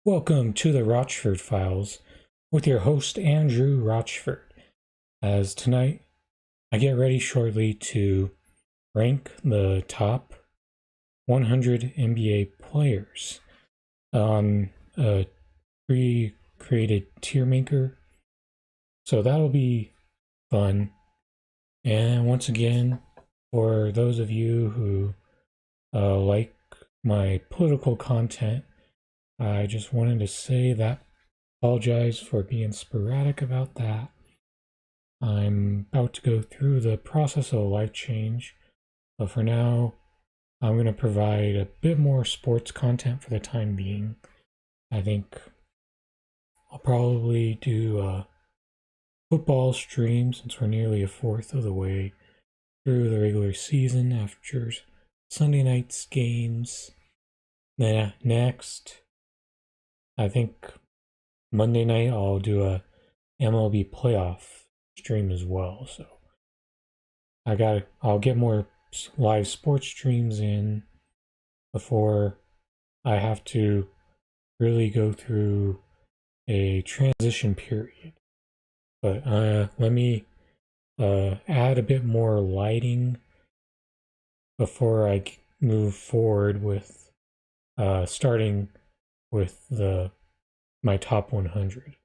Welcome to the Rochford Files with your host Andrew Rochford. As tonight, I get ready shortly to rank the top 100 NBA players on a pre-created tier maker. So that'll be fun. And once again, for those of you who like my political content, I just wanted to say that apologize for being sporadic about that. I'm about to go through the process of a life change, but for now, I'm going to provide a bit more sports content for the time being. I think I'll probably do a football stream since we're nearly a fourth of the way through the regular season after Sunday night's games. Next, I think Monday night I'll do a MLB playoff stream as well. So I'll get more live sports streams in before I have to really go through a transition period. But let me add a bit more lighting before I move forward with starting with my top 100.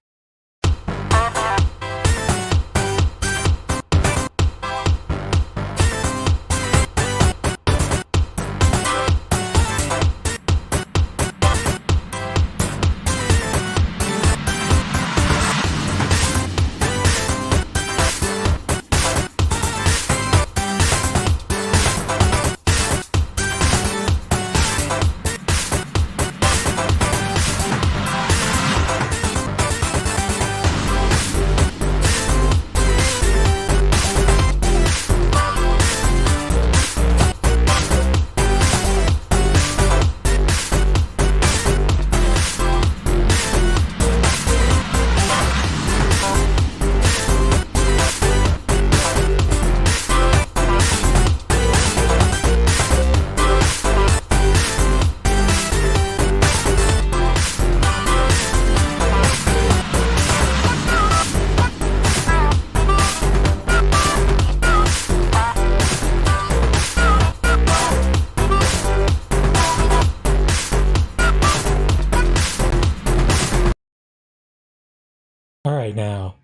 Alright, now,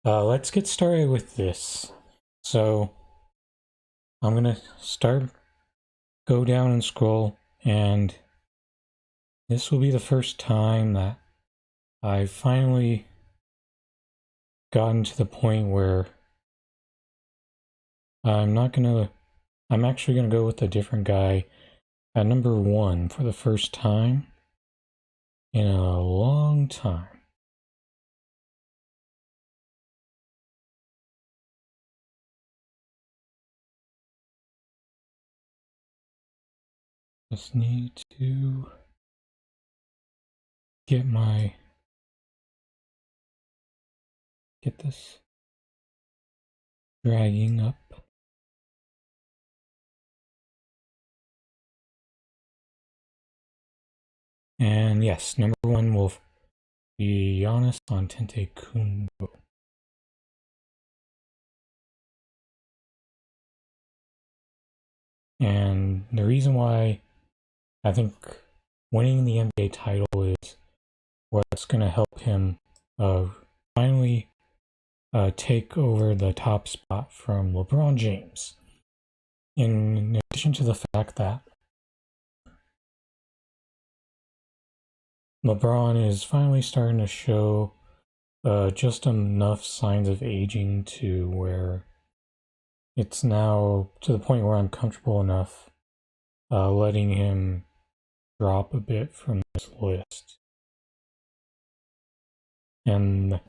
let's get started with this. So, I'm gonna go down and scroll, and this will be the first time that I've finally gotten to the point where I'm actually gonna go with a different guy at number 1 for the first time in a long time. Just need to get this dragging up. And yes, number 1 will be Giannis Antetokounmpo. And the reason why I think winning the NBA title is what's going to help him finally take over the top spot from LeBron James. In addition to the fact that LeBron is finally starting to show just enough signs of aging to where it's now to the point where I'm comfortable enough letting him drop a bit from this list. And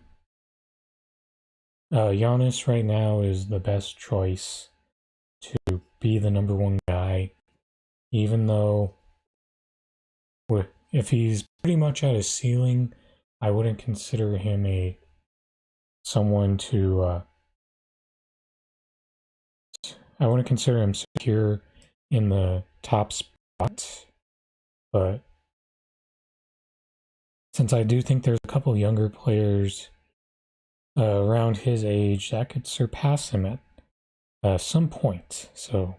Giannis right now is the best choice to be the number 1 guy, even though if he's pretty much at his ceiling, I wouldn't consider him someone to I wouldn't consider him secure in the top spot, but since I do think there's a couple younger players around his age that could surpass him at some point. So,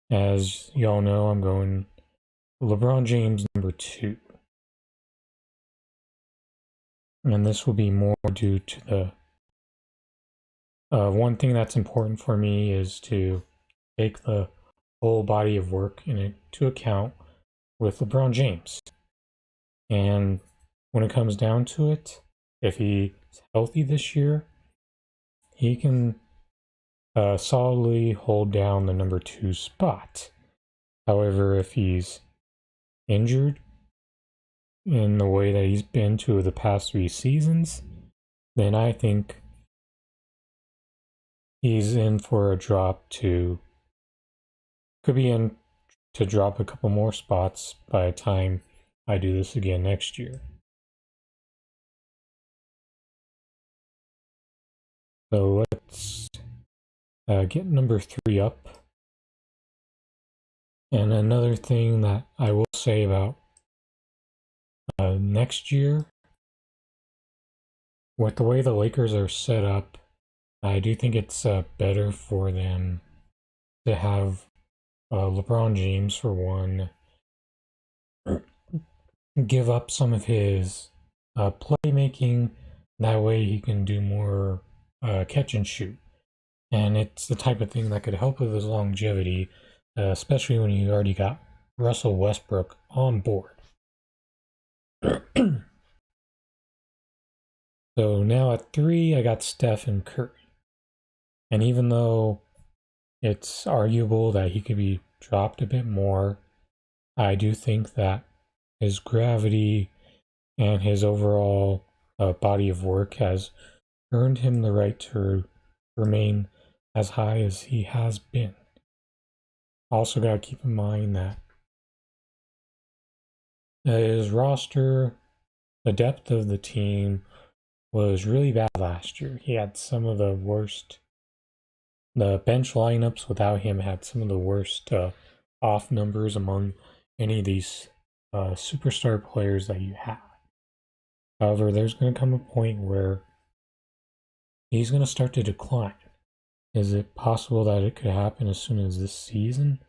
as y'all know, I'm going LeBron James #2. And this will be more due to the one thing that's important for me is to take the whole body of work into account with LeBron James. And when it comes down to it, if he's healthy this year, he can solidly hold down the #2 spot. However, if he's injured in the way that he's been to the past 3 seasons, then I think he's in for a drop to, could be in to drop a couple more spots by the time I do this again next year. So let's get #3 up. And another thing that I will say about next year, with the way the Lakers are set up, I do think it's better for them to have LeBron James, for one, give up some of his playmaking. That way he can do more catch and shoot. And it's the type of thing that could help with his longevity, especially when you already got Russell Westbrook on board. So now at 3, I got Steph and Curry. And even though it's arguable that he could be dropped a bit more, I do think that his gravity and his overall body of work has earned him the right to remain as high as he has been. Also got to keep in mind that his roster, the depth of the team was really bad last year. He had some of the worst, the bench lineups without him had some of the worst off numbers among any of these superstar players that you have. However, there's going to come a point where he's going to start to decline. Is it possible that it could happen as soon as this season?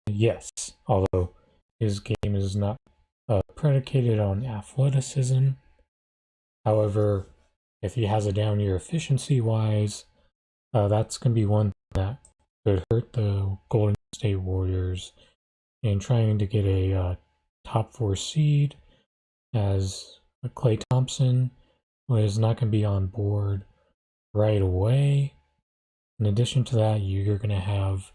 Yes, although his game is not predicated on athleticism. However, if he has a down year efficiency-wise, that's going to be one that could hurt the Golden State Warriors in trying to get a top 4 seed, as Klay Thompson is not going to be on board right away. In addition to that, you're going to have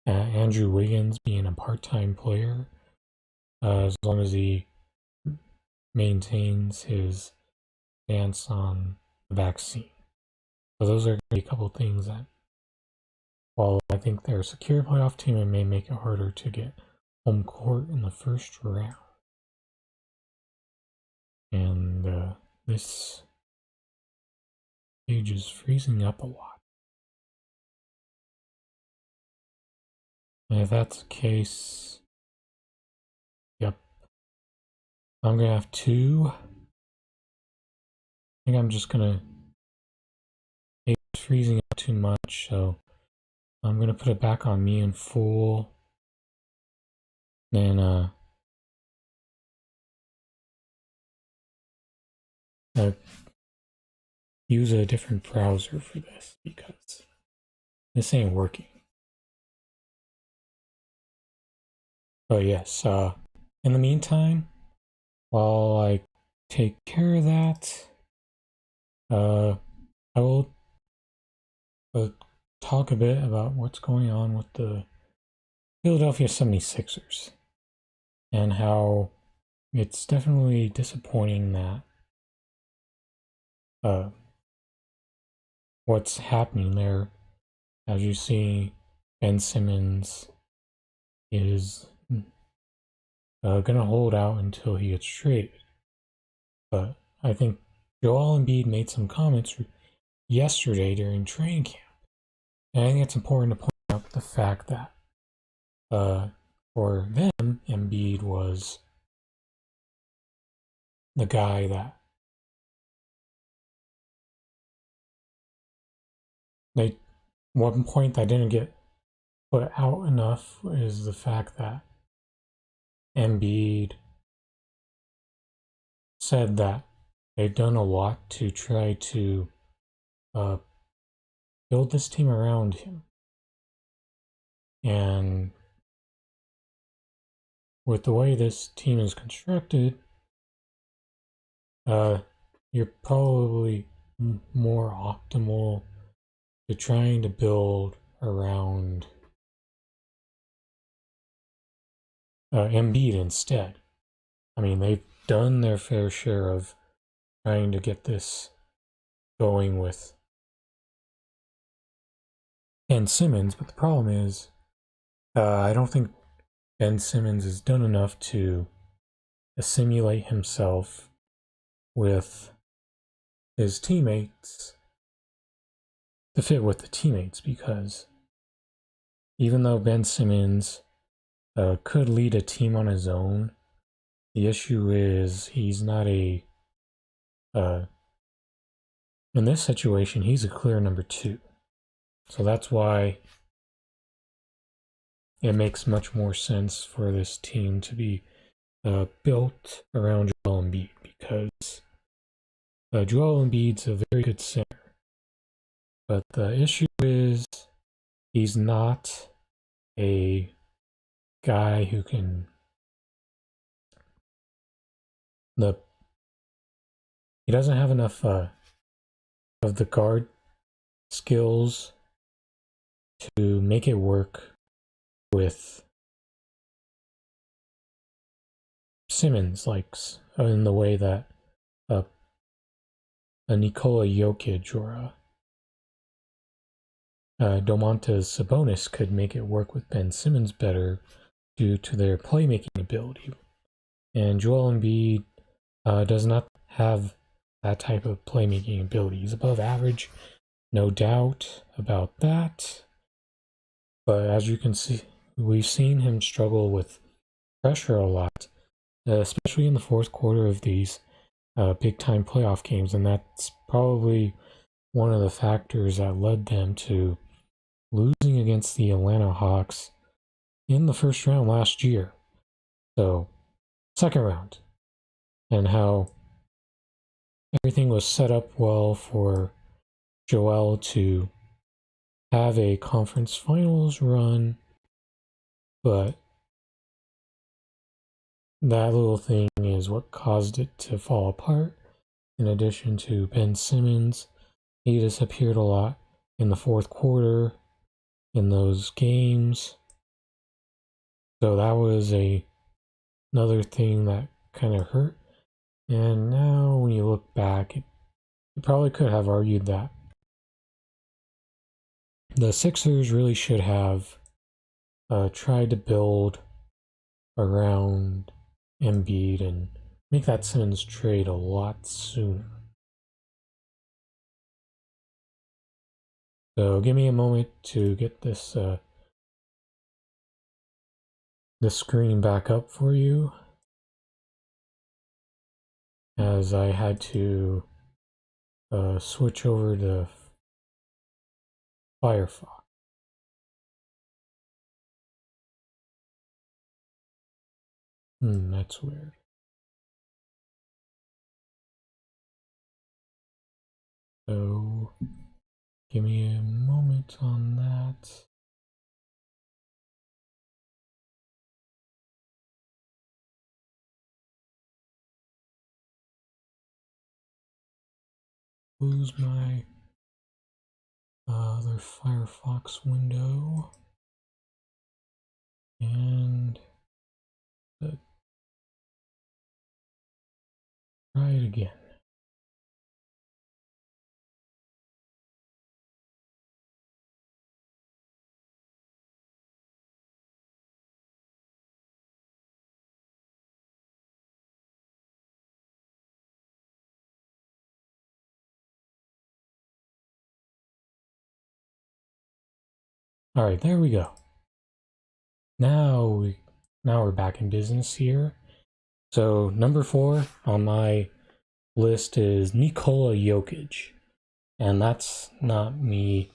Andrew Wiggins being a part-time player, as long as he maintains his stance on the vaccine. So those are going to be a couple of things that, while I think they're a secure playoff team, it may make it harder to get home court in the first round. And this page is freezing up a lot. And if that's the case, yep, I'm going to have 2. I think I'm just going to, it's freezing up too much, so I'm going to put it back on me in full. Then use a different browser for this because this ain't working. But yes, in the meantime, while I take care of that, I will talk a bit about what's going on with the Philadelphia 76ers and how it's definitely disappointing that what's happening there. As you see, Ben Simmons is going to hold out until he gets traded. But I think Joel Embiid made some comments yesterday during training camp. And I think it's important to point out the fact that for them, Embiid was the guy that they one point that didn't get put out enough is the fact that Embiid said that they've done a lot to try to uh, build this team around him. And with the way this team is constructed, you're probably more optimal to trying to build around Embiid instead. I mean, they've done their fair share of trying to get this going with Ben Simmons, but the problem is, I don't think Ben Simmons has done enough to assimilate himself with his teammates to fit with the teammates, because even though Ben Simmons could lead a team on his own, the issue is he's not a in this situation he's a clear number 2. So that's why it makes much more sense for this team to be built around Joel Embiid, because Joel Embiid's a very good center. But the issue is he's not a guy who can he doesn't have enough of the guard skills to make it work with Simmons, like in the way that a Nikola Jokic or a Domantas Sabonis could make it work with Ben Simmons better due to their playmaking ability. And Joel Embiid does not have that type of playmaking ability. He's above average, no doubt about that. But as you can see, we've seen him struggle with pressure a lot, especially in the fourth quarter of these big-time playoff games, and that's probably one of the factors that led them to losing against the Atlanta Hawks in the first round last year. So, second round, and how everything was set up well for Joel to have a conference finals run, but that little thing is what caused it to fall apart. In addition to Ben Simmons, he disappeared a lot in the fourth quarter in those games. So that was another thing that kind of hurt. And now when you look back, you probably could have argued that the Sixers really should have tried to build around Embiid and make that Simmons trade a lot sooner. So give me a moment to get this screen back up for you, as I had to switch over to Firefox. That's weird. So give me a moment on that. Close my other Firefox window and try it again. All right, there we go. Now now we're back in business here. So number 4 on my list is Nikola Jokic. And that's not me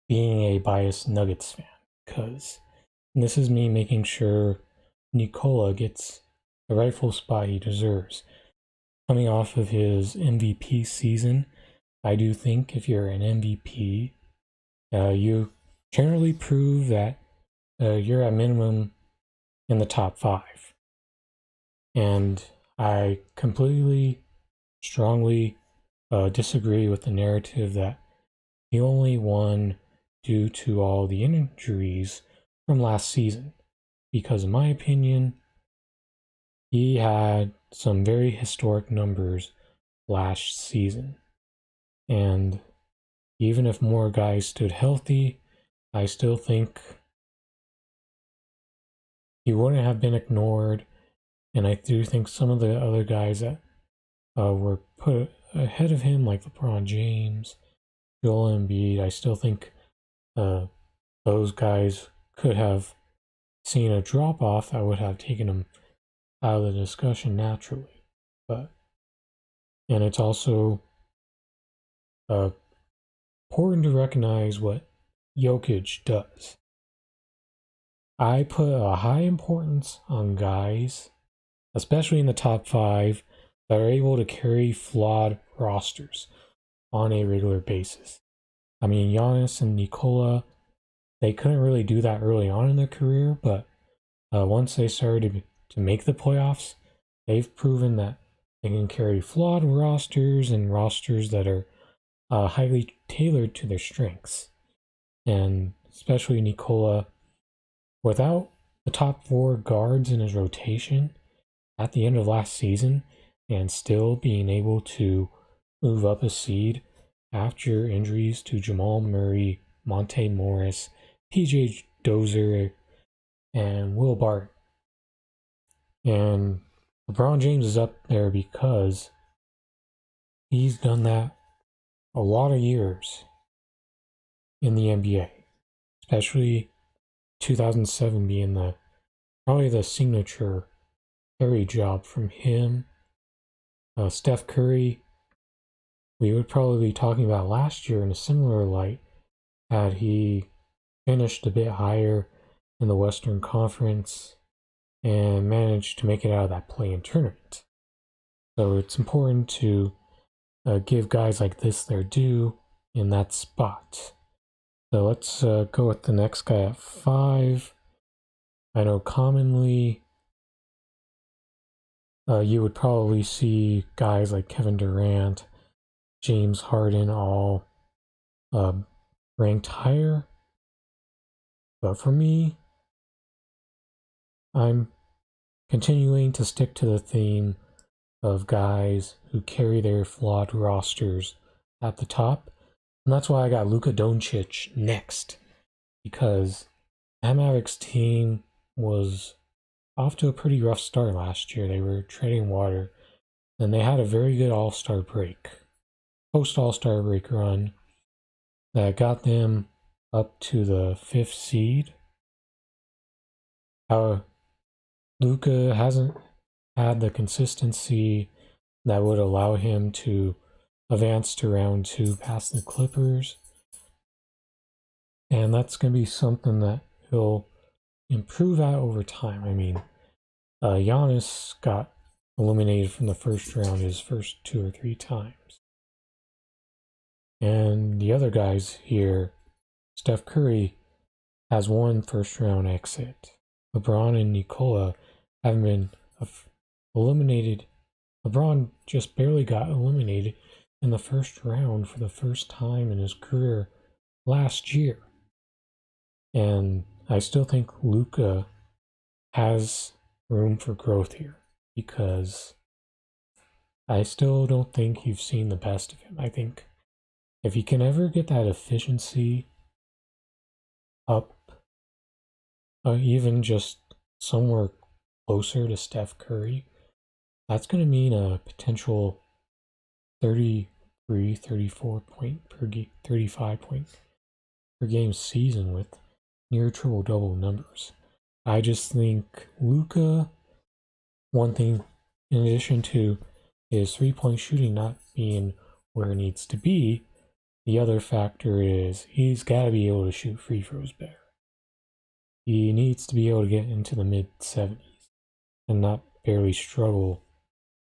being a biased Nuggets fan, because this is me making sure Nikola gets the rightful spot he deserves. Coming off of his MVP season, I do think if you're an MVP, you generally prove that you're at minimum in the top 5. And I completely, strongly disagree with the narrative that he only won due to all the injuries from last season. Because in my opinion, he had some very historic numbers last season. And even if more guys stood healthy, I still think he wouldn't have been ignored. And I do think some of the other guys that were put ahead of him, like LeBron James, Joel Embiid, I still think those guys could have seen a drop off that would have taken them out of the discussion naturally. And it's also important to recognize what Jokic does. I put a high importance on guys, especially in the top 5, that are able to carry flawed rosters on a regular basis. I mean, Giannis and Nikola, they couldn't really do that early on in their career, but once they started to make the playoffs, they've proven that they can carry flawed rosters and rosters that are highly tailored to their strengths. And especially Nikola, without the top 4 guards in his rotation at the end of last season, and still being able to move up a seed after injuries to Jamal Murray, Monte Morris, PJ Dozier, and Will Barton. And LeBron James is up there because he's done that a lot of years in the NBA, especially 2007 being probably the signature carry job from him. Steph Curry, we would probably be talking about last year in a similar light had he finished a bit higher in the Western Conference and managed to make it out of that play-in tournament. So it's important to give guys like this their due in that spot. So let's go with the next guy at 5. I know commonly you would probably see guys like Kevin Durant, James Harden all ranked higher. But for me, I'm continuing to stick to the theme of guys who carry their flawed rosters at the top. And that's why I got Luka Doncic next. Because that Mavericks team was off to a pretty rough start last year. They were treading water. And they had a very good All-Star break, post-All-Star break run that got them up to the 5th seed. Luka hasn't had the consistency that would allow him to advance to round 2 past the Clippers. And that's going to be something that he'll improve at over time. I mean, Giannis got eliminated from the first round his first 2 or 3 times. And the other guys here, Steph Curry has 1 first round exit. LeBron and Nikola haven't been eliminated. LeBron just barely got eliminated in the first round for the first time in his career last year. And I still think Luka has room for growth here because I still don't think you've seen the best of him. I think if he can ever get that efficiency up, even just somewhere closer to Steph Curry, that's going to mean a potential 33, 34 point per game, 35 point per game season with near triple double numbers. I just think Luka, one thing in addition to his 3-point shooting not being where it needs to be, the other factor is he's got to be able to shoot free throws better. He needs to be able to get into the mid 70s and not barely struggle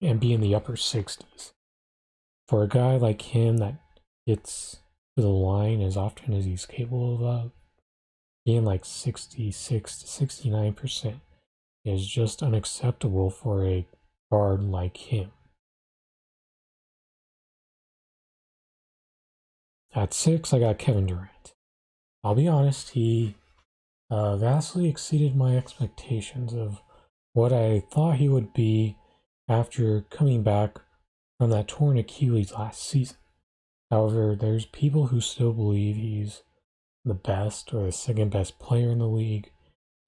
and be in the upper 60s. For a guy like him that gets to the line as often as he's capable of, being like 66 to 69% is just unacceptable for a guard like him. At 6, I got Kevin Durant. I'll be honest, he vastly exceeded my expectations of what I thought he would be after coming back from that torn Achilles last season. However, there's people who still believe he's the best or the second best player in the league,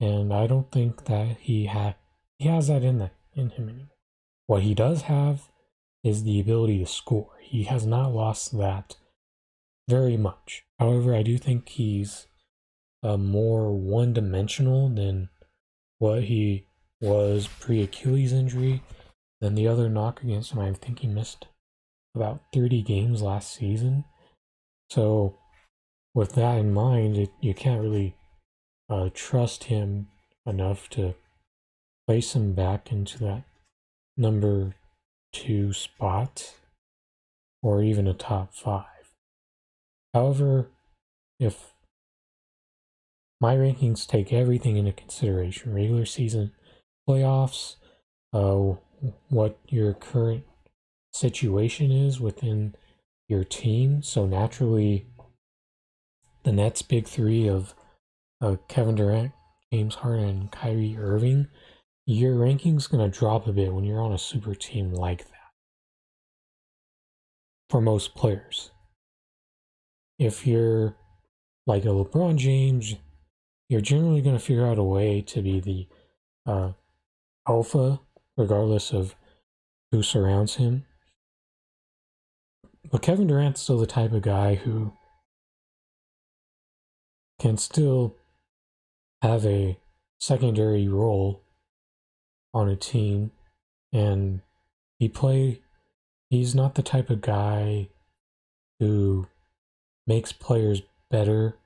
and I don't think that he has that in him anymore. What he does have is the ability to score. He has not lost that very much. However, I do think he's more one-dimensional than what he was pre-Achilles injury. Then the other knock against him, I think he missed about 30 games last season. So with that in mind, you can't really trust him enough to place him back into that number 2 spot or even a top 5. However, if my rankings take everything into consideration, regular season, playoffs, what your current situation is within your team. So naturally, the Nets' big three of Kevin Durant, James Harden, and Kyrie Irving, your ranking's going to drop a bit when you're on a super team like that. For most players. If you're like a LeBron James, you're generally going to figure out a way to be the alpha, regardless of who surrounds him. But Kevin Durant's still the type of guy who can still have a secondary role on a team, and he's not the type of guy who makes players better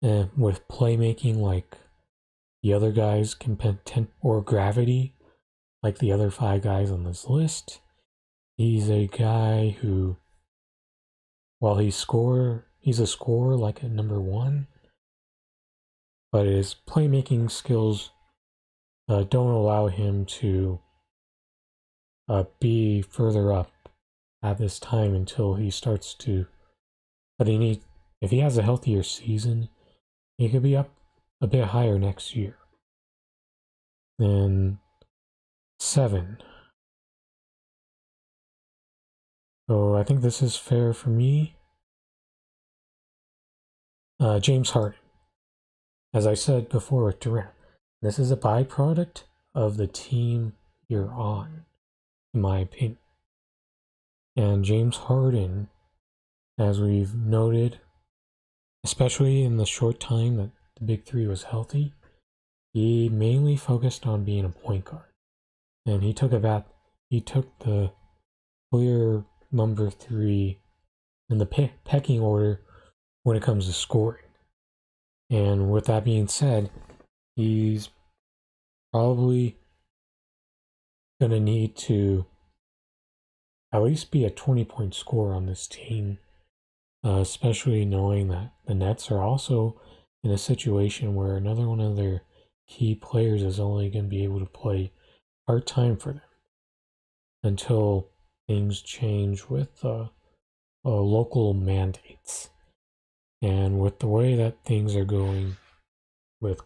with playmaking like the other guys can or gravity like the other 5 guys on this list. He's a guy who, while he's a scorer like at number 1, but his playmaking skills don't allow him to be further up at this time until he starts to. But if he has a healthier season, he could be up a bit higher next year. Then 7. So I think this is fair for me. James Harden. As I said before with Durant, this is a byproduct of the team you're on, in my opinion. And James Harden, as we've noted, especially in the short time that the big three was healthy, he mainly focused on being a point guard. And he took the clear number 3 in the pecking order when it comes to scoring. And with that being said, he's probably going to need to at least be a 20-point scorer on this team, especially knowing that the Nets are also in a situation where another one of their key players is only going to be able to play part-time for them until things change with local mandates. And with the way that things are going with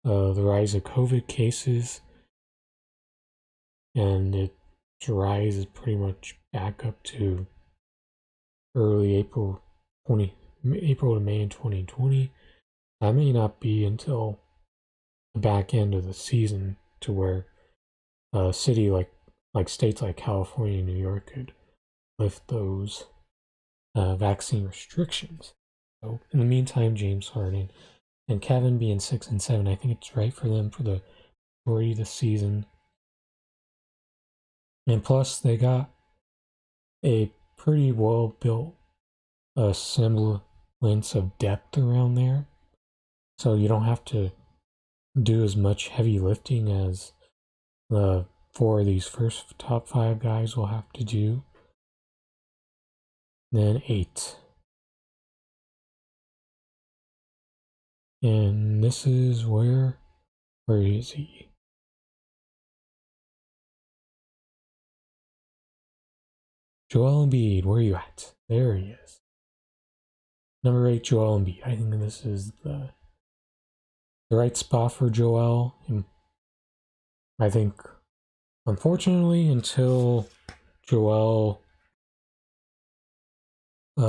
the rise of COVID cases, and its rise is pretty much back up to early April to May in 2020. That may not be until the back end of the season to where a city like states like California and New York could lift those vaccine restrictions. So in the meantime, James Harden And Kevin being 6 and 7, I think it's right for them for the majority of the season. And plus, they got a pretty well built semblance of depth around there. So you don't have to do as much heavy lifting as the 4 of these first top 5 guys will have to do. Then 8. And this is where is he? Joel Embiid, where are you at? There he is. Number 8, Joel Embiid. I think this is the right spot for Joel. And I think, unfortunately, until Joel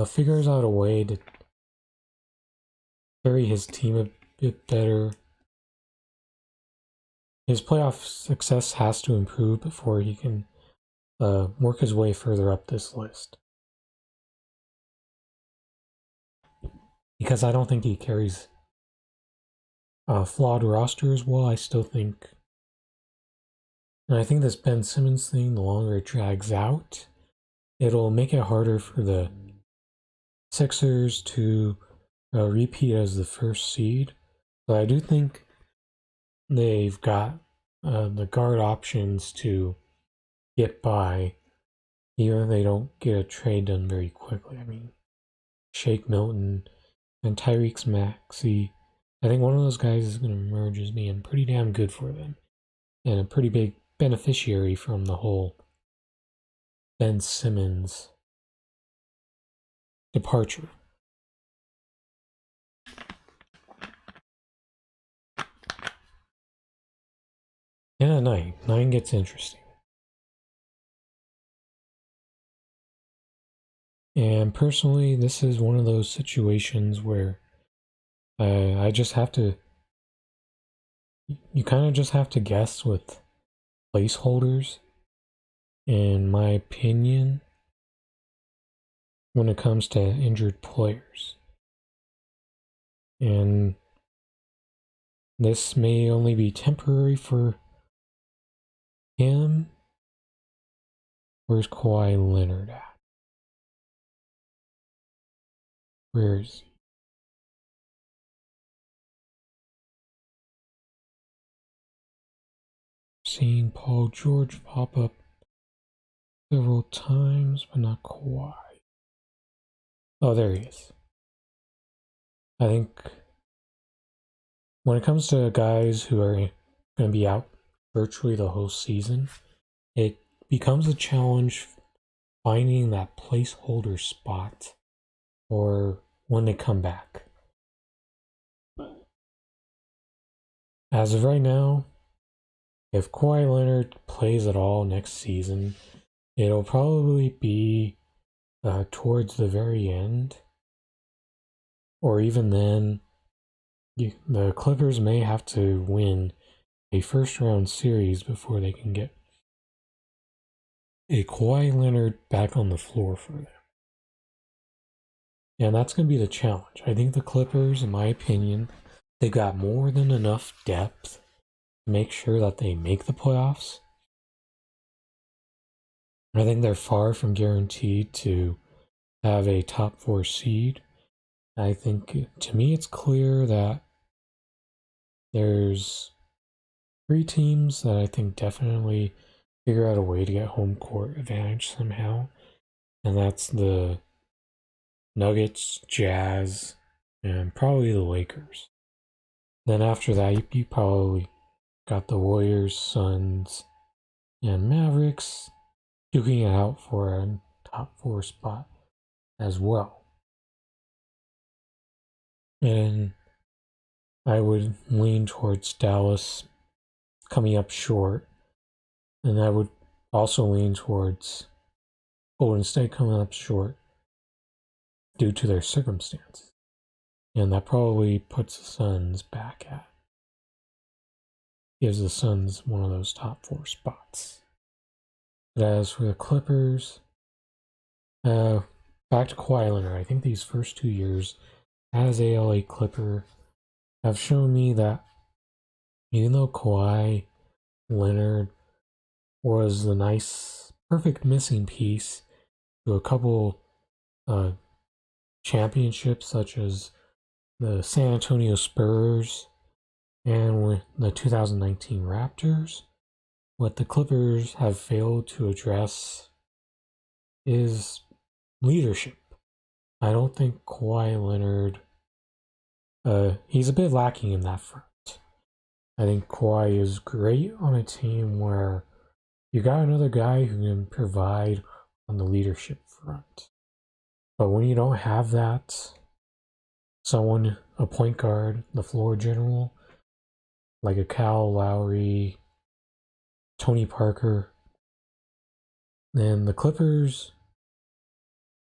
figures out a way to carry his team a bit better, his playoff success has to improve before he can work his way further up this list. Because I don't think he carries a flawed roster as well. I still think, and I think this Ben Simmons thing, the longer it drags out, it'll make it harder for the Sixers to repeat as the first seed. But I do think they've got the guard options to get by, even if they don't get a trade done very quickly. I mean, Shake Milton and Tyrese Maxey, I think one of those guys is going to emerge as being pretty damn good for them and a pretty big beneficiary from the whole Ben Simmons departure. And at 9. 9 gets interesting. And personally, this is one of those situations where I just have to, you kind of just have to guess with placeholders, in my opinion, when it comes to injured players. And this may only be temporary for him. Where's Kawhi Leonard at? Where is he? Seeing Paul George pop up several times, but not Kawhi. Oh, there he is. I think when it comes to guys who are going to be out virtually the whole season, it becomes a challenge finding that placeholder spot or when they come back. As of right now, if Kawhi Leonard plays at all next season, it'll probably be towards the very end, or even then, the Clippers may have to win a first-round series before they can get a Kawhi Leonard back on the floor for them. And that's going to be the challenge. I think the Clippers, in my opinion, they've got more than enough depth to make sure that they make the playoffs. I think they're far from guaranteed to have a top 4 seed. I think, to me, it's clear that there's 3 teams that I think definitely figure out a way to get home court advantage somehow. And that's the Nuggets, Jazz, and probably the Lakers. Then after that, you probably got the Warriors, Suns, and Mavericks duking it out for a top 4 spot as well. And I would lean towards Dallas coming up short. And I would also lean towards Golden State coming up short due to their circumstances. And that probably puts the Suns back at, gives the Suns one of those top 4 spots. But as for the Clippers, back to Kawhi Leonard. I think these first 2 years as a LA Clipper, have shown me that even though Kawhi Leonard was the nice, perfect missing piece to a couple uh, championships, such as the San Antonio Spurs and with the 2019 Raptors, what the Clippers have failed to address is leadership. I don't think Kawhi Leonard, he's a bit lacking in that front. I think Kawhi is great on a team where you got another guy who can provide on the leadership front. But when you don't have that, someone, a point guard, the floor general, like a Kyle Lowry, Tony Parker, then the Clippers,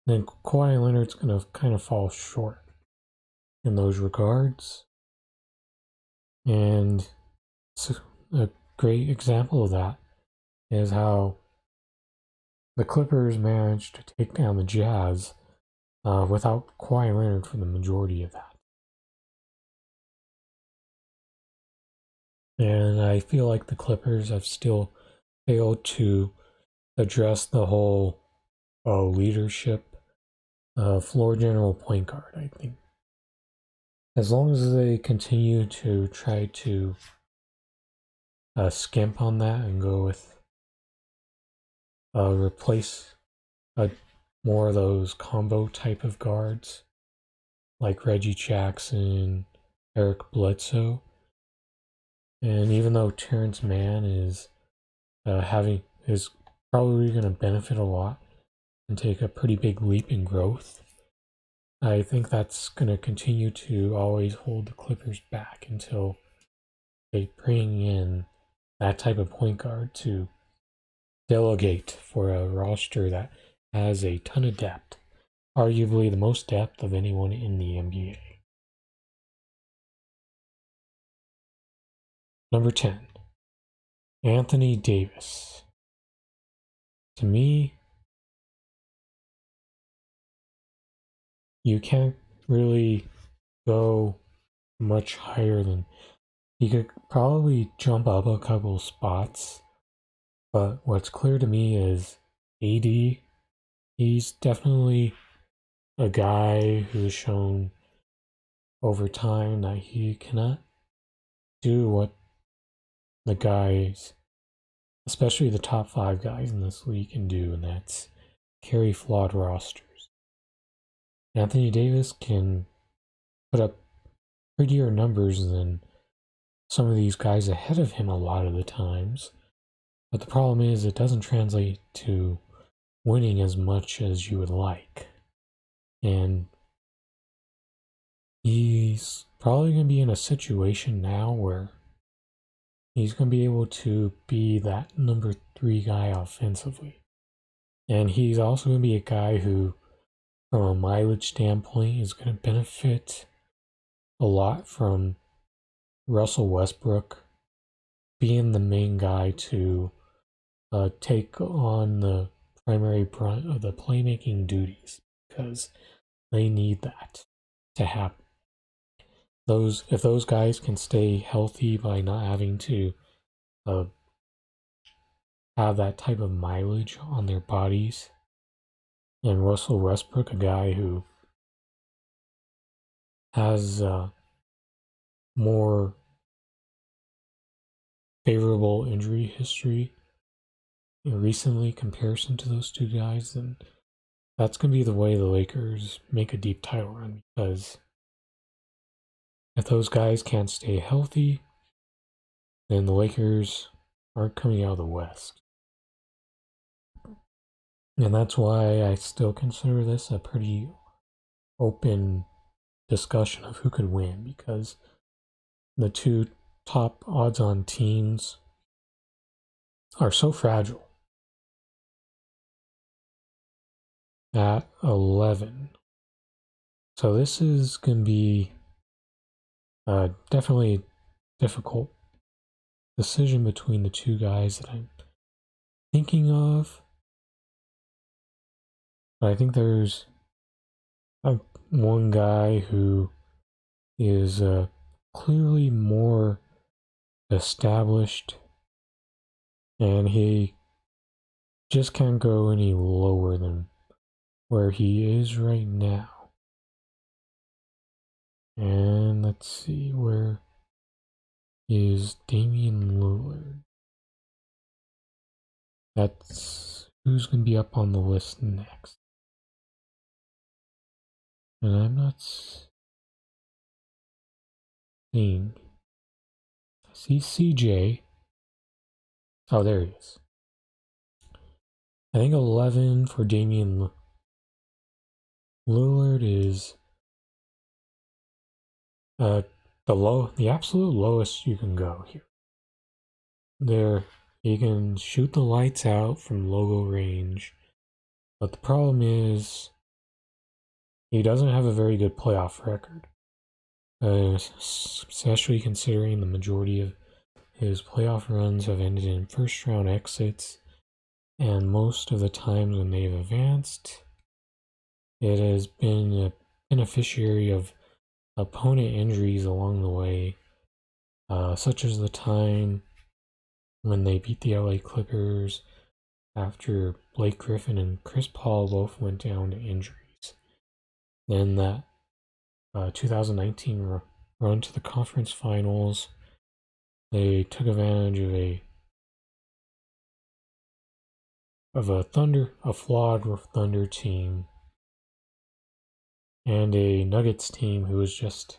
then Kawhi Leonard's going to kind of fall short in those regards. And a great example of that is how the Clippers managed to take down the Jazz without Kawhi Leonard for the majority of that. And I feel like the Clippers have still failed to address the whole leadership, floor general point guard, I think. As long as they continue to try to skimp on that and go with replace more of those combo type of guards like Reggie Jackson, Eric Bledsoe, and even though Terrence Mann is probably going to benefit a lot and take a pretty big leap in growth, I think that's going to continue to always hold the Clippers back until they bring in that type of point guard to delegate for a roster that has a ton of depth, arguably the most depth of anyone in the NBA. Number 10, Anthony Davis. To me, you can't really go much higher than he could probably jump up a couple spots, but what's clear to me is AD, he's definitely a guy who's shown over time that he cannot do what the guys, especially the top 5 guys in this league, can do, and that's carry flawed rosters. Anthony Davis can put up prettier numbers than some of these guys ahead of him a lot of the times, but the problem is it doesn't translate to winning as much as you would like. And he's probably going to be in a situation now where he's going to be able to be that number 3 guy offensively. And he's also going to be a guy who, from a mileage standpoint, is going to benefit a lot from Russell Westbrook being the main guy to take on the primary brunt of the playmaking duties, because they need that to happen. If those guys can stay healthy by not having to have that type of mileage on their bodies, and Russell Westbrook, a guy who has more favorable injury history recently comparison to those two guys, then that's going to be the way the Lakers make a deep title run, because if those guys can't stay healthy, then the Lakers aren't coming out of the West. And that's why I still consider this a pretty open discussion of who could win, because the two top odds-on teams are so fragile. At 11. So this is going to be definitely a difficult decision between the two guys that I'm thinking of. But I think there's one guy who is clearly more established, and he just can't go any lower than where he is right now. And let's see, where is Damian Lillard? That's who's going to be up on the list next. And I'm not seeing. I see CJ. Oh, there he is. I think 11 for Damian Lillard is the absolute lowest you can go here. There, you can shoot the lights out from logo range, but the problem is he doesn't have a very good playoff record, especially considering the majority of his playoff runs have ended in first round exits, and most of the times when they've advanced, it has been a beneficiary of opponent injuries along the way, such as the time when they beat the LA Clippers after Blake Griffin and Chris Paul both went down to injuries. Then that 2019 run to the conference finals, they took advantage of a flawed Thunder team and a Nuggets team who was just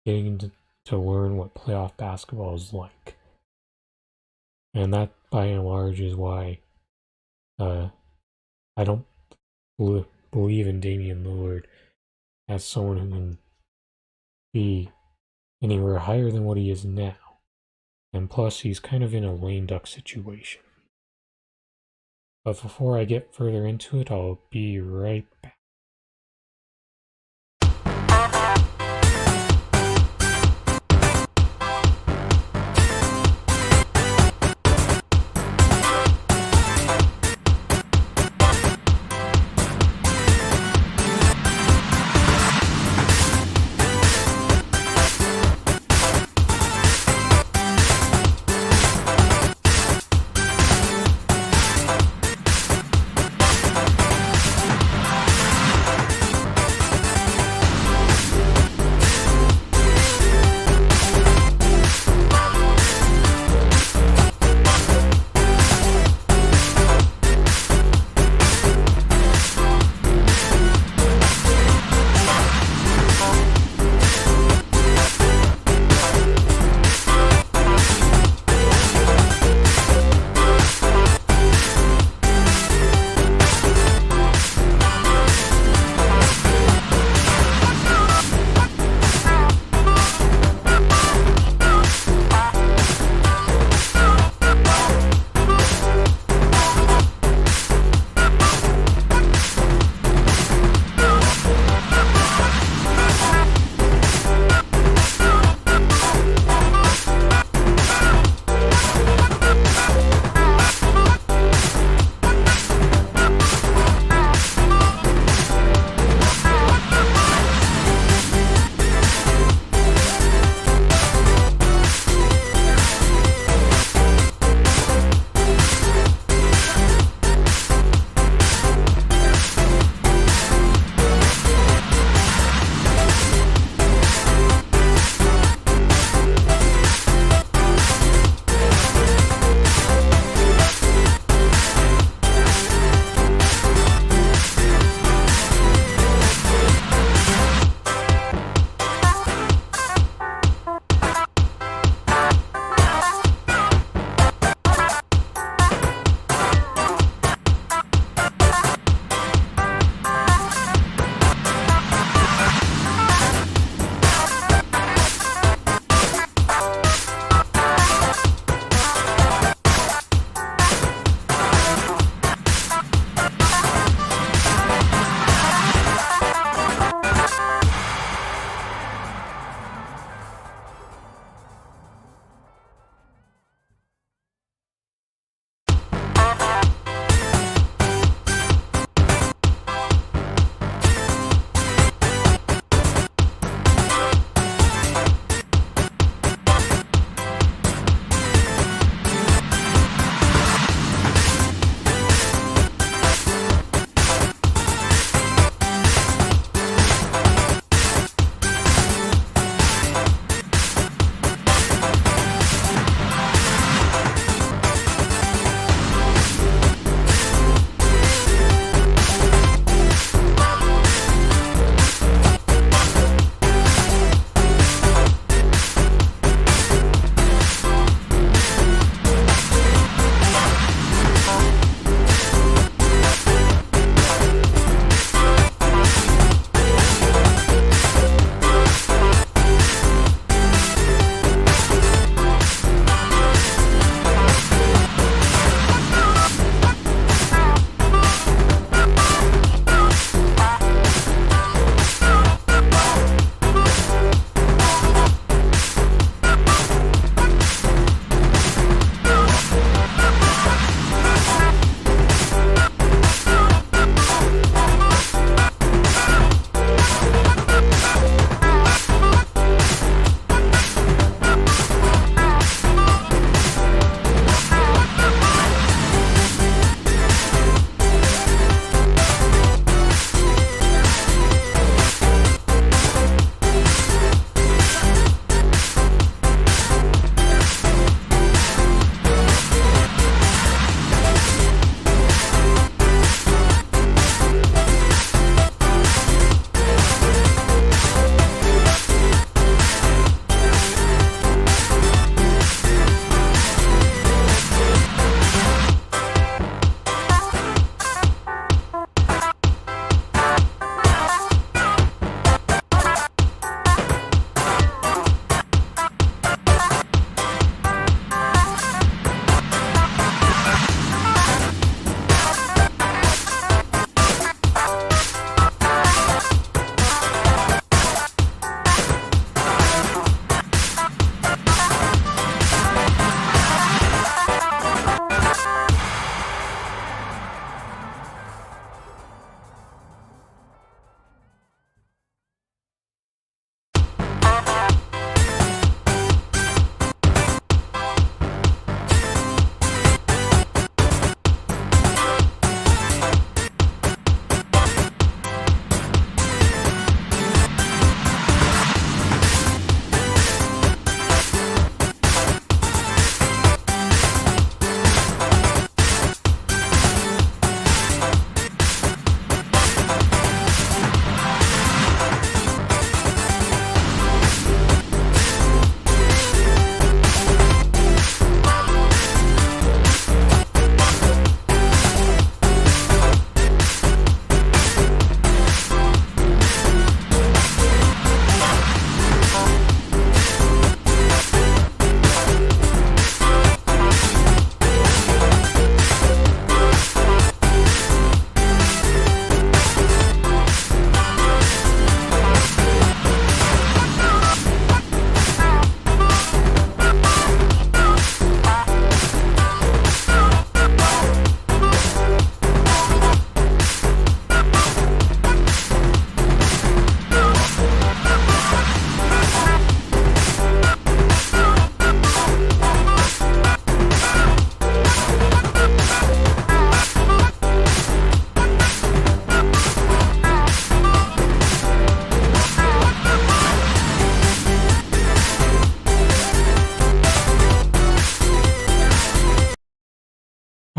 getting to learn what playoff basketball is like. And that, by and large, is why I don't believe in Damian Lillard as someone who can be anywhere higher than what he is now. And plus, he's kind of in a lame duck situation. But before I get further into it, I'll be right back.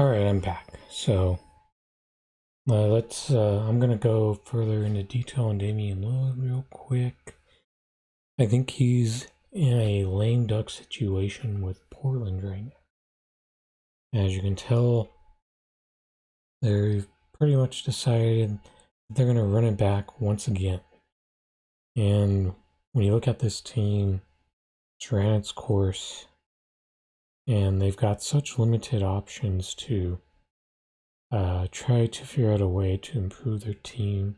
Alright, I'm back. So, I'm gonna go further into detail on Damian Lillard real quick. I think he's in a lame duck situation with Portland right now. As you can tell, they've pretty much decided they're gonna run it back once again. And when you look at this team, it's ran its course, and they've got such limited options to try to figure out a way to improve their team.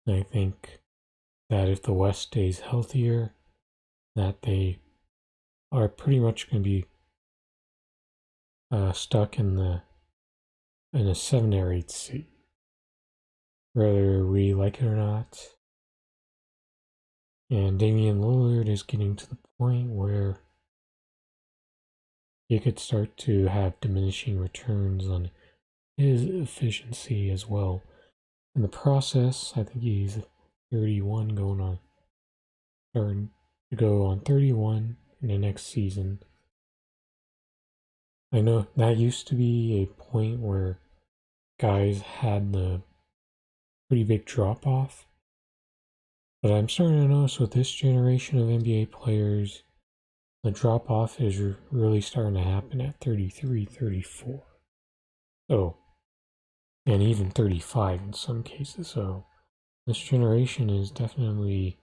And I think that if the West stays healthier, that they are pretty much going to be stuck in a 7 or 8 seed, whether we like it or not. And Damian Lillard is getting to the point where he could start to have diminishing returns on his efficiency as well. In the process, I think he's 31 starting to go on 31 in the next season. I know that used to be a point where guys had the pretty big drop off, but I'm starting to notice with this generation of NBA players, the drop off is really starting to happen at 33, 34. So, and even 35 in some cases. So, this generation is definitely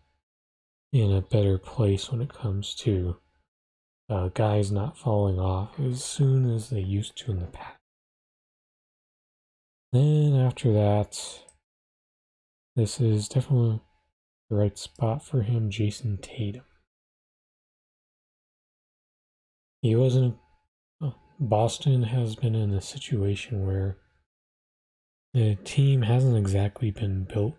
in a better place when it comes to guys not falling off as soon as they used to in the past. Then after that, this is definitely the right spot for him, Jason Tatum. He wasn't. Boston has been in a situation where the team hasn't exactly been built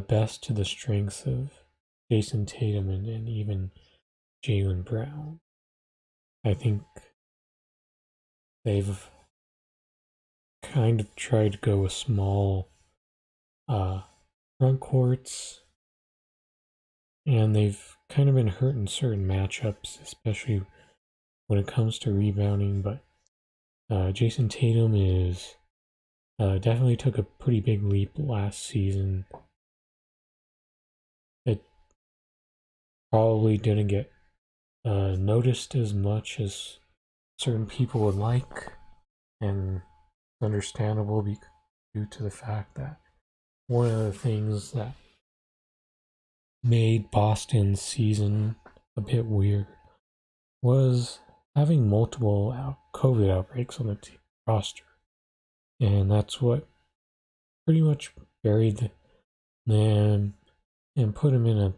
best to the strengths of Jason Tatum and even Jaylen Brown. I think they've kind of tried to go with small front courts, and they've kind of been hurt in certain matchups, especially when it comes to rebounding. But Jason Tatum is definitely took a pretty big leap last season. It probably didn't get noticed as much as certain people would like, and understandable due to the fact that one of the things that made Boston's season a bit weird was having multiple COVID outbreaks on the roster. And that's what pretty much buried them and put him in a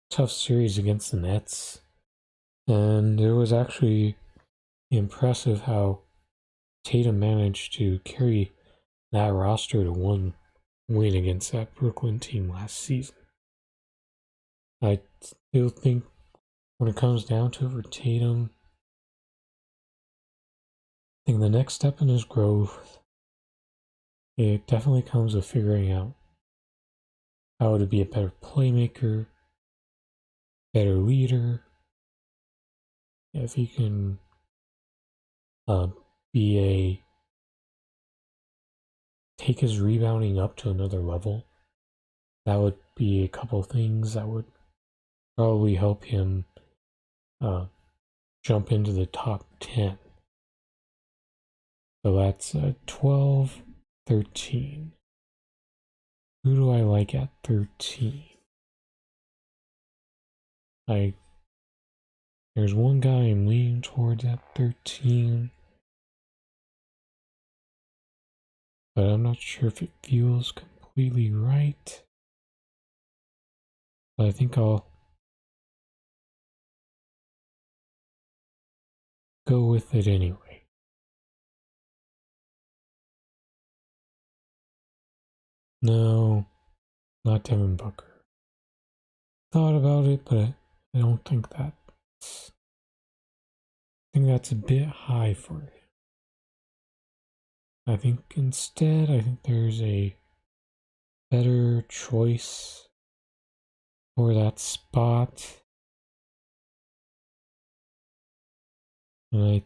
tough series against the Nets. And it was actually impressive how Tatum managed to carry that roster to one win against that Brooklyn team last season. I still think when it comes down to it for Tatum, I think the next step in his growth, it definitely comes with figuring out how to be a better playmaker, better leader. If he can uh, take his rebounding up to another level, that would be a couple things that would probably help him jump into the top 10. So that's 12, 13. Who do I like at 13? There's one guy I'm leaning towards at 13, but I'm not sure if it feels completely right. But I think I'll go with it anyway. No, not Devin Booker. Thought about it, but I don't think that's. I think that's a bit high for it. I think instead, I think there's a better choice for that spot. And I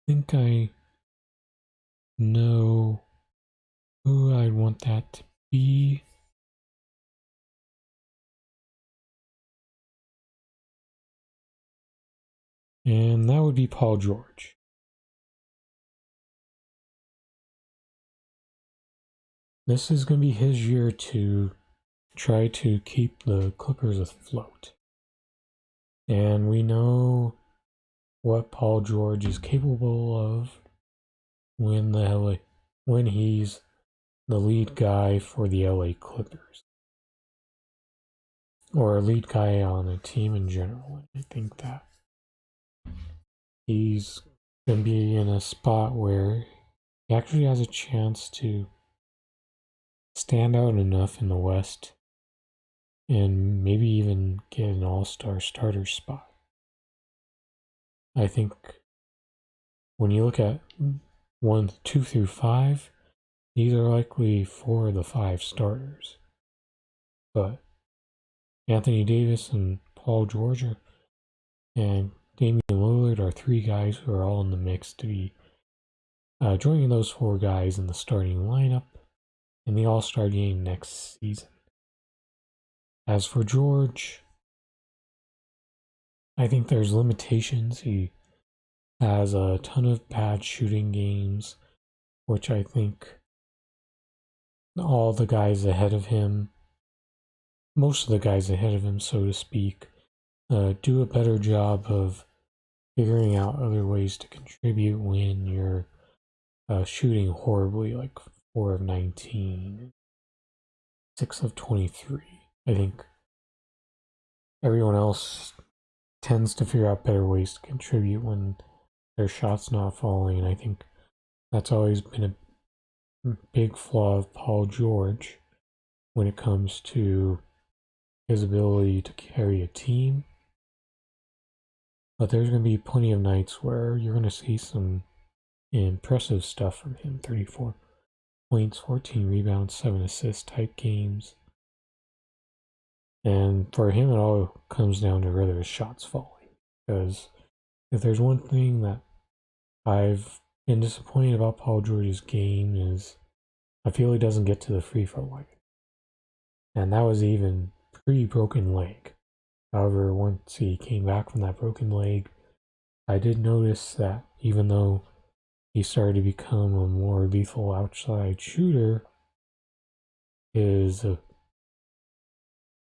think I know who I'd want that to be. And that would be Paul George. This is going to be his year to try to keep the Clippers afloat. And we know what Paul George is capable of when he's the lead guy for the LA Clippers. Or a lead guy on a team in general. I think that he's going to be in a spot where he actually has a chance to stand out enough in the West and maybe even get an all-star starter spot. I think when you look at 1, 2 through 5, these are likely 4 of the 5 starters. But Anthony Davis and Paul George and Damian Lillard are 3 guys who are all in the mix to be joining those 4 guys in the starting lineup in the All-Star game next season. As for George, I think there's limitations. He has a ton of bad shooting games, which I think all the guys ahead of him, most of the guys ahead of him, so to speak, do a better job of figuring out other ways to contribute when you're shooting horribly, like 4 of 19, 6 of 23. I think everyone else tends to figure out better ways to contribute when their shot's not falling, and I think that's always been a big flaw of Paul George when it comes to his ability to carry a team. But there's going to be plenty of nights where you're going to see some impressive stuff from him. 34 points, 14 rebounds, 7 assists type games. And for him, it all comes down to whether his shot's falling. Because if there's one thing that I've been disappointed about Paul George's game is I feel he doesn't get to the free throw line. And that was even pre-broken leg. However, once he came back from that broken leg, I did notice that even though he started to become a more lethal outside shooter, his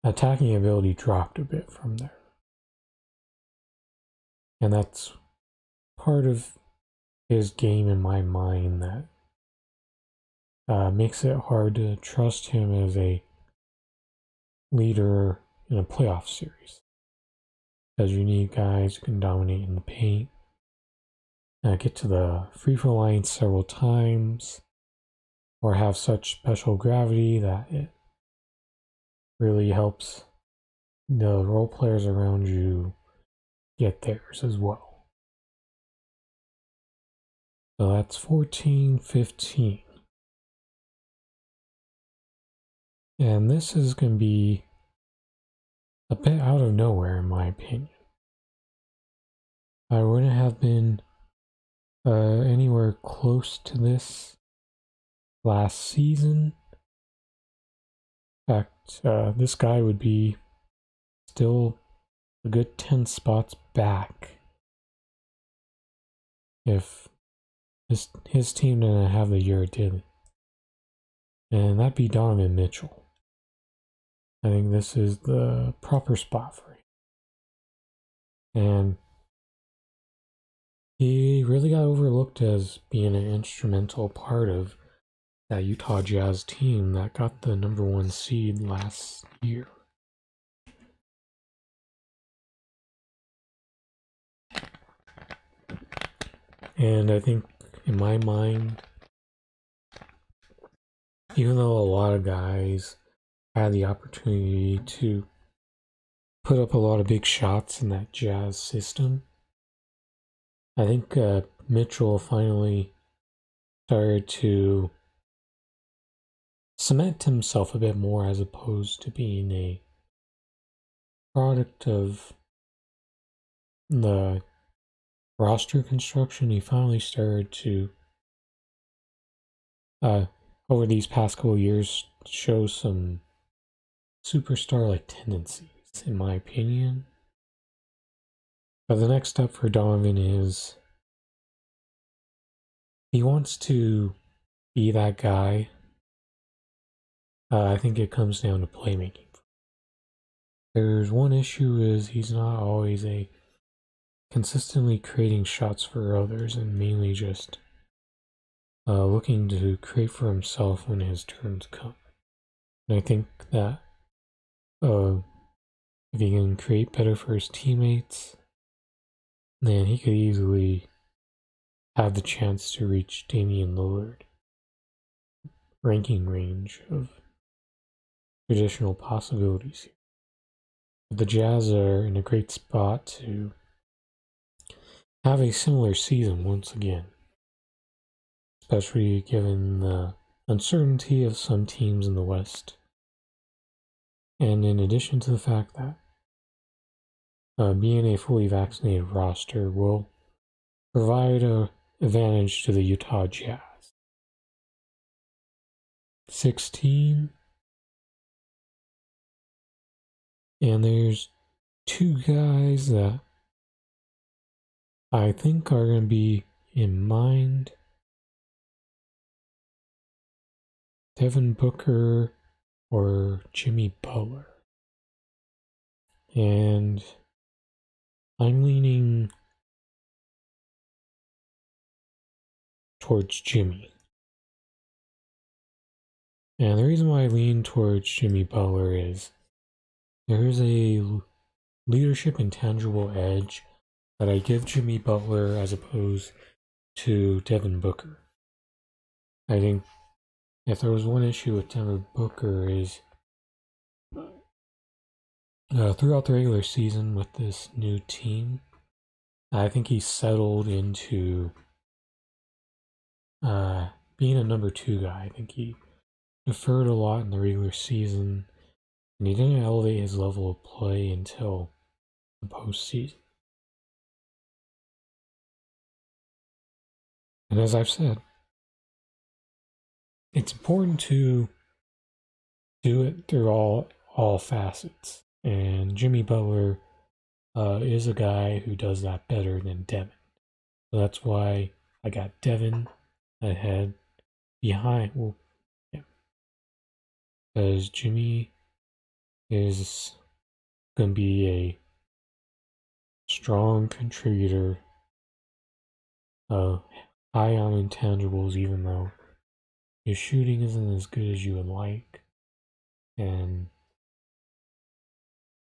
attacking ability dropped a bit from there. And that's part of his game in my mind that makes it hard to trust him as a leader in a playoff series. Because you need guys who can dominate in the paint, get to the free throw line several times, or have such special gravity that it really helps the role players around you get theirs as well. So that's 14, 15. And this is going to be a bit out of nowhere, in my opinion. I wouldn't have been anywhere close to this last season. In fact, this guy would be still a good 10 spots back if his team didn't have the year it did. And that'd be Donovan Mitchell. I think this is the proper spot for him. And he really got overlooked as being an instrumental part of that Utah Jazz team that got the #1 seed last year. And I think, in my mind, even though a lot of guys had the opportunity to put up a lot of big shots in that Jazz system, I think Mitchell finally started to cement himself a bit more as opposed to being a product of the roster construction. He finally started to uh, over these past couple of years shows some superstar-like tendencies, in my opinion. But the next step for Donovan is he wants to be that guy. I think it comes down to playmaking. There's one issue is he's not always consistently creating shots for others and mainly just looking to create for himself when his turns come. And I think that if he can create better for his teammates, then he could easily have the chance to reach Damian Lillard ranking range of traditional possibilities here. The Jazz are in a great spot to have a similar season once again, especially given the uncertainty of some teams in the West. And in addition to the fact that being a fully vaccinated roster will provide an advantage to the Utah Jazz. 16. And there's two guys that I think are going to be in mind. Devin Booker or Jimmy Butler. And I'm leaning towards Jimmy. And the reason why I lean towards Jimmy Butler is there is a leadership intangible edge that I give Jimmy Butler as opposed to Devin Booker. I think if there was one issue with Devin Booker is throughout the regular season with this new team, I think he settled into being a number 2 guy. I think he deferred a lot in the regular season, and he didn't elevate his level of play until the postseason. And as I've said, it's important to do it through all facets. And Jimmy Butler is a guy who does that better than Devin. So that's why I got Devin ahead behind. Well, yeah. Because Jimmy is going to be a strong contributor, high on intangibles, even though his shooting isn't as good as you would like. And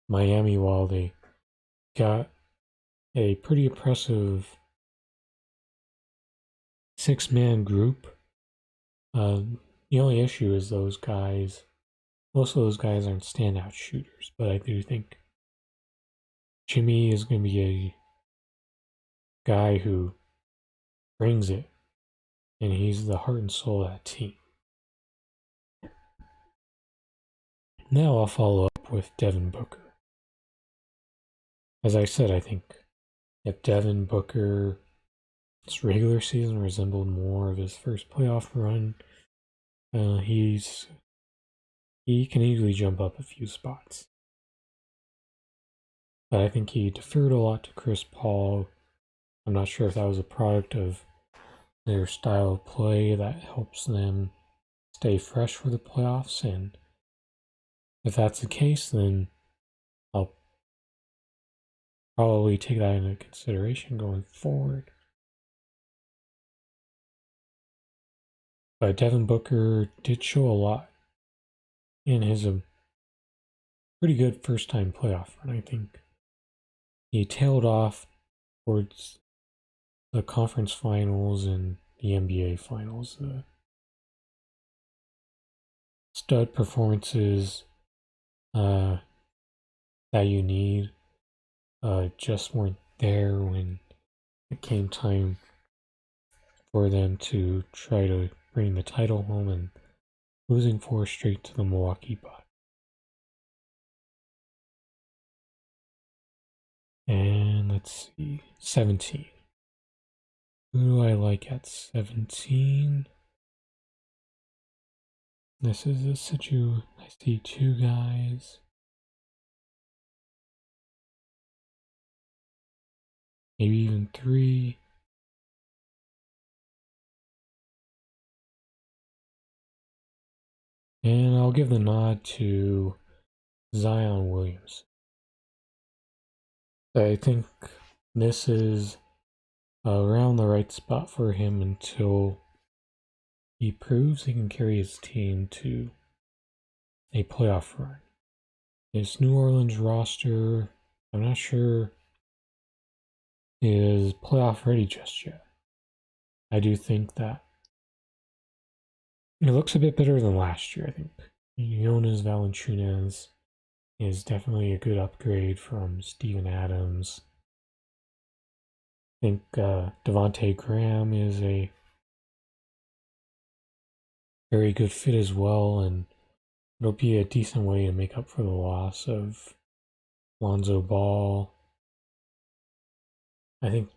Miami, while they got a pretty impressive 6-man group, the only issue is those guys, most of those guys aren't standout shooters, but I do think Jimmy is going to be a guy who brings it, and he's the heart and soul of that team. Now I'll follow up with Devin Booker. As I said, I think if Devin Booker's regular season resembled more of his first playoff run, he can easily jump up a few spots. But I think he deferred a lot to Chris Paul. I'm not sure if that was a product of their style of play that helps them stay fresh for the playoffs, and if that's the case, then I'll probably take that into consideration going forward. But Devin Booker did show a lot in his pretty good first-time playoff run. I think he tailed off towards the conference finals and the NBA finals. The stud performances that you need just weren't there when it came time for them to try to bring the title home and losing 4 straight to the Milwaukee Bucks. And let's see, 17. Who do I like at 17? this is a situ. I see two guys. Maybe even three. And I'll give the nod to Zion Williams. I think this is around the right spot for him until he proves he can carry his team to a playoff run. His New Orleans roster, I'm not sure, is playoff ready just yet. I do think that it looks a bit better than last year, I think. Jonas Valanciunas is definitely a good upgrade from Steven Adams. I think Devontae Graham is a very good fit as well, and it'll be a decent way to make up for the loss of Lonzo Ball. I think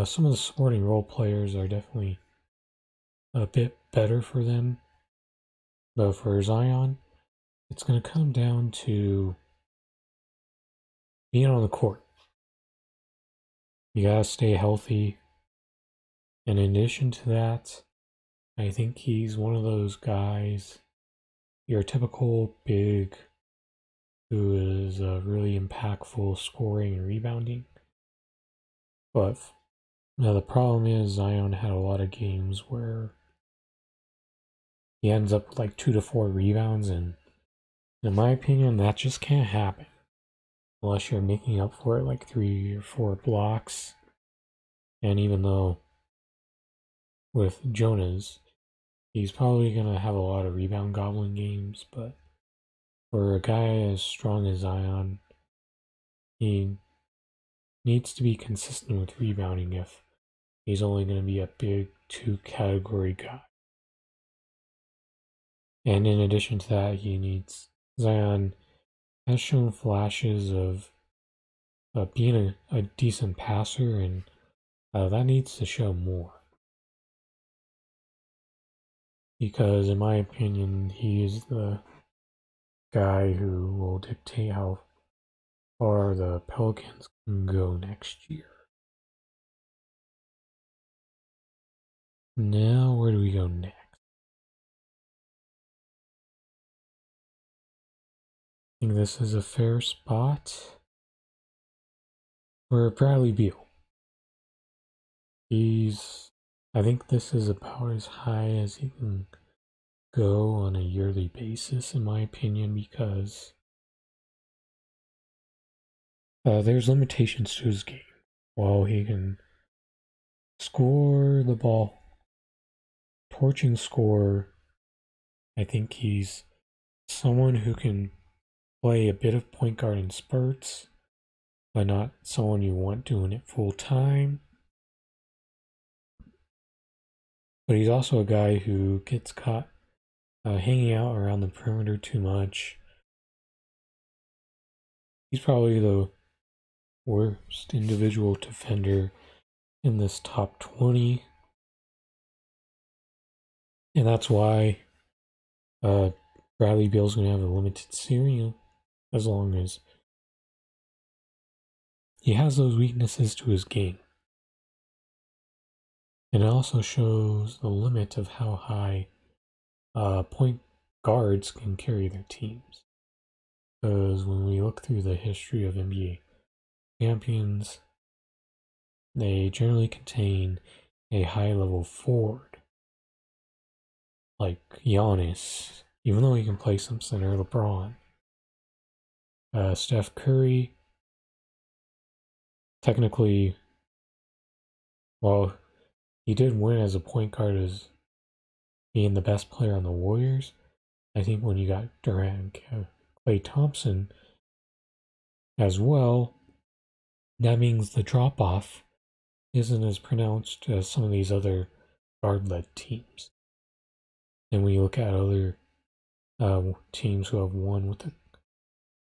some of the supporting role players are definitely a bit better for them. But for Zion, it's going to come down to being on the court. You got to stay healthy. And in addition to that, I think he's one of those guys, your typical big who is really impactful scoring and rebounding. But now the problem is Zion had a lot of games where he ends up with like 2 to 4 rebounds, and in my opinion, that just can't happen unless you're making up for it like 3 or 4 blocks. And even though with Jonas, he's probably going to have a lot of rebound gobbling games, but for a guy as strong as Zion, he needs to be consistent with rebounding if he's only going to be a big 2 category guy. And in addition to that, Zion has shown flashes of being a decent passer, and that needs to show more. Because in my opinion, he is the guy who will dictate how far the Pelicans can go next year. Now, where do we go next? I think this is a fair spot for Bradley Beal. I think this is about as high as he can go on a yearly basis, in my opinion, because there's limitations to his game. While he can score the ball, torching score, I think he's someone who can play a bit of point guard in spurts, but not someone you want doing it full time. But he's also a guy who gets caught hanging out around the perimeter too much. He's probably the worst individual defender in this top 20. And that's why Bradley Beal's going to have a limited ceiling as long as he has those weaknesses to his game. And it also shows the limit of how high point guards can carry their teams. Because when we look through the history of NBA champions, they generally contain a high-level forward. Like Giannis, even though he can play some center, LeBron. Steph Curry, technically, well, he did win as a point guard as being the best player on the Warriors. I think when you got Durant and Klay Thompson as well, that means the drop-off isn't as pronounced as some of these other guard-led teams. And when you look at other teams who have won with the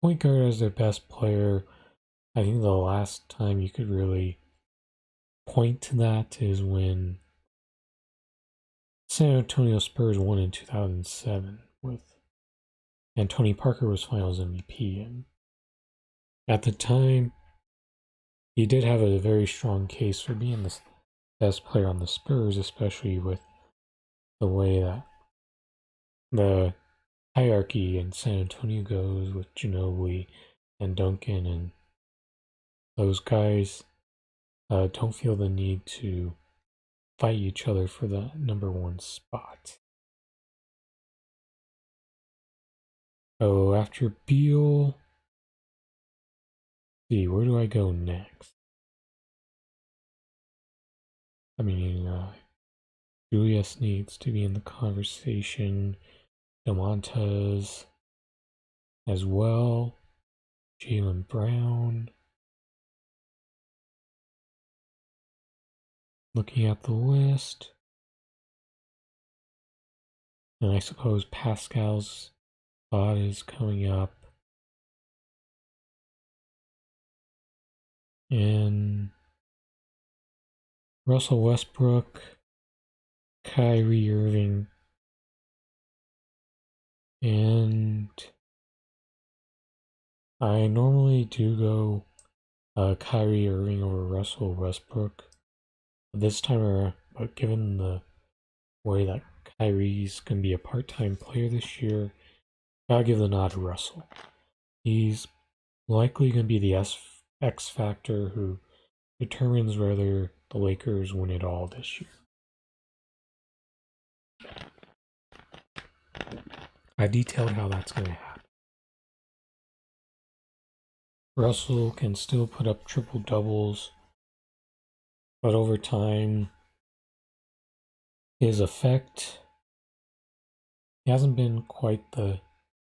point guard as their best player, I think the last time you could really point to that is when San Antonio Spurs won in 2007 and Tony Parker was Finals MVP. And at the time, he did have a very strong case for being the best player on the Spurs, especially with the way that the hierarchy in San Antonio goes with Ginobili and Duncan, and those guys don't feel the need to fight each other for the #1 spot. So after Beal, see, where do I go next? I mean, Julius needs to be in the conversation. Demontes as well. Jaylen Brown. Looking at the list. And I suppose Pascal's spot is coming up. And Russell Westbrook, Kyrie Irving, and I normally do go Kyrie Irving over Russell Westbrook. But this time around, but given the way that Kyrie's going to be a part-time player this year, gotta give the nod to Russell. He's likely going to be the X factor who determines whether the Lakers win it all this year. I detailed how that's going to happen. Russell can still put up triple doubles, but over time, his effect, he hasn't been quite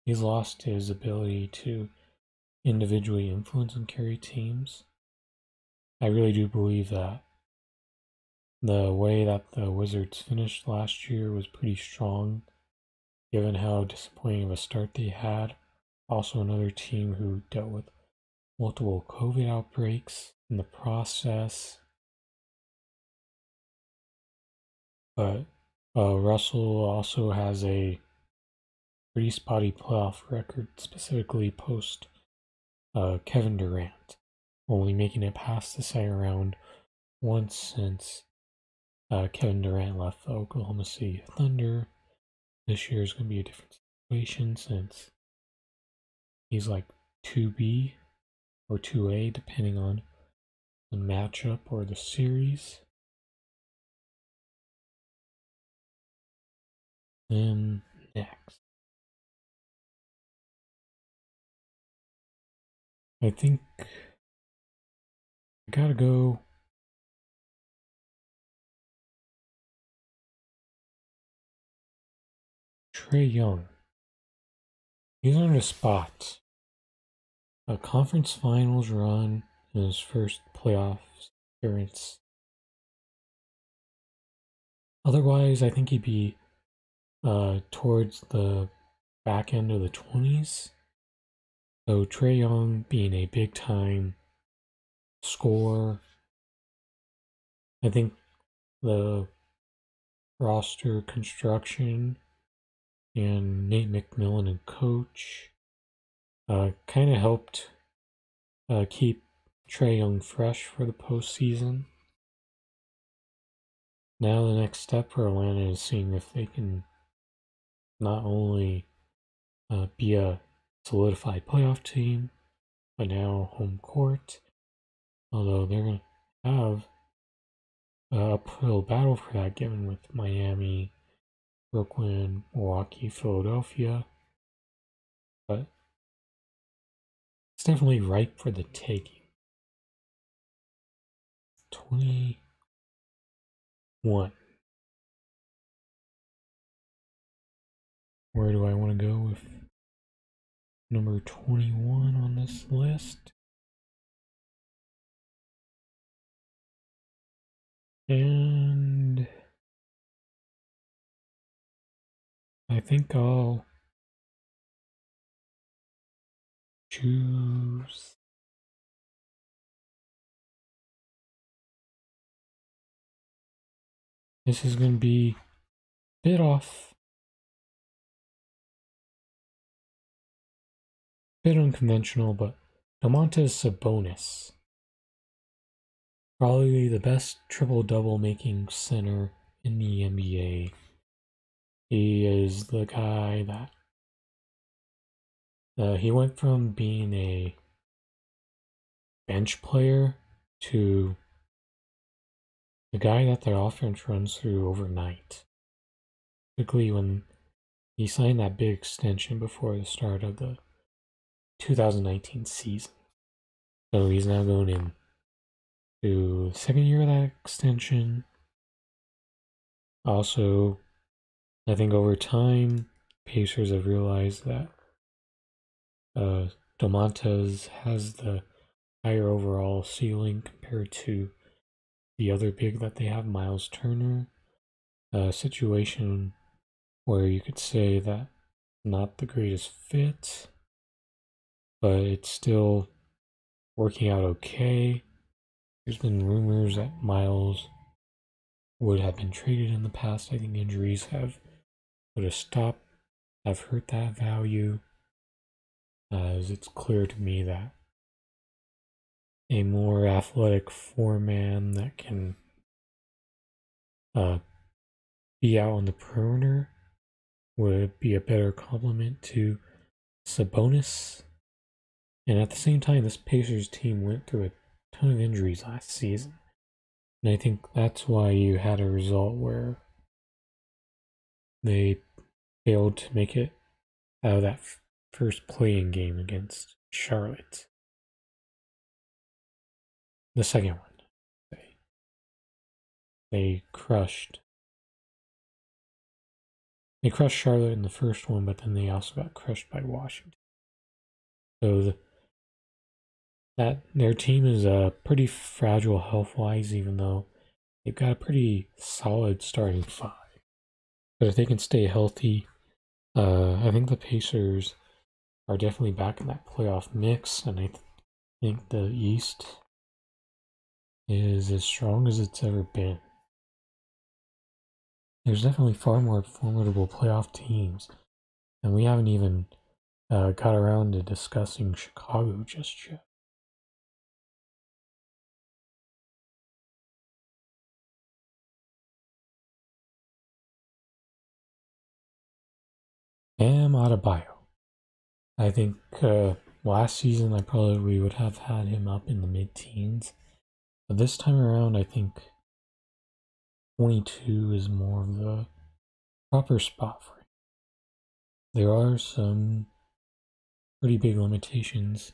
he's lost his ability to individually influence and carry teams. I really do believe that the way that the Wizards finished last year was pretty strong, given how disappointing of a start they had. Also, another team who dealt with multiple COVID outbreaks in the process. But Russell also has a pretty spotty playoff record, specifically post Kevin Durant, only making it past the second round once since Kevin Durant left the Oklahoma City Thunder. This year is going to be a different situation since he's like 2B or 2A, depending on the matchup or the series. Then next, I think I gotta go Trae Young. He's earned a spot. A conference finals run in his first playoff appearance. Otherwise, I think he'd be towards the back end of the 20s. So Trae Young being a big time scorer, I think the roster construction and Nate McMillan and coach kind of helped keep Trae Young fresh for the postseason. Now the next step for Atlanta is seeing if they can not only be a solidified playoff team, but now home court. Although they're going to have an uphill battle for that, given with Miami, Brooklyn, Milwaukee, Philadelphia. But it's definitely ripe for the taking. 21. Where do I want to go with number 21 on this list? And I think I'll choose this is going to be bit off, bit unconventional, but Domantas Sabonis, probably the best triple-double making center in the NBA. He is the guy that he went from being a bench player to the guy that their offense runs through overnight. Particularly when he signed that big extension before the start of the 2019 season. So he's now going in to the second year of that extension. Also, I think over time, Pacers have realized that Domantas has the higher overall ceiling compared to the other big that they have, Miles Turner. A situation where you could say that not the greatest fit, but it's still working out okay. There's been rumors that Miles would have been traded in the past. I think injuries have put a stop, have hurt that value, as it's clear to me that a more athletic four-man that can be out on the perimeter would be a better complement to Sabonis. And at the same time, this Pacers team went through a ton of injuries last season. And I think that's why you had a result where they failed to make it out of that first play-in game against Charlotte. The second one, they crushed. They crushed Charlotte in the first one, but then they also got crushed by Washington. So that their team is pretty fragile health-wise, even though they've got a pretty solid starting five. But if they can stay healthy, I think the Pacers are definitely back in that playoff mix, and I think the East is as strong as it's ever been. There's definitely far more formidable playoff teams, and we haven't even got around to discussing Chicago just yet. Bam Adebayo. I think last season I probably would have had him up in the mid-teens, but this time around I think 22 is more of the proper spot for him. There are some pretty big limitations,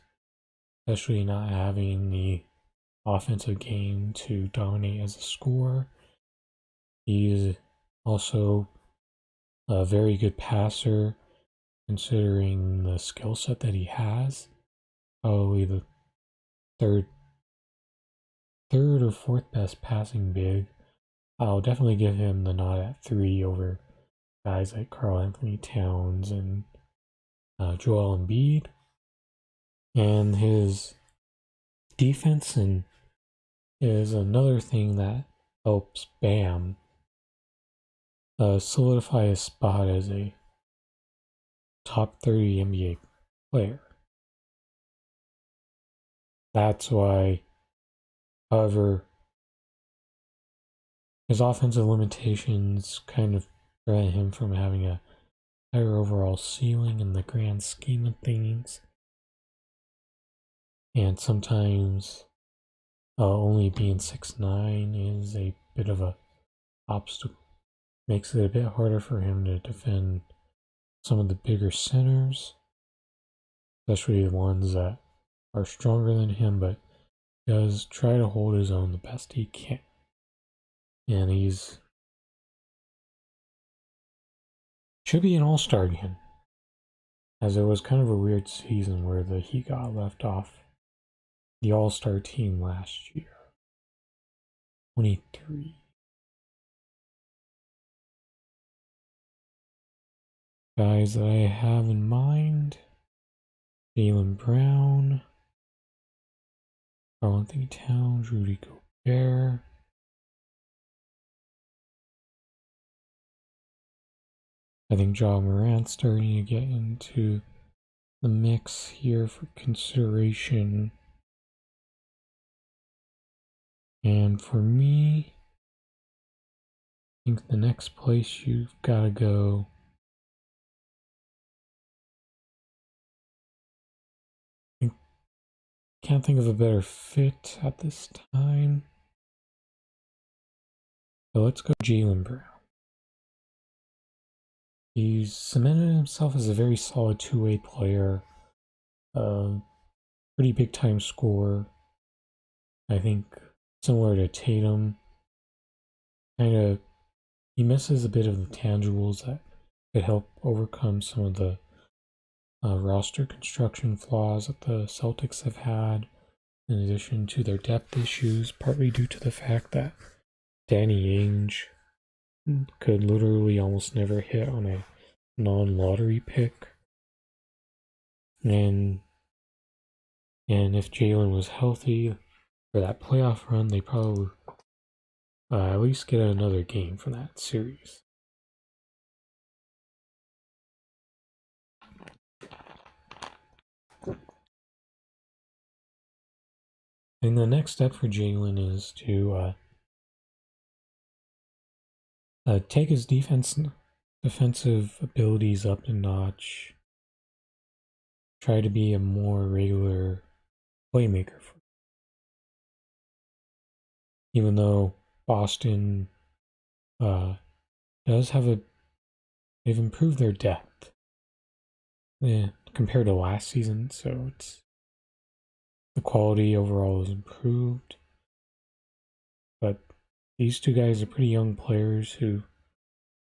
especially not having the offensive game to dominate as a scorer. He's also a very good passer considering the skill set that he has. Probably the third or fourth best passing big. I'll definitely give him the nod at 3 over guys like Karl-Anthony Towns and Joel Embiid. And his defense is another thing that helps Bam solidify his spot as a top 30 NBA player. That's why, however, his offensive limitations kind of prevent him from having a higher overall ceiling in the grand scheme of things. And sometimes only being 6'9" is a bit of a obstacle. Makes it a bit harder for him to defend some of the bigger centers, especially the ones that are stronger than him, but does try to hold his own the best he can. And he's should be an all-star again, as it was kind of a weird season where he got left off the all-star team last year. 23. Guys that I have in mind: Jaylen Brown, Karl-Anthony Towns, Rudy Gobert, I think Ja Morant's starting to get into the mix here for consideration. And for me, I think the next place you've got to go I can't think of a better fit at this time. So let's go Jaylen Brown. He's cemented himself as a very solid two-way player. Pretty big time scorer. I think similar to Tatum. He misses a bit of the tangibles that could help overcome some of the roster construction flaws that the Celtics have had, in addition to their depth issues, partly due to the fact that Danny Ainge could literally almost never hit on a non-lottery pick. And if Jaylen was healthy for that playoff run, they probably at least get another game from that series. And the next step for Jaylen is to take his defensive abilities up a notch. Try to be a more regular playmaker. Even though Boston does have they've improved their depth compared to last season, so the quality overall is improved. But these two guys are pretty young players who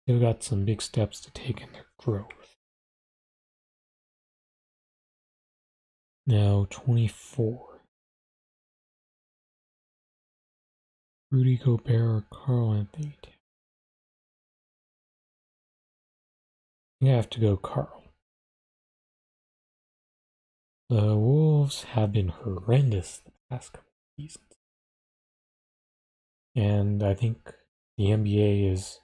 still got some big steps to take in their growth. Now 24. Rudy Gobert or Karl Anthony Towns? I have to go Karl. The Wolves have been horrendous the past couple of seasons. And I think the NBA is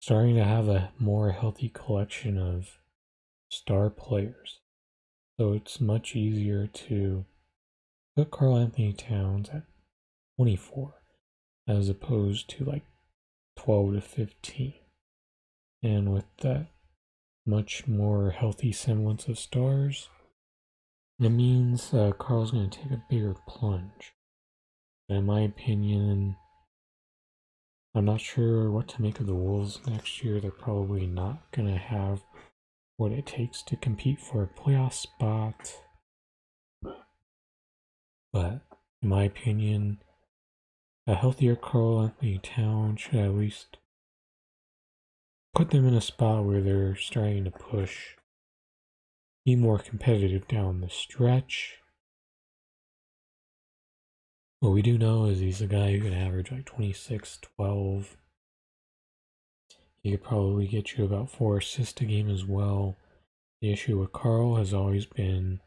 starting to have a more healthy collection of star players. So it's much easier to put Karl Anthony Towns at 24 as opposed to like 12 to 15. And with that much more healthy semblance of stars, it means Karl's going to take a bigger plunge. And in my opinion, I'm not sure what to make of the Wolves next year. They're probably not going to have what it takes to compete for a playoff spot. But in my opinion, a healthier Karl Anthony Towns should at least put them in a spot where they're starting to push, be more competitive down the stretch. What we do know is he's a guy who can average like 26, 12. He could probably get you about 4 assists a game as well. The issue with Karl has always been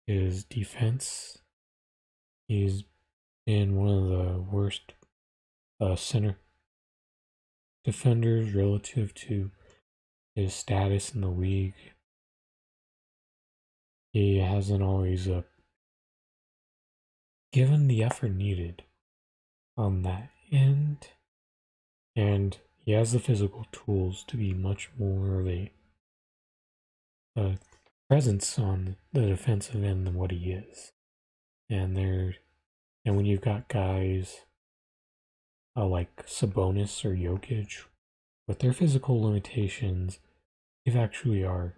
his defense. He's been one of the worst center defenders relative to his status in the league. He hasn't always given the effort needed on that end, and he has the physical tools to be much more of a presence on the defensive end than what he is. And when you've got guys like Sabonis or Jokic, with their physical limitations, they actually are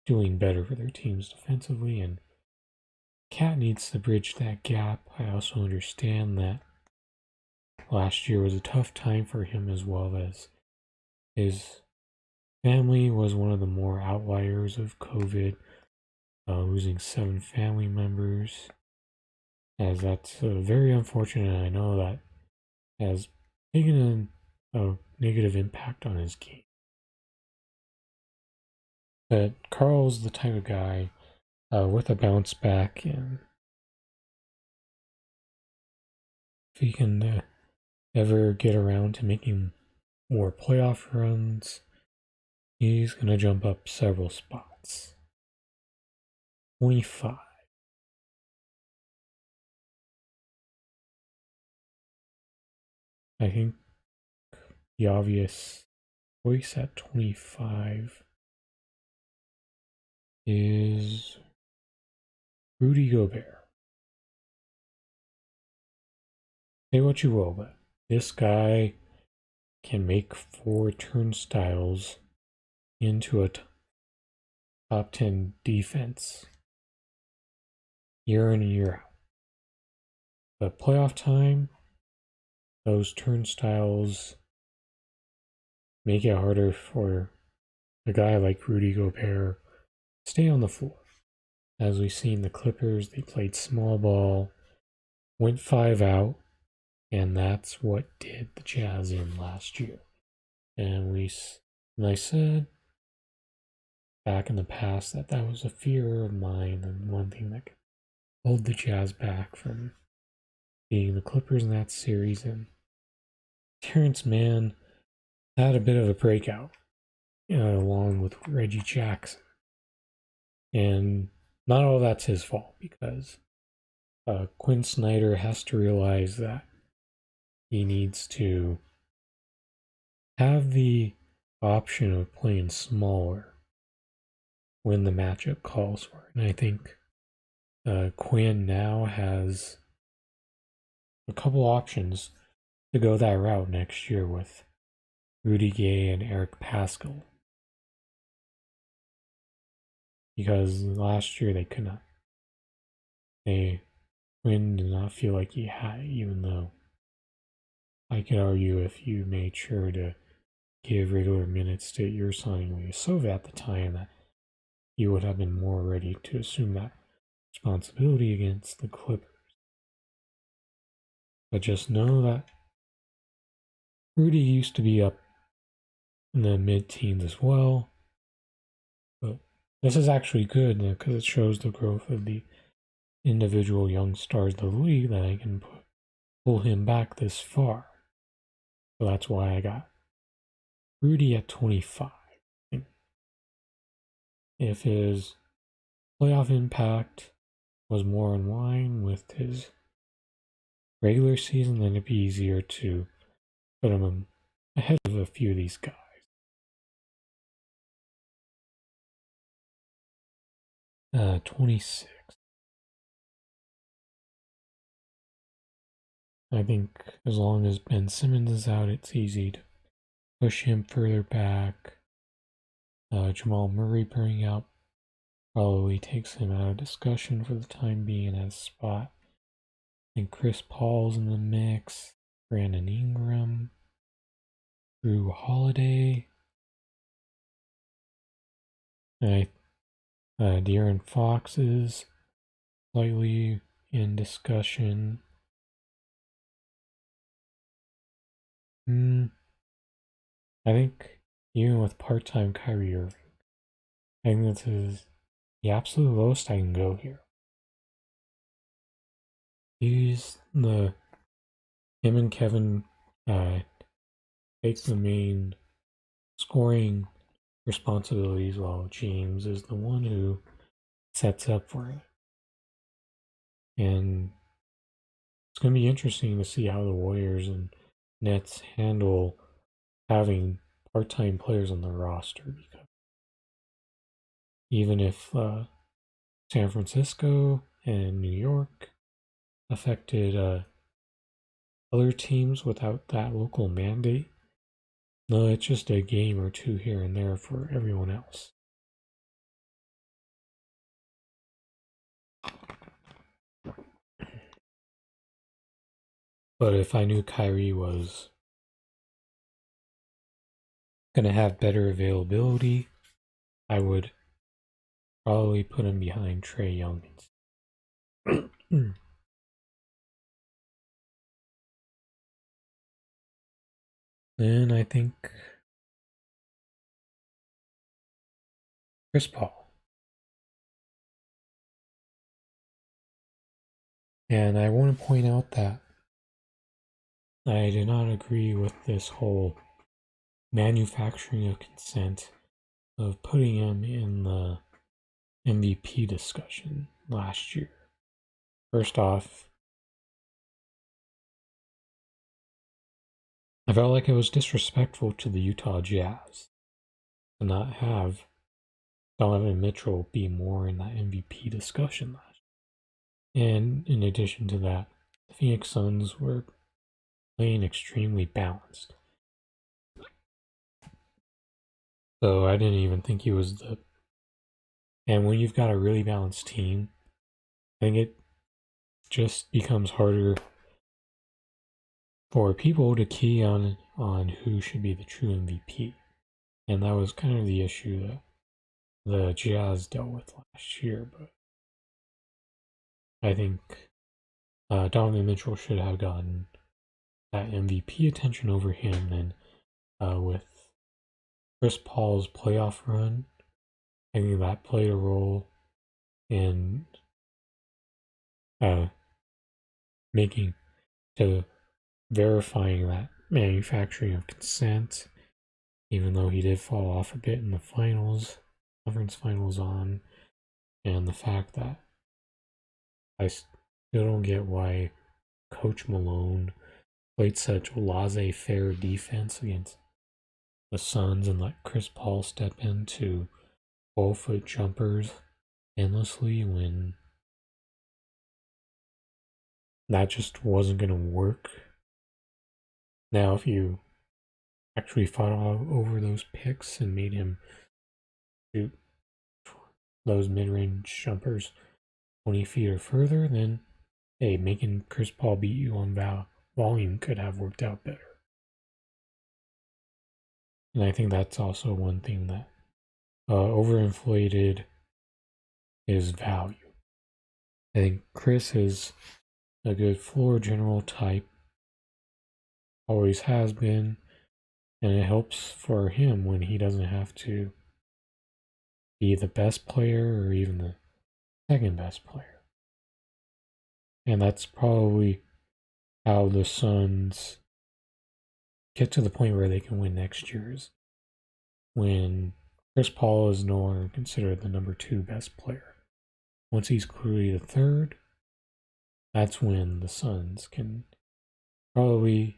doing better for their teams defensively, and Cat needs to bridge that gap. I also understand that last year was a tough time for him, as well as his family was one of the more outliers of COVID, losing 7 family members, as that's very unfortunate. I know that has taken a negative impact on his game. But Karl's the type of guy with a bounce back, and if he can ever get around to making or playoff runs, he's going to jump up several spots. 25. I think the obvious choice at 25 is Rudy Gobert. Say what you will, but this guy can make 4 turnstiles into a top 10 defense year in and year out. But playoff time, those turnstiles make it harder for a guy like Rudy Gobert to stay on the floor. As we've seen the Clippers, they played small ball, went 5 out, and that's what did the Jazz in last year. And I said back in the past that was a fear of mine and one thing that could hold the Jazz back from being the Clippers in that series. And Terrence Mann had a bit of a breakout along with Reggie Jackson. And not all that's his fault, because Quinn Snyder has to realize that he needs to have the option of playing smaller when the matchup calls for it. And I think Quinn now has a couple options to go that route next year with Rudy Gay and Eric Paschall. Because last year they could not. Quinn did not feel like he had it, even though I could argue if you made sure to give regular minutes to your signing Ilyasova at the time, that you would have been more ready to assume that responsibility against the Clippers. But just know that Rudy used to be up in the mid-teens as well. But this is actually good because it shows the growth of the individual young stars of the league, that I can pull him back this far. So that's why I got Rudy at 25. If his playoff impact was more in line with his regular season, then it'd be easier to put him ahead of a few of these guys. Uh, 26. I think as long as Ben Simmons is out, it's easy to push him further back. Jamal Murray burning out probably takes him out of discussion for the time being as spot. And Chris Paul's in the mix. Brandon Ingram. Drew Holiday. De'Aaron Fox is slightly in discussion. I think even with part-time Kyrie Irving, I think this is the absolute lowest I can go here. Him and Kevin take the main scoring responsibilities, while James is the one who sets up for it. And it's going to be interesting to see how the Warriors and Nets handle having part-time players on the roster, because even if San Francisco and New York affected other teams without that local mandate, no, it's just a game or two here and there for everyone else. But if I knew Kyrie was going to have better availability, I would probably put him behind Trae Young. Then I think Chris Paul. And I want to point out that I do not agree with this whole manufacturing a consent of putting him in the MVP discussion last year. First off, I felt like it was disrespectful to the Utah Jazz to not have Donovan Mitchell be more in that MVP discussion last year. And in addition to that, the Phoenix Suns were playing extremely balanced. So I didn't even think he was the. And when you've got a really balanced team, I think it just becomes harder for people to key on who should be the true MVP. And that was kind of the issue that the Jazz dealt with last year. But I think Donovan Mitchell should have gotten that MVP attention over him. And with Chris Paul's playoff run, I think that played a role in making to verifying that manufacturing of consent, even though he did fall off a bit in the finals, conference finals on, and the fact that I still don't get why Coach Malone played such laissez-faire defense against the Suns and let Chris Paul step into 12-foot jumpers endlessly when that just wasn't going to work. Now, if you actually fought over those picks and made him shoot those mid-range jumpers 20 feet or further, then hey, making Chris Paul beat you on volume could have worked out better. And I think that's also one thing that overinflated his value. I think Chris is a good floor general type, always has been, and it helps for him when he doesn't have to be the best player or even the second best player. And that's probably how the Suns get to the point where they can win next year's when Chris Paul is no longer considered the number 2 best player. Once he's clearly the third, that's when the Suns can probably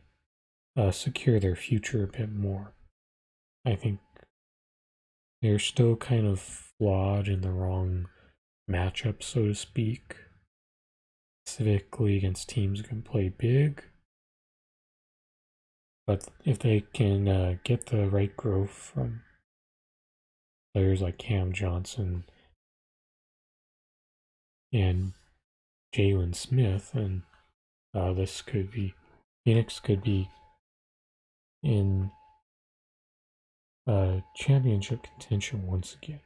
secure their future a bit more. I think they're still kind of flawed in the wrong matchup, so to speak, specifically against teams who can play big. But if they can get the right growth from players like Cam Johnson and Jalen Smith, and this could be Phoenix could be in championship contention once again.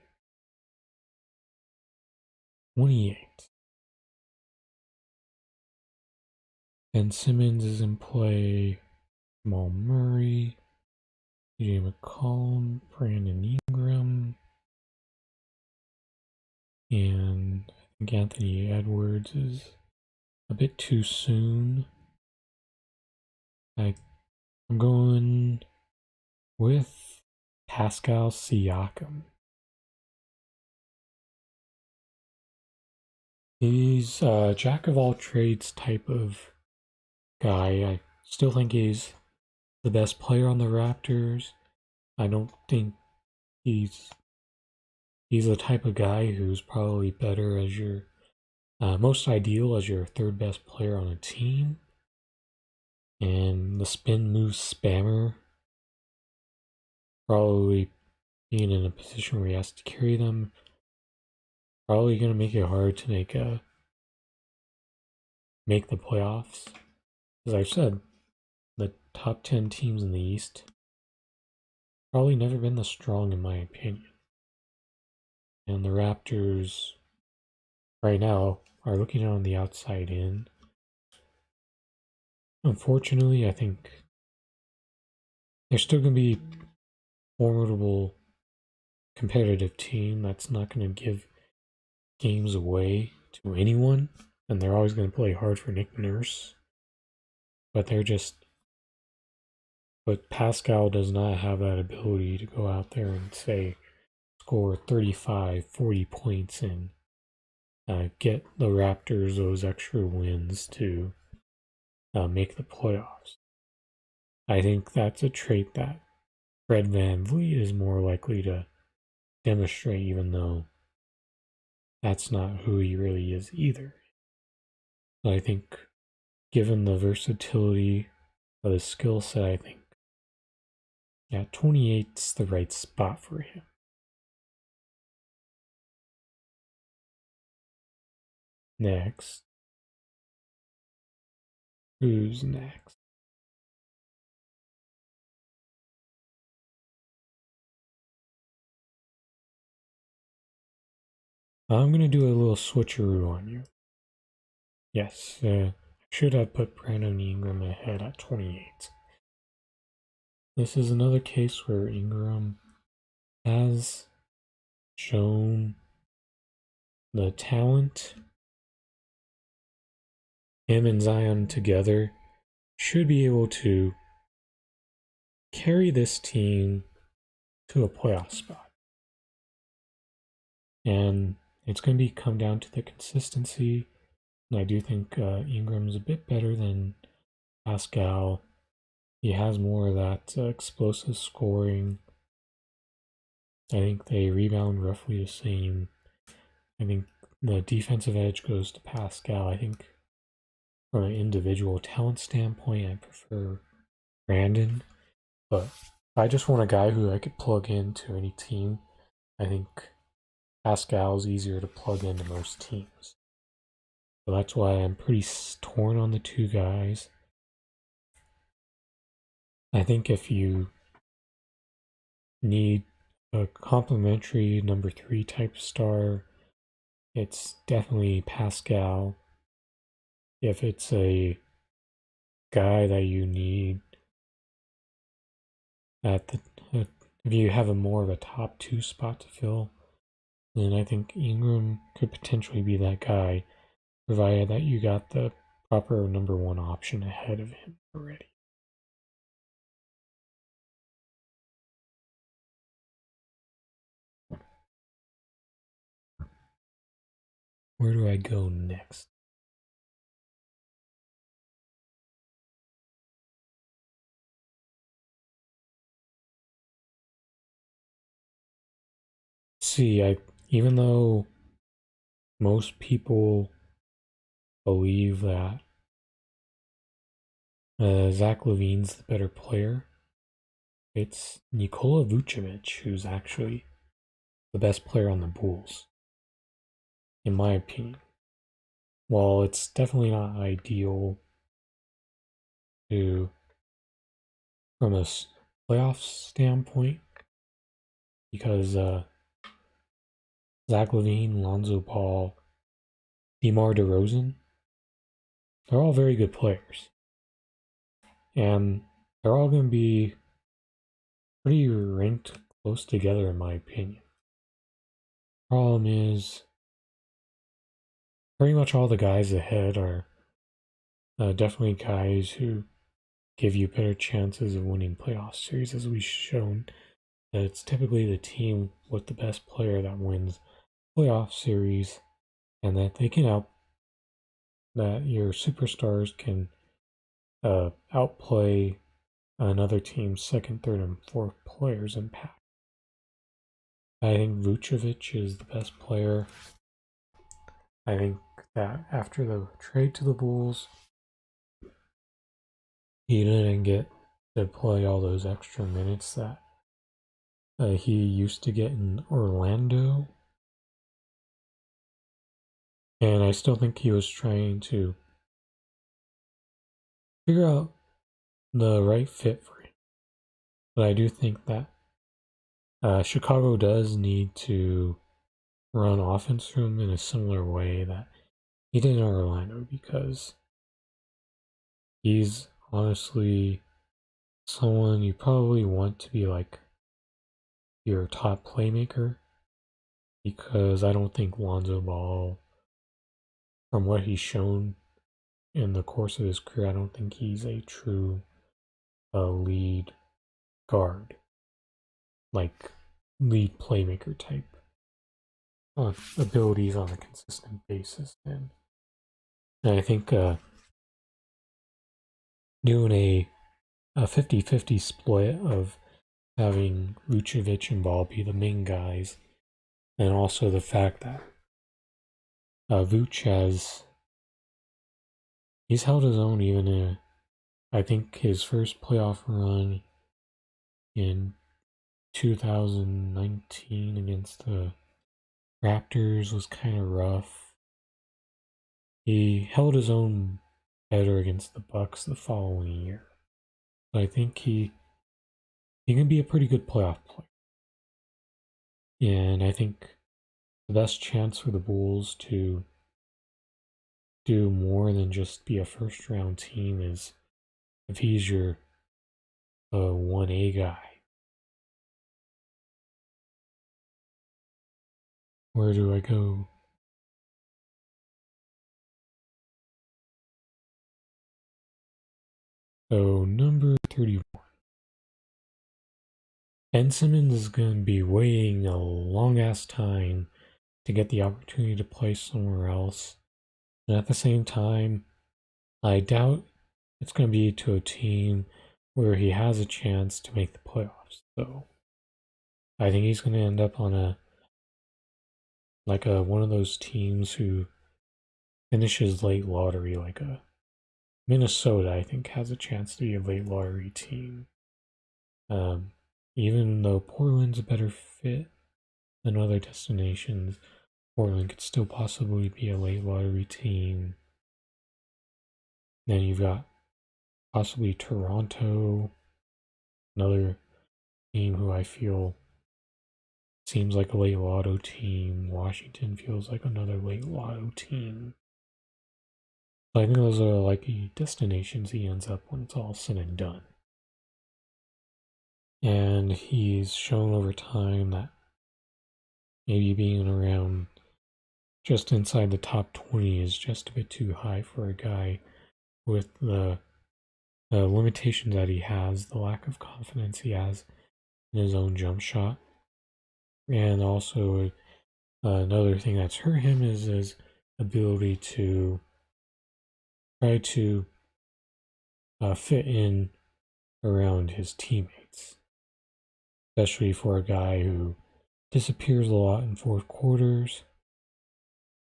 28. Ben Simmons is in play. Jamal Murray, CJ McCollum, Brandon Ingram, and I think Anthony Edwards is a bit too soon. I'm going with Pascal Siakam. He's a jack of all trades type of guy. I still think he's the best player on the Raptors. I don't think he's the type of guy who's probably better as your most ideal as your third best player on a team. And the spin move spammer, probably being in a position where he has to carry them, probably going to make it hard to make the playoffs. As I've said, the top 10 teams in the East probably never been this strong in my opinion. And the Raptors right now are looking on the outside in. Unfortunately, I think they're still going to be formidable competitive team that's not going to give games away to anyone, and they're always going to play hard for Nick Nurse, but they're just But Pascal does not have that ability to go out there and say, score 35, 40 points and get the Raptors those extra wins to make the playoffs. I think that's a trait that Fred VanVleet is more likely to demonstrate, even though that's not who he really is either. So I think, given the versatility of his skill set, I think 28's the right spot for him. Next. Who's next? I'm going to do a little switcheroo on you. Yes, should have put Brandon Ingram ahead at 28. This is another case where Ingram has shown the talent. Him and Zion together should be able to carry this team to a playoff spot. And it's going to come down to the consistency. And I do think Ingram's a bit better than Pascal. He has more of that explosive scoring. I think they rebound roughly the same. I think the defensive edge goes to Pascal. I think from an individual talent standpoint, I prefer Brandon. But I just want a guy who I could plug into any team. I think Pascal's easier to plug into most teams. So that's why I'm pretty torn on the two guys. I think if you need a complementary number 3 type star, it's definitely Pascal. If it's a guy that you need at the if you have a more of a top 2 spot to fill, then I think Ingram could potentially be that guy, provided that you got the proper number 1 option ahead of him already. Where do I go next? See, even though most people believe that Zach LaVine's the better player, it's Nikola Vucevic who's actually the best player on the Bulls, in my opinion. While it's definitely not ideal to, from a playoff standpoint, because Zach LaVine, Lonzo Ball, DeMar DeRozan, they're all very good players. And they're all going to be pretty ranked close together, in my opinion. Problem is, pretty much all the guys ahead are definitely guys who give you better chances of winning playoff series, as we've shown that it's typically the team with the best player that wins playoff series, and that they can that your superstars can outplay another team's second, third, and fourth players' impact. I think Vucevic is the best player. I think that after the trade to the Bulls, he didn't get to play all those extra minutes that he used to get in Orlando. And I still think he was trying to figure out the right fit for him. But I do think that Chicago does need to run offense through him in a similar way that he did in Orlando, because he's honestly someone you probably want to be like your top playmaker, because I don't think Lonzo Ball, from what he's shown in the course of his career, I don't think he's a true a lead guard, like lead playmaker type abilities on a consistent basis. And I think doing a 50-50 split of having Vucevic and Ball be the main guys, and also the fact that Vuce he's held his own even in, I think his first playoff run in 2019 against the Raptors was kind of rough. He held his own better against the Bucks the following year. So I think he can be a pretty good playoff player. And I think the best chance for the Bulls to do more than just be a first round team is if he's your 1A guy. Where do I go? So number 31. Ben Simmons is going to be waiting a long ass time to get the opportunity to play somewhere else. And at the same time, I doubt it's going to be to a team where he has a chance to make the playoffs. So I think he's going to end up on a one of those teams who finishes late lottery, like a Minnesota. I think has a chance to be a late lottery team. Even though Portland's a better fit than other destinations, Portland could still possibly be a late lottery team. Then you've got possibly Toronto, another team who I feel seems like a late lotto team. Washington feels like another late lotto team. So I think those are likely destinations he ends up when it's all said and done. And he's shown over time that maybe being around just inside the top 20 is just a bit too high for a guy with the limitations that he has, the lack of confidence he has in his own jump shot. And also, another thing that's hurt him is his ability to try to fit in around his teammates, especially for a guy who disappears a lot in fourth quarters.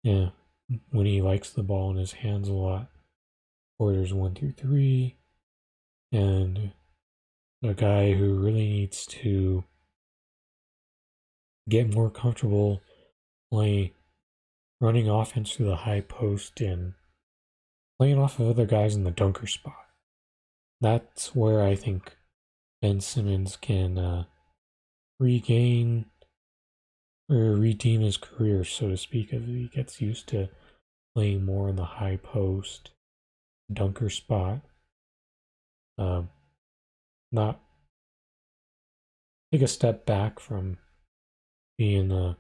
Yeah, when he likes the ball in his hands a lot, quarters 1 through 3, and a guy who really needs to get more comfortable playing, running offense through the high post and playing off of other guys in the dunker spot. That's where I think Ben Simmons can regain or redeem his career, so to speak, if he gets used to playing more in the high post, dunker spot. Not take a step back from being a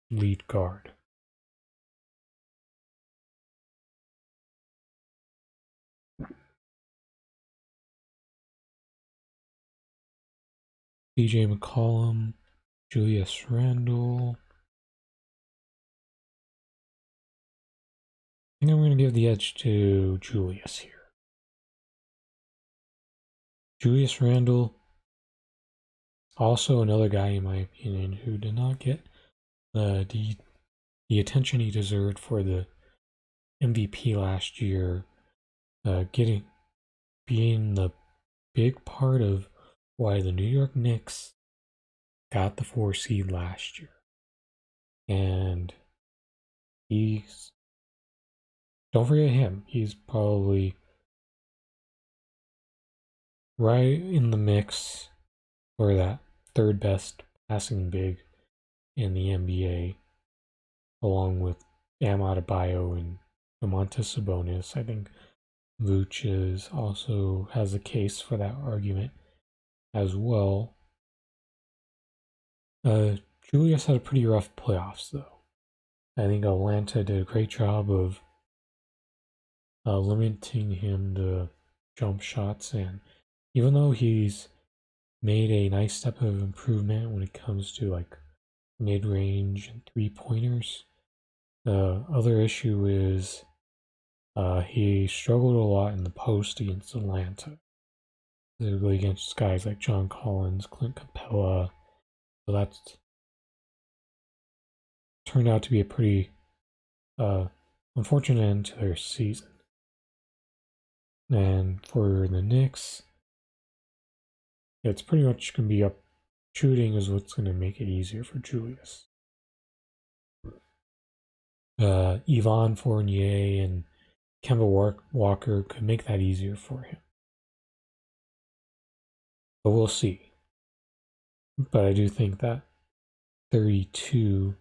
lead guard. CJ McCollum, Julius Randle. I think I'm going to give the edge to Julius here. Julius Randle, also another guy in my opinion who did not get the attention he deserved for the MVP last year, being the big part of why the New York Knicks got the 4 seed last year. And don't forget him. He's probably right in the mix for that third best passing big in the NBA, along with Bam Adebayo and Domantas Sabonis. I think Vooch also has a case for that argument as well. Julius had a pretty rough playoffs, though. I think Atlanta did a great job of limiting him to jump shots, and even though he's made a nice step of improvement when it comes to like mid-range and three-pointers, the other issue is he struggled a lot in the post against Atlanta, specifically against guys like John Collins, Clint Capella. So that's turned out to be a pretty unfortunate end to their season. And for the Knicks, it's pretty much going to be up. Shooting is what's going to make it easier for Julius. Yvonne Fournier and Kemba Walker could make that easier for him. But we'll see. But I do think that 32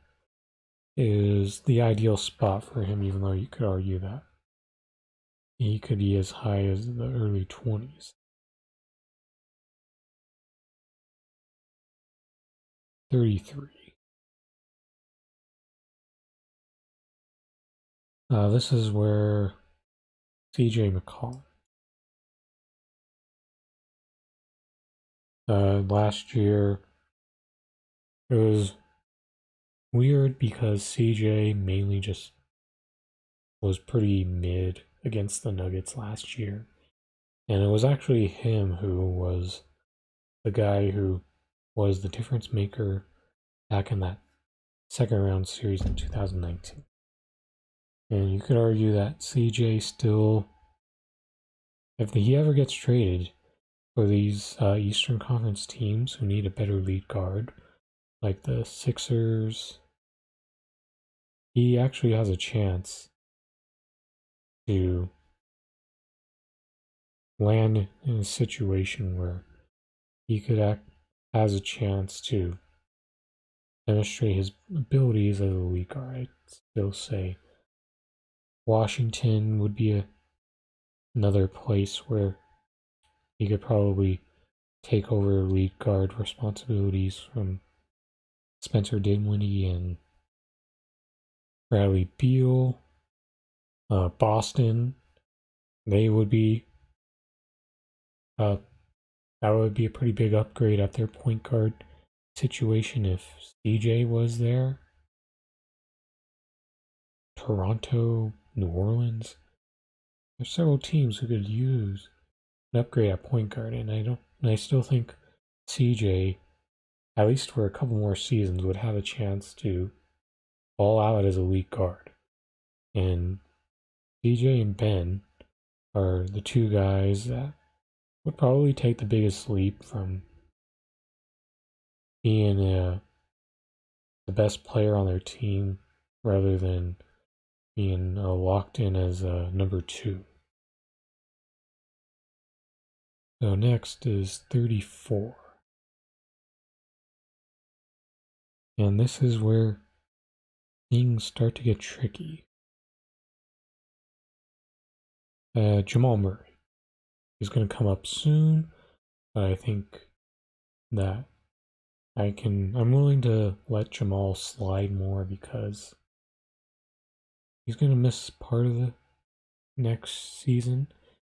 is the ideal spot for him, even though you could argue that he could be as high as the early 20s. 33. This is where CJ McCollum. Last year, it was weird because CJ mainly just was pretty mid against the Nuggets last year. And it was actually him who was the guy who was the difference maker back in that second round series in 2019. And you could argue that CJ still, if he ever gets traded for these Eastern Conference teams who need a better lead guard, like the Sixers, he actually has a chance to land in a situation where he has a chance to demonstrate his abilities as a lead guard. I'd still say Washington would be another place where he could probably take over lead guard responsibilities from Spencer Dinwiddie and Bradley Beal. Boston, they would be that would be a pretty big upgrade at their point guard situation if CJ was there. Toronto, New Orleans, there's several teams who could use an upgrade at point guard, and I still think CJ, at least for a couple more seasons, would have a chance to ball out as a lead guard. And CJ and Ben are the two guys that would probably take the biggest leap from being the best player on their team rather than being locked in as number 2. So next is 34. And this is where things start to get tricky. Jamal Murray is going to come up soon, but I think that I'm willing to let Jamal slide more because he's going to miss part of the next season.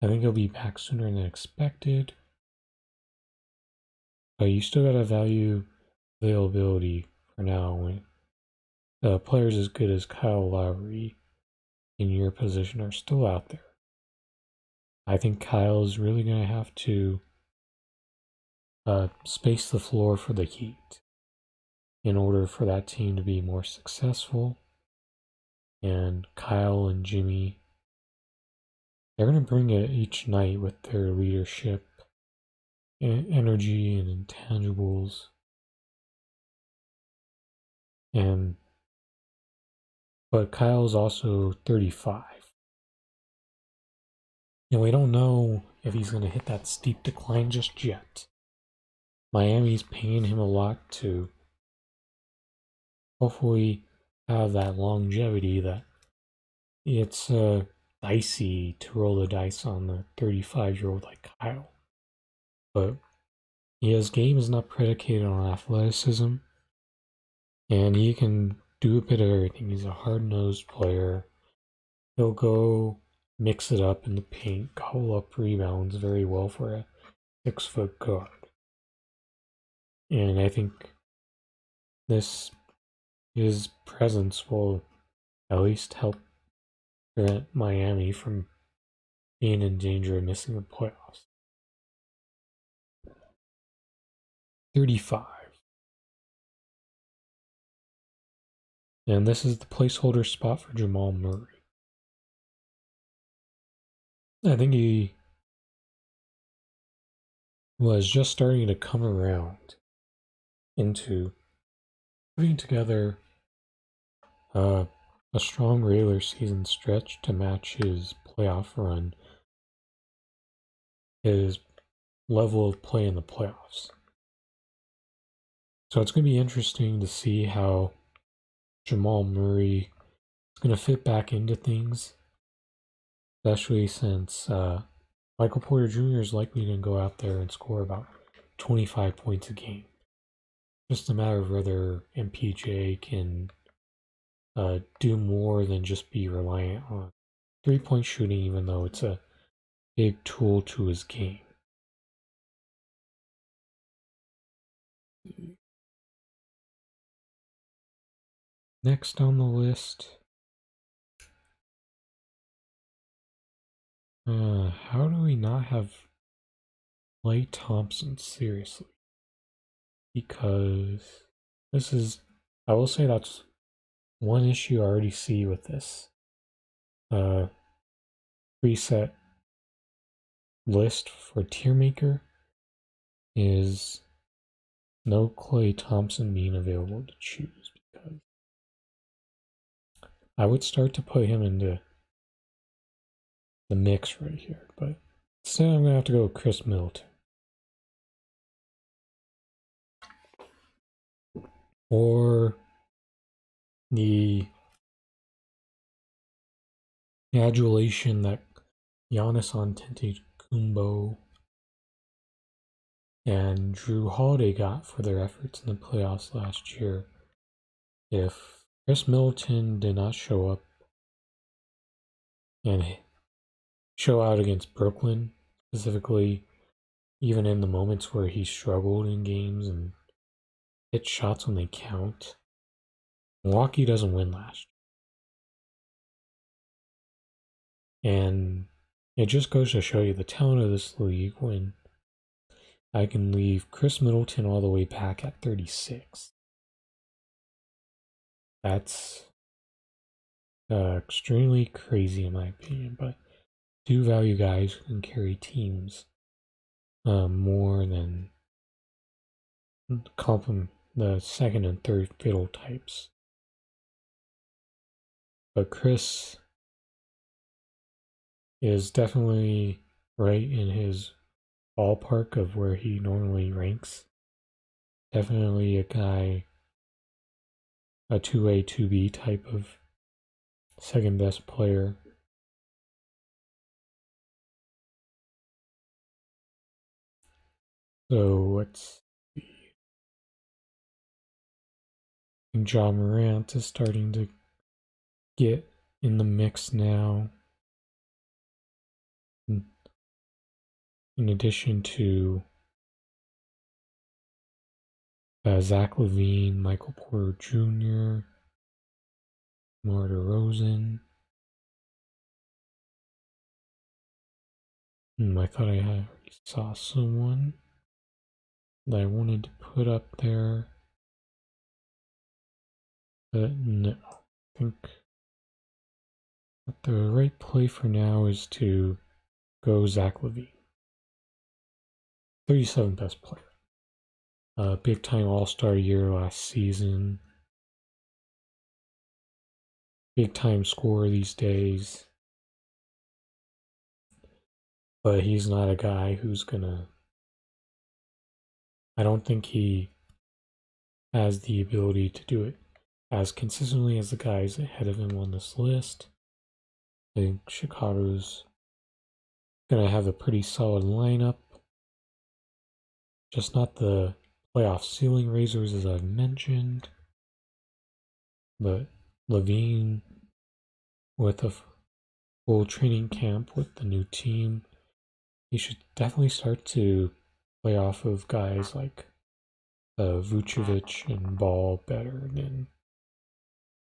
I think he'll be back sooner than expected. But you still got to value availability for now when players as good as Kyle Lowry in your position are still out there. I think Kyle is really going to have to space the floor for the Heat in order for that team to be more successful. And Kyle and Jimmy, they're going to bring it each night with their leadership, energy, and intangibles. But Kyle's also 35. And we don't know if he's going to hit that steep decline just yet. Miami's paying him a lot to hopefully have that longevity that it's dicey to roll the dice on the 35-year-old like Kyle. But his game is not predicated on athleticism, and he can do a bit of everything. He's a hard-nosed player. He'll go mix it up in the paint, gobble up rebounds very well for 6-foot guard. And I think his presence will at least help prevent Miami from being in danger of missing the playoffs. 35. And this is the placeholder spot for Jamal Murray. I think he was just starting to come around into putting together a strong regular season stretch to match his playoff run, his level of play in the playoffs. So it's going to be interesting to see how Jamal Murray is going to fit back into things, especially since Michael Porter Jr. is likely going to go out there and score about 25 points a game. Just a matter of whether MPJ can do more than just be reliant on three-point shooting, even though it's a big tool to his game. Next on the list, how do we not have Klay Thompson? Seriously, because this is, I will say that's one issue I already see with this preset list for tier maker is no Klay Thompson being available to choose, because I would start to put him into the mix right here, but instead I'm gonna have to go with Chris Middleton. Or the adulation that Giannis Antetokounmpo and Drew Holiday got for their efforts in the playoffs last year. If Chris Middleton did not show up and show out against Brooklyn, specifically, even in the moments where he struggled in games and hit shots when they count, Milwaukee doesn't win last year. And it just goes to show you the talent of this league when I can leave Chris Middleton all the way back at 36. That's extremely crazy in my opinion, but do value guys who can carry teams more than complement the second and third fiddle types. But Chris is definitely right in his ballpark of where he normally ranks. Definitely a guy, a 2A, 2B type of second best player. So let's see. I think Ja Morant is starting to get in the mix now. In addition to Zach LaVine, Michael Porter Jr., DeMar DeRozan. I thought I already saw someone that I wanted to put up there, but no. I think that the right play for now is to go Zach LaVine. 37th best player. Big time All-Star year last season. Big time scorer these days. But he's not a guy who's gonna. I don't think he has the ability to do it as consistently as the guys ahead of him on this list. I think Chicago's gonna have a pretty solid lineup. Just not the playoff ceiling raisers as I've mentioned. But LaVine with a full training camp with the new team, he should definitely start to play off of guys like Vucevic and Ball better than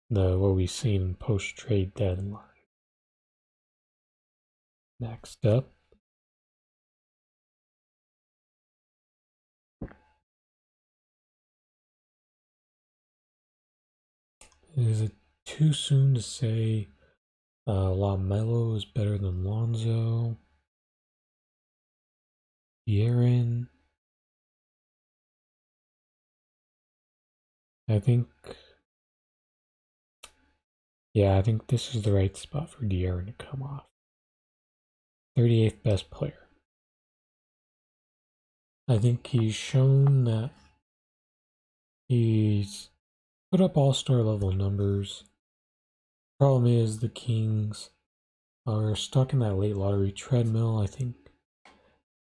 what we've seen in post-trade deadline. Next up is it too soon to say LaMelo is better than Lonzo? De'Aaron? I think this is the right spot for De'Aaron to come off. 38th best player. I think he's shown that he's put up all-star level numbers. Problem is the Kings are stuck in that late lottery treadmill. I think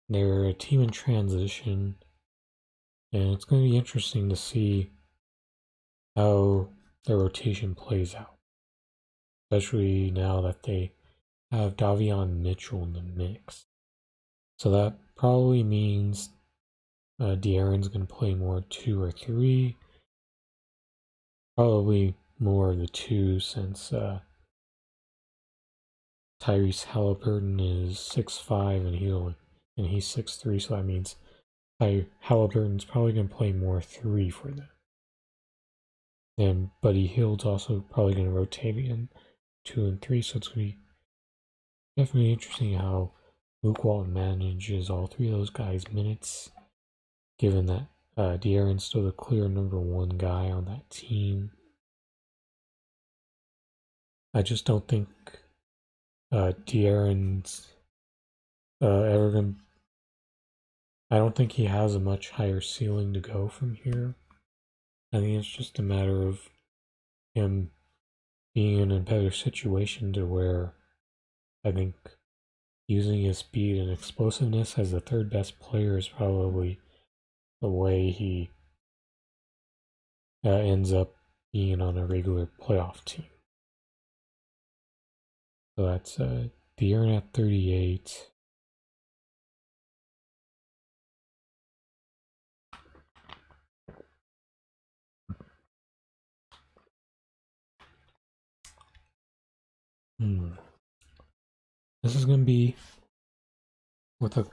they're a team in transition, and it's going to be interesting to see how their rotation plays out, especially now that they have Davion Mitchell in the mix. So that probably means De'Aaron's going to play more 2 or 3. Probably more of the 2 since Tyrese Halliburton is 6'5" and he's 6'3", so that means Halliburton's probably going to play more 3 for them. And Buddy Hield's also probably going to rotate in 2 and 3, so it's going to be definitely interesting how Luke Walton manages all 3 of those guys' minutes, given that De'Aaron's still the clear number 1 guy on that team. I just don't think De'Aaron's ever going to... I don't think he has a much higher ceiling to go from here. I think it's just a matter of him being in a better situation to where I think using his speed and explosiveness as the 3rd best player is probably the way he ends up being on a regular playoff team. So that's De'Aaron at 38. This is going to be with a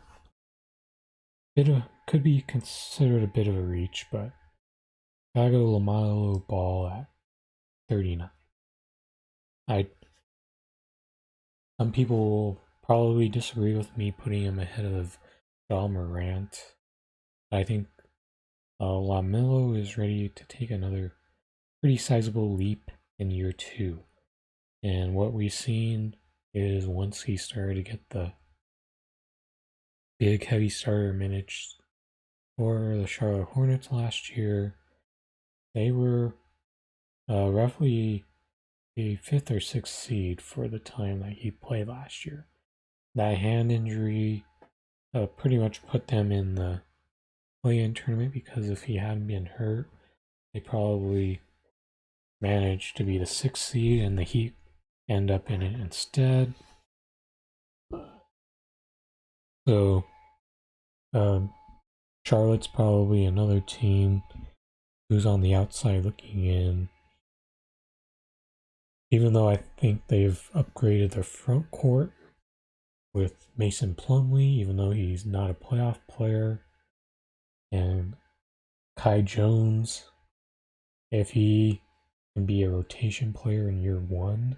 bit of, could be considered a bit of a reach, but gotta go LaMelo Ball at 39. Some people will probably disagree with me putting him ahead of Ja Morant. I think LaMelo is ready to take another pretty sizable leap in year 2. And what we've seen is once he started to get the big heavy starter minutes for the Charlotte Hornets last year, they were roughly a 5th or 6th seed for the time that he played last year. That hand injury pretty much put them in the play-in tournament, because if he hadn't been hurt, they probably managed to be the 6th seed and the Heat end up in it instead. So Charlotte's probably another team who's on the outside looking in. Even though I think they've upgraded their front court with Mason Plumlee, even though he's not a playoff player, and Kai Jones, if he can be a rotation player in year 1,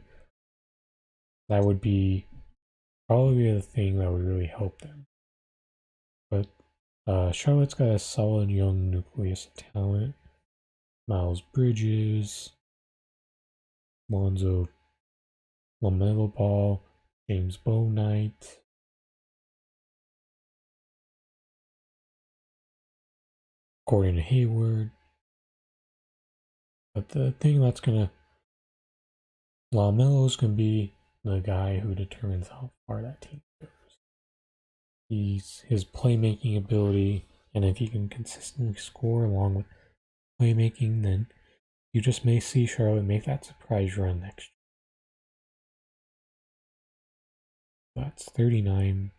that would be probably the thing that would really help them. But Charlotte's got a solid young nucleus of talent. Miles Bridges, Lonzo LaMelo Ball, James Bouknight, Gordon Hayward. But the thing that's LaMelo's gonna be the guy who determines how far that team goes. His playmaking ability, and if he can consistently score along with playmaking, then you just may see Charlotte make that surprise run next year. That's 39,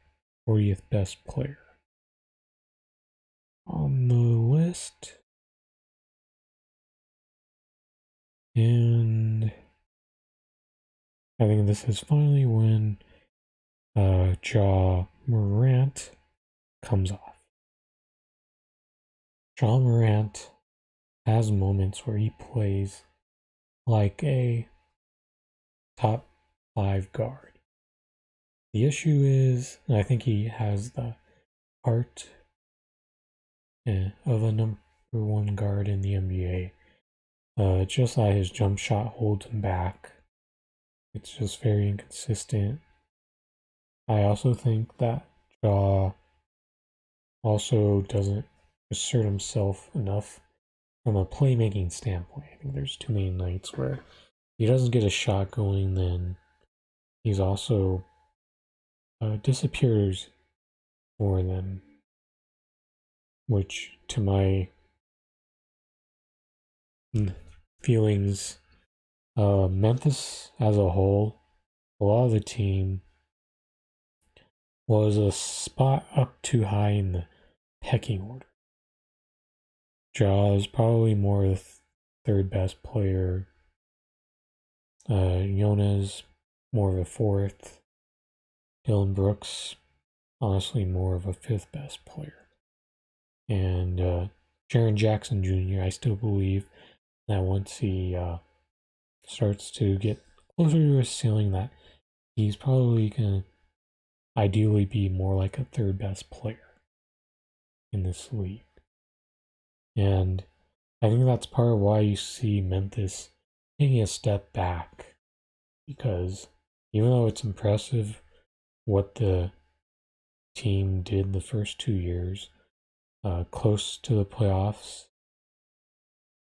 40th best player. on the list. And I think this is finally when Ja Morant comes off. Ja Morant has moments where he plays like a top 5 guard. The issue is, and I think he has the heart of a number 1 guard in the NBA. Just like his jump shot holds him back. It's just very inconsistent. I also think that Ja also doesn't assert himself enough from a playmaking standpoint. I think there's too many nights where he doesn't get a shot going, then he's also disappears for them, which to my feelings, Memphis as a whole, a lot of the team was a spot up too high in the pecking order. Ja is probably more the third best player. Jonas more of a fourth. Dylan Brooks, honestly, more of a fifth best player. And Jaren Jackson Jr., I still believe that once he starts to get closer to his ceiling, that he's probably going to ideally be more like a third best player in this league. And I think that's part of why you see Memphis taking a step back, because even though it's impressive what the team did the first 2 years, close to the playoffs,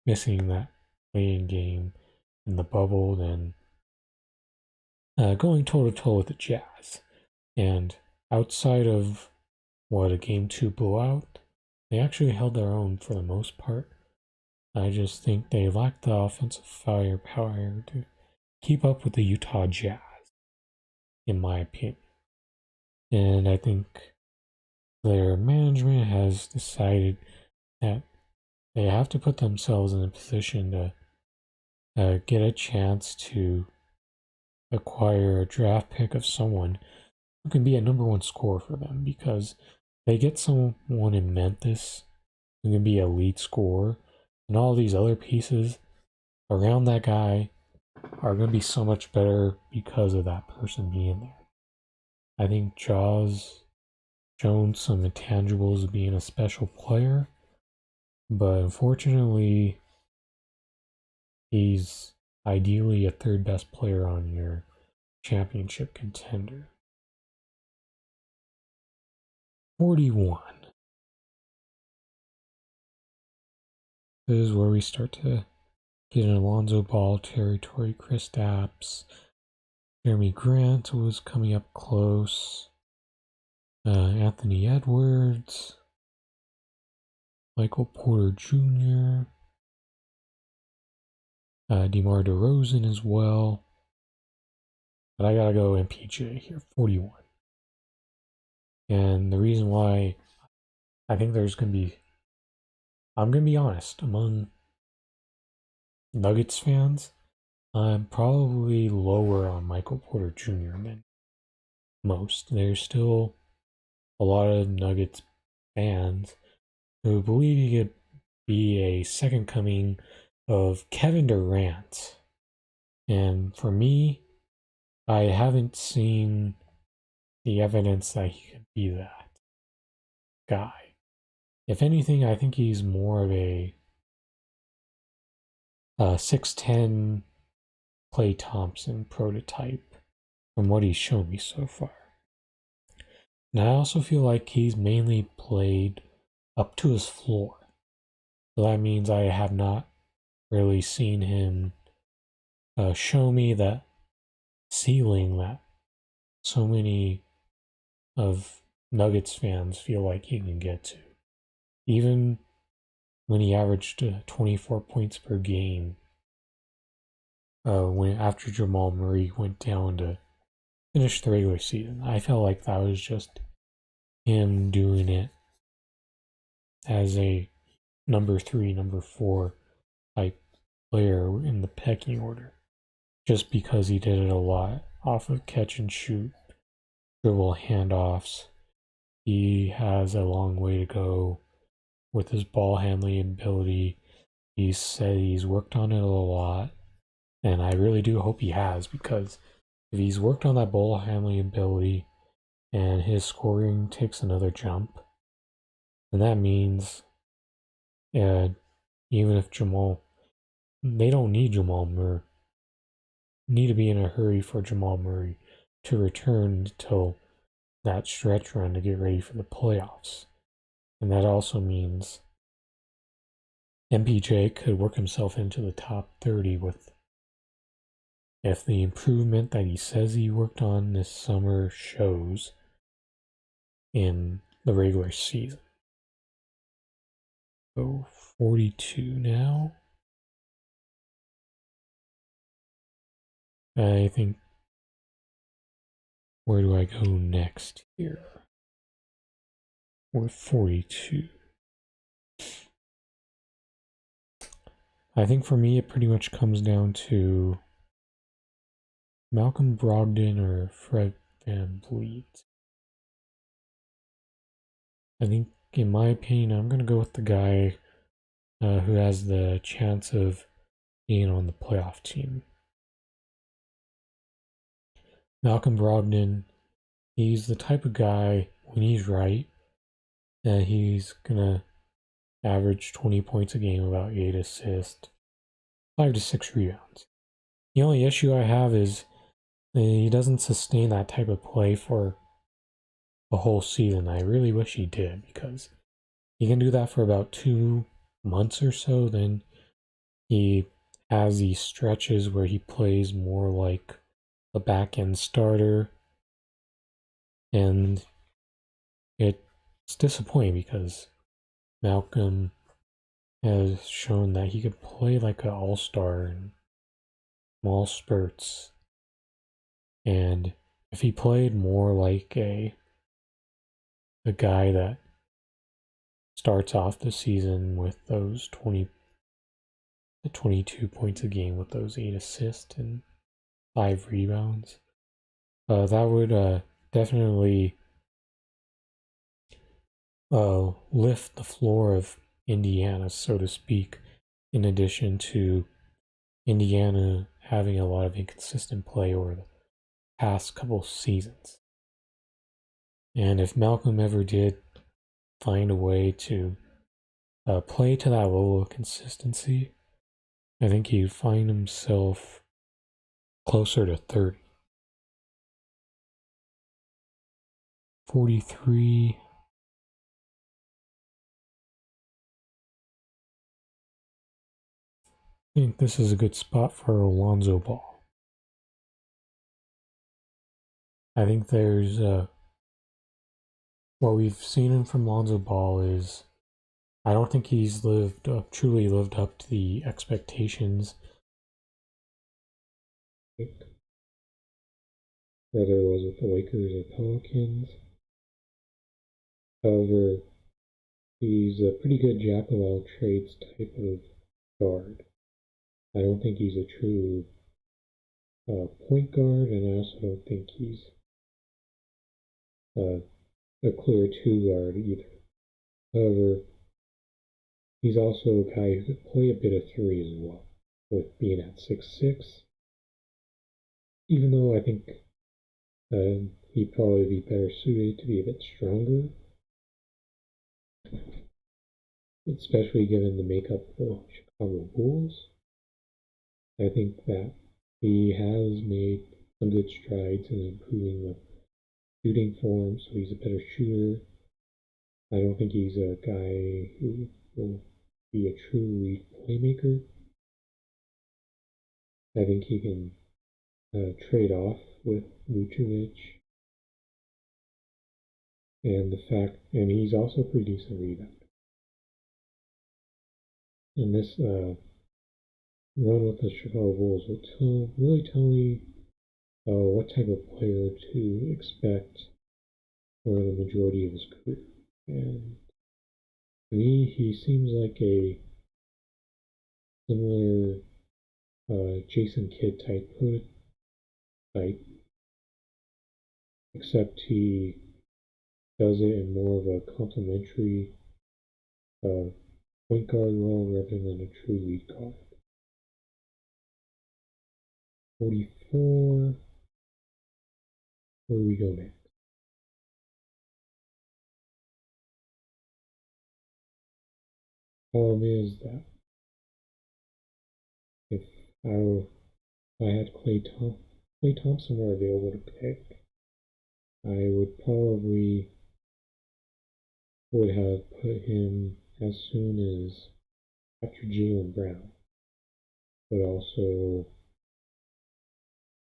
missing that play-in game in the bubble, then going toe to toe with the Jazz. And outside of a game 2 blowout, they actually held their own for the most part. I just think they lacked the offensive firepower to keep up with the Utah Jazz, in my opinion. And I think their management has decided that they have to put themselves in a position to get a chance to acquire a draft pick of someone who can be a number 1 scorer for them, because they get someone in Memphis who can be a lead scorer, and all these other pieces around that guy are going to be so much better because of that person being there. I think Ja's shown some intangibles of being a special player, but unfortunately, he's ideally a third best player on your championship contender. 41. This is where we start to get in Alonzo Ball territory. Kristaps, Jeremy Grant was coming up close. Anthony Edwards, Michael Porter Jr., DeMar DeRozan as well. But I gotta go MPJ here, 41. And the reason why I think there's gonna be, I'm gonna be honest, among Nuggets fans, I'm probably lower on Michael Porter Jr. than most. There's still a lot of Nuggets fans who believe he could be a second coming of Kevin Durant. And for me, I haven't seen the evidence that he could be that guy. If anything, I think he's more of a 6'10" Klay Thompson prototype from what he's shown me so far. And I also feel like he's mainly played up to his floor. So that means I have not really seen him show me that ceiling that so many of Nuggets fans feel like he can get to. Even when he averaged 24 points per game, when after Jamal Murray went down to finish the regular season, I felt like that was just him doing it as a number 3, number 4 type player in the pecking order, just because he did it a lot off of catch and shoot, dribble handoffs. He has a long way to go with his ball handling ability. He said he's worked on it a lot, and I really do hope he has, because if he's worked on that ball handling ability and his scoring takes another jump, then that means even if they don't need Jamal Murray, need to be in a hurry for Jamal Murray to return until that stretch run to get ready for the playoffs. And that also means MPJ could work himself into the top 30 if the improvement that he says he worked on this summer shows in the regular season. So 42 now. I think, where do I go next here? We're 42. I think for me it pretty much comes down to Malcolm Brogdon or Fred VanVleet. I think, in my opinion, I'm going to go with the guy who has the chance of being on the playoff team. Malcolm Brogdon, he's the type of guy, when he's right, that he's going to average 20 points a game, about 8 assists, 5 to 6 rebounds. The only issue I have is he doesn't sustain that type of play for a whole season. I really wish he did, because he can do that for about 2 months or so. Then he has these stretches where he plays more like a back end starter, and it's disappointing because Malcolm has shown that he could play like an all-star in small spurts. And if he played more like a guy that starts off the season with those 20 to 22 points a game with those 8 assists and 5 rebounds, that would definitely lift the floor of Indiana, so to speak, in addition to Indiana having a lot of inconsistent play over the past couple seasons. And if Malcolm ever did find a way to play to that level of consistency, I think he'd find himself closer to 30. 43. I think this is a good spot for Alonzo Ball. I think there's what we've seen from Lonzo Ball is, I don't think he's truly lived up to the expectations, whether it was with the Lakers or Pelicans. However, he's a pretty good jack of all trades type of guard. I don't think he's a true point guard, and I also don't think he's a clear 2 guard either. However, he's also a guy who could play a bit of 3 as well, with being at 6'6". Even though I think he'd probably be better suited to be a bit stronger, especially given the makeup of the Chicago Bulls. I think that he has made some good strides in improving the shooting form, so he's a better shooter. I don't think he's a guy who will be a true lead playmaker. I think he can trade off with Vucevic, and he's also a pretty decent rebounder. And this run with the Chicago Bulls will really tell me what type of player to expect for the majority of his career. And To me, he seems like a similar Jason Kidd type, except he does it in more of a complementary uh, point guard role rather than a true lead guard. 44. Where do we go next? Problem is that if I had Clay Thompson were available to pick, I would probably would have put him as soon as after Jaylen Brown, but also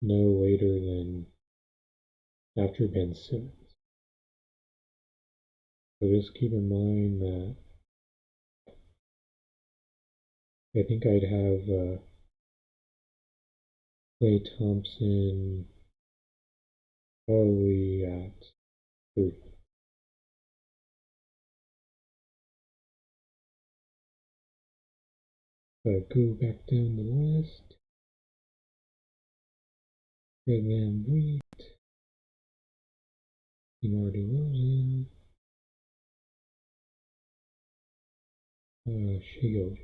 no later than after Ben Simmons. So just keep in mind that I think I'd have Clay Thompson probably at 3. Go back down the list. Fred VanVleet, DeMar DeRozan, Shai.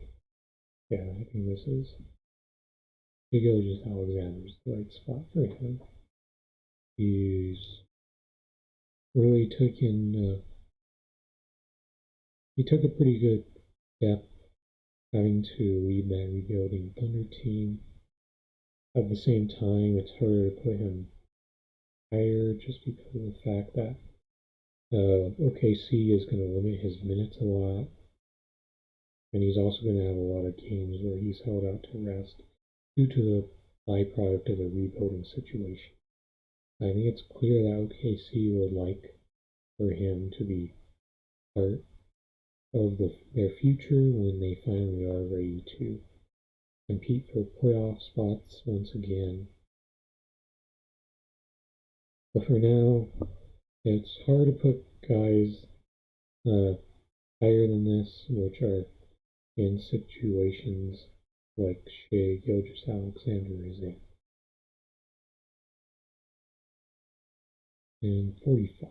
Yeah, I think this is Shai Alexander's the right spot for him. He's really he took a pretty good step having to lead that rebuilding Thunder team. At the same time, it's harder to put him higher just because of the fact that OKC is going to limit his minutes a lot, and he's also going to have a lot of games where he's held out to rest due to the byproduct of a rebuilding situation. I think it's clear that OKC would like for him to be part of their future when they finally are ready to compete for playoff spots once again. But for now, it's hard to put guys higher than this, which are in situations like Shai Alexander is in. And 45.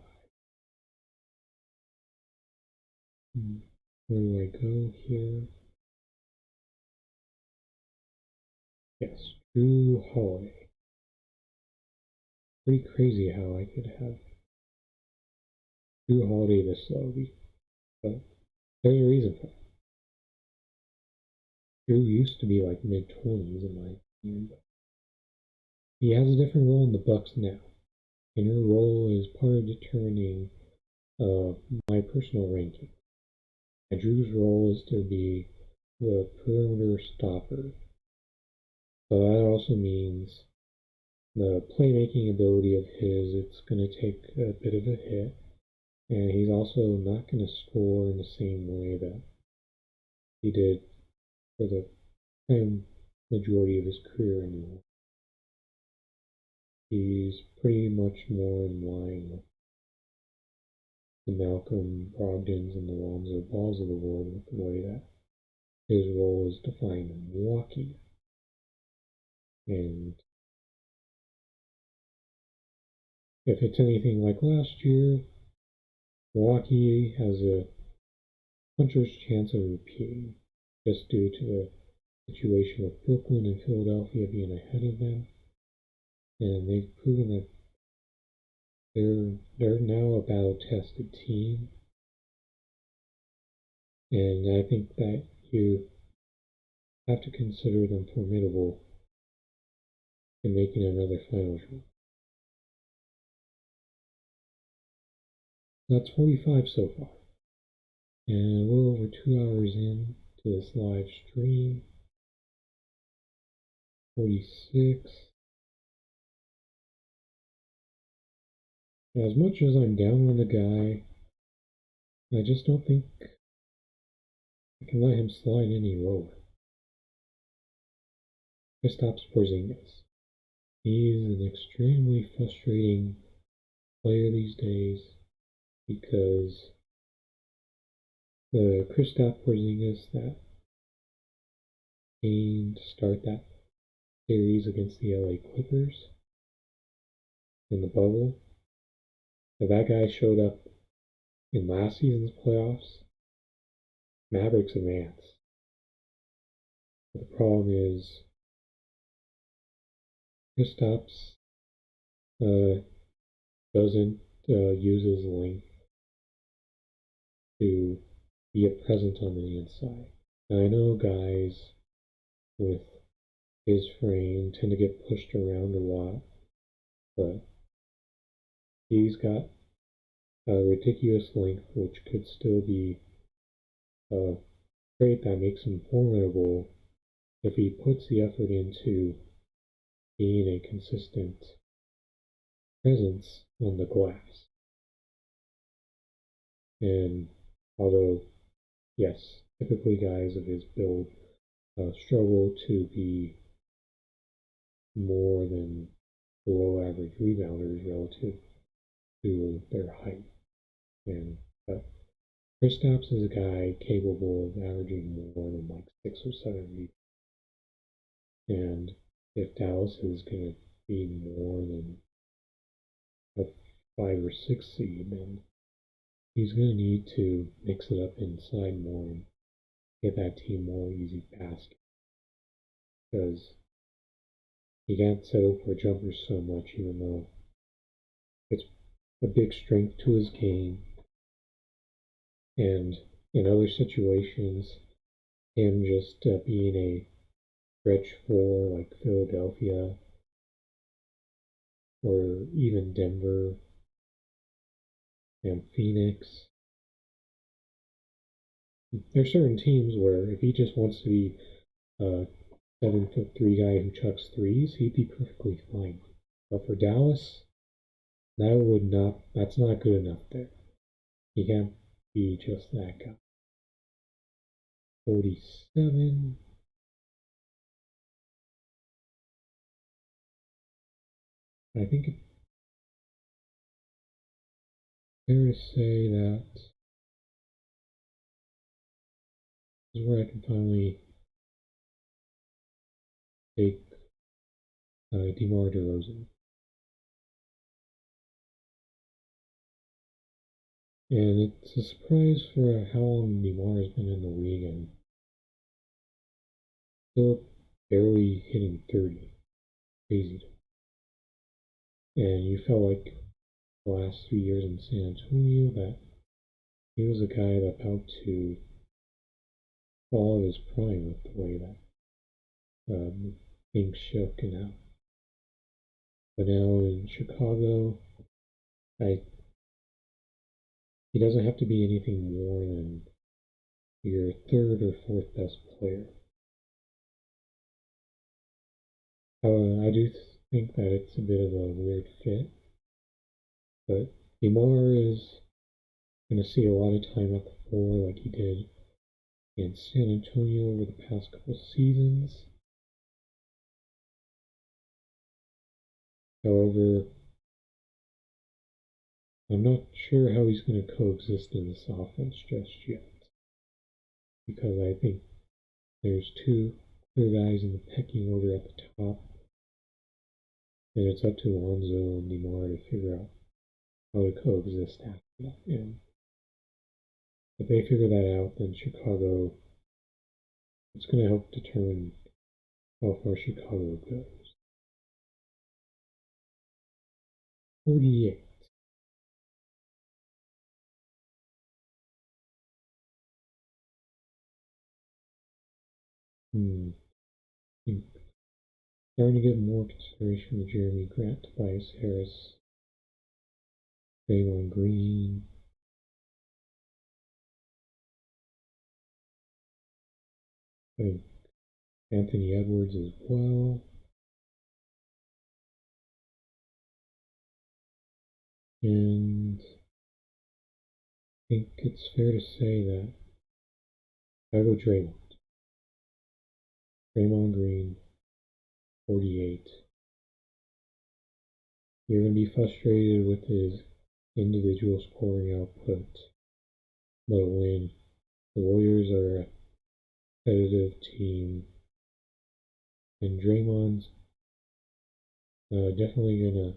Where do I go here? Yes, Drew Holiday. Pretty crazy how I could have Drew Holiday this low, but there's a reason for it. Drew used to be like mid-20s in my opinion, but he has a different role in the Bucks now, and her role is part of determining my personal ranking. And Drew's role is to be the perimeter stopper, but that also means the playmaking ability of his, it's going to take a bit of a hit, and he's also not going to score in the same way that he did for the majority of his career anymore. He's pretty much more in line with the Malcolm Brogdons and the Lonzo Balls of the world with the way that his role is defined in Milwaukee. And if it's anything like last year, Milwaukee has a puncher's chance of repeating just due to the situation with Brooklyn and Philadelphia being ahead of them. And they've proven that they're now a battle-tested team. And I think that you have to consider them formidable in making another finals run. That's 45 so far. And a little over 2 hours in to this live stream. 46. As much as I'm down on the guy, I just don't think I can let him slide any lower. Kristaps Porzingis. He's an extremely frustrating player these days because the Kristaps Porzingis that came to start that series against the LA Clippers in the bubble. If that guy showed up in last season's playoffs, Mavericks advance. But the problem is Kristaps doesn't use his length to be a presence on the inside. Now, I know guys with his frame tend to get pushed around a lot, but he's got a ridiculous length which could still be a trait that makes him formidable if he puts the effort into being a consistent presence on the glass. And although, yes, typically guys of his build struggle to be more than below average rebounders relative to their height. And Kristaps is a guy capable of averaging more than like 6 or 7 rebounds. And if Dallas is going to be more than a 5 or 6 seed, then he's going to need to mix it up inside more and get that team more easy baskets. Because he can't settle for jumpers so much, even though it's a big strength to his game. And in other situations, him just being a stretch four like Philadelphia or even Denver and Phoenix. There's certain teams where if he just wants to be a 7'3" guy who chucks threes, he'd be perfectly fine. But for Dallas, that's not good enough there. He can't be just that guy. 47. I think it's fair to say that this is where I can finally take DeMar DeRozan. And it's a surprise for how long DeMar has been in the league and still barely hitting 30. Crazy. And you felt like the last 3 years in San Antonio that he was a guy that about to fall out his prime with the way that things shook and out. But now in Chicago, he doesn't have to be anything more than your third or fourth best player. I do think that it's a bit of a weird fit, but DeMar is going to see a lot of time at the floor like he did in San Antonio over the past couple seasons. However, I'm not sure how he's going to coexist in this offense just yet, because I think there's two clear guys in the pecking order at the top, and it's up to Lonzo and DeMar to figure out how to coexist after that. And if they figure that out, then Chicago, it's going to help determine how far Chicago goes. 48. I'm starting to give more consideration to Jeremy Grant, Tobias Harris, Draymond Green. I think Anthony Edwards as well. And I think it's fair to say that I go Draymond Green, 48. You're going to be frustrated with his individual scoring output, but when The Warriors are a competitive team, and Draymond's definitely gonna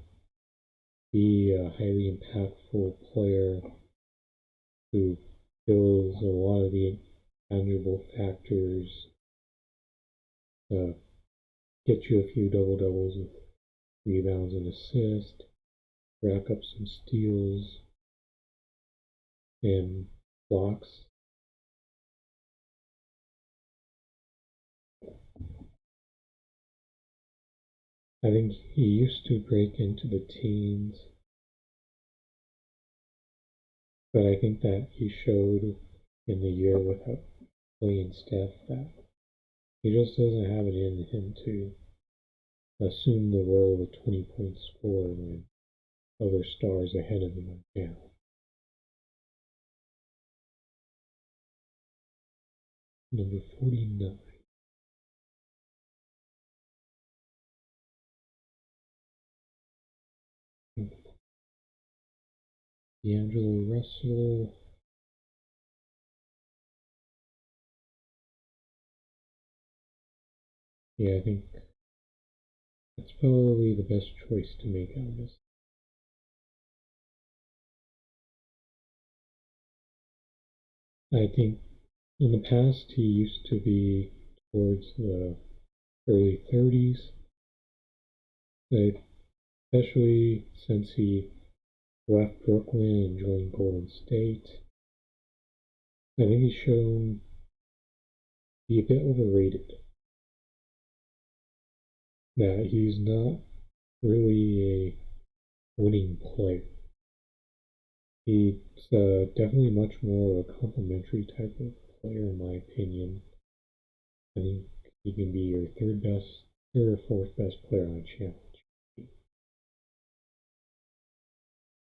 be a highly impactful player who fills a lot of the tangible factors, uh, get you a few double doubles with rebounds and assists, rack up some steals and blocks. I think he used to break into the teens, but I think that he showed in the year without playing Steph that he just doesn't have it in him to assume the role of a 20-point scorer when other stars ahead of him are down. Number 49. D'Angelo Russell. Yeah, I think that's probably the best choice to make out of this. I think in the past he used to be towards the early 30s, especially since he left Brooklyn and joined Golden State. I think he's shown to be a bit overrated. That he's not really a winning player. He's definitely much more of a complementary type of player, in my opinion. I think he can be your third or fourth best player on a challenge.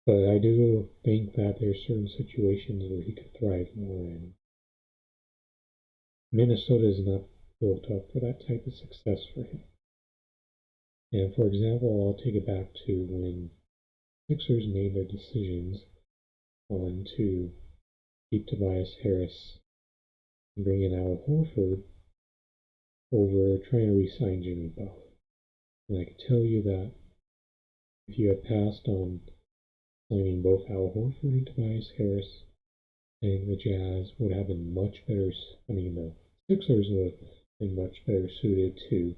But I do think that there's certain situations where he could thrive more in. Minnesota is not built up for that type of success for him. And for example, I'll take it back to when Sixers made their decisions on to keep Tobias Harris and bring in Al Horford over trying to re-sign Jimmy Butler. And I can tell you that if you had passed on signing both Al Horford and Tobias Harris, I think the Jazz would have been much better. The Sixers would have been much better suited to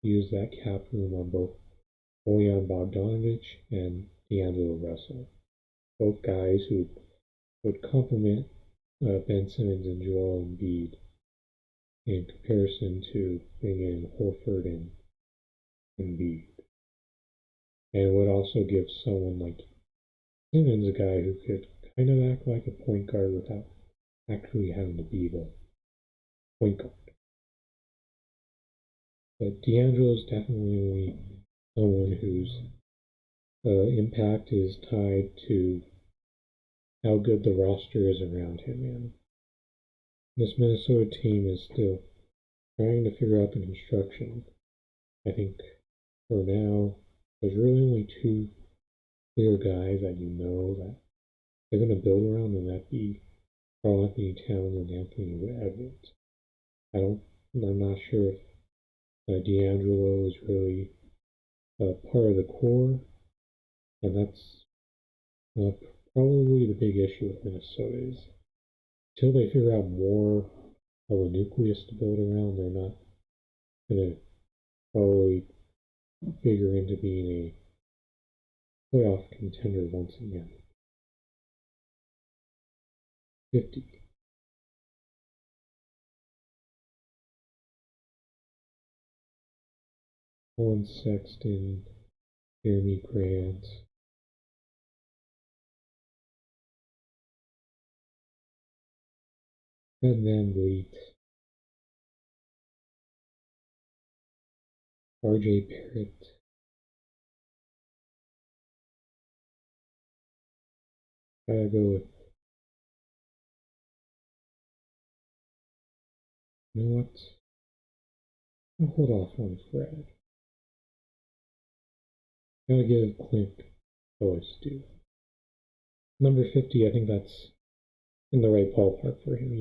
use that cap room on both Bojan Bogdanovic and D'Angelo Russell, both guys who would complement Ben Simmons and Joel Embiid in comparison to bringing in Horford and Embiid. And would also give someone like Simmons a guy who could kind of act like a point guard without actually having to be the point guard. But D'Angelo's definitely someone whose impact is tied to how good the roster is around him. And this Minnesota team is still trying to figure out the construction. I think for now, there's really only two clear guys that you know that they're going to build around, and that'd be Karl-Anthony Towns and Anthony Edwards. I'm not sure if D'Angelo is really part of the core, and that's probably the big issue with Minnesota is until they figure out more of a nucleus to build around, they're not going to probably figure into being a playoff contender once again. 50. Colin Sexton, Jeremy Grant, Fred VanVleet, RJ Barrett, gotta go with, you know what? I'll hold off on Fred. Gotta give Clint Phillips due. Number 50, I think that's in the right ballpark for him.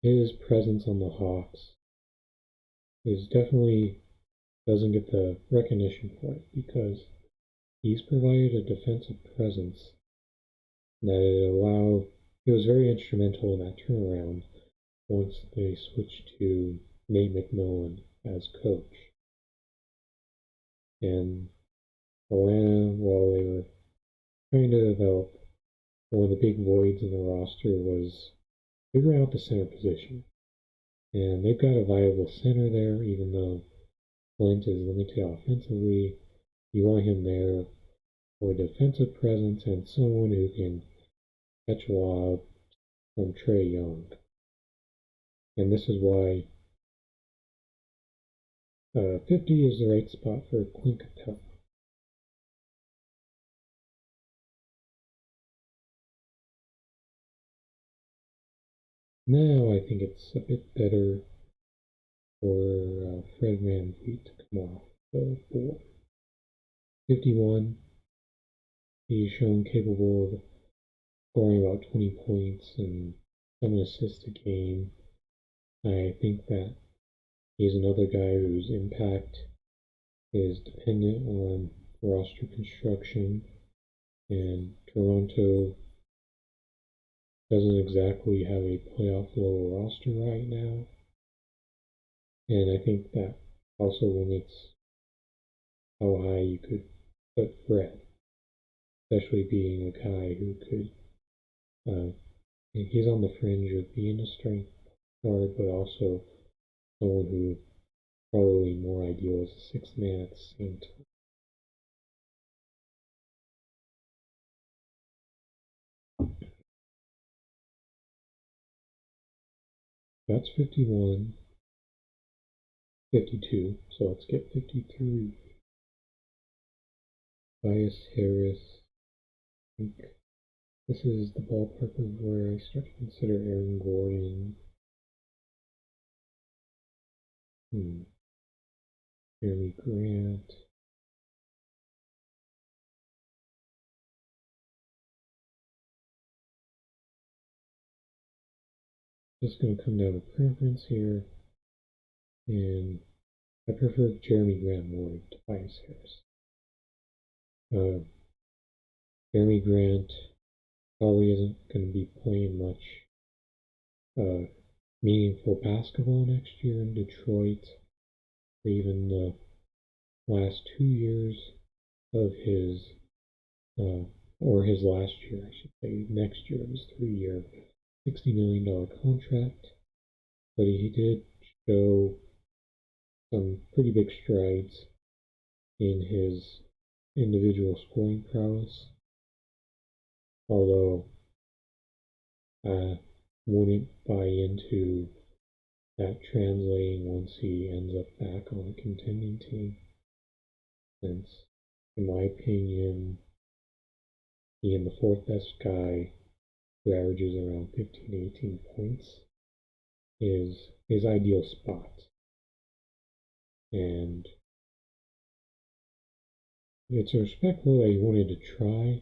His presence on the Hawks is definitely doesn't get the recognition for it because he's provided a defensive presence that he was very instrumental in that turnaround once they switched to Nate McMillan as coach. And Atlanta, while they were trying to develop, one of the big voids in the roster was figuring out the center position. And they've got a viable center there, even though Flint is limited offensively. You want him there for defensive presence and someone who can catch a lob from Trae Young. And this is why 50 is the right spot for Clint Capella. Now I think it's a bit better for Fred VanVleet to come off the board. 51, he's shown capable of scoring about 20 points and 7 assists a game. I think that he's another guy whose impact is dependent on roster construction, and Toronto doesn't exactly have a playoff level roster right now. And I think that also limits how high you could put Fred, especially being a guy who could, he's on the fringe of being a strength guard, but also someone who probably more ideal as a sixth man at the same time. That's 51, 52, so let's get 53. Tobias Harris. I think this is the ballpark of where I start to consider Aaron Gordon. Jeremy Grant. Just going to come down to preference here, and I prefer Jeremy Grant more than Tobias Harris. Jeremy Grant probably isn't going to be playing much meaningful basketball next year in Detroit, or even the last 2 years of his, or his last year, I should say, next year of his 3-year, $60 million contract. But he did show some pretty big strides in his individual scoring prowess, although I wouldn't buy into that translating once he ends up back on a contending team, since, in my opinion, being the fourth best guy who averages around 15 to 18 points is his ideal spot. And it's respectful that he wanted to try,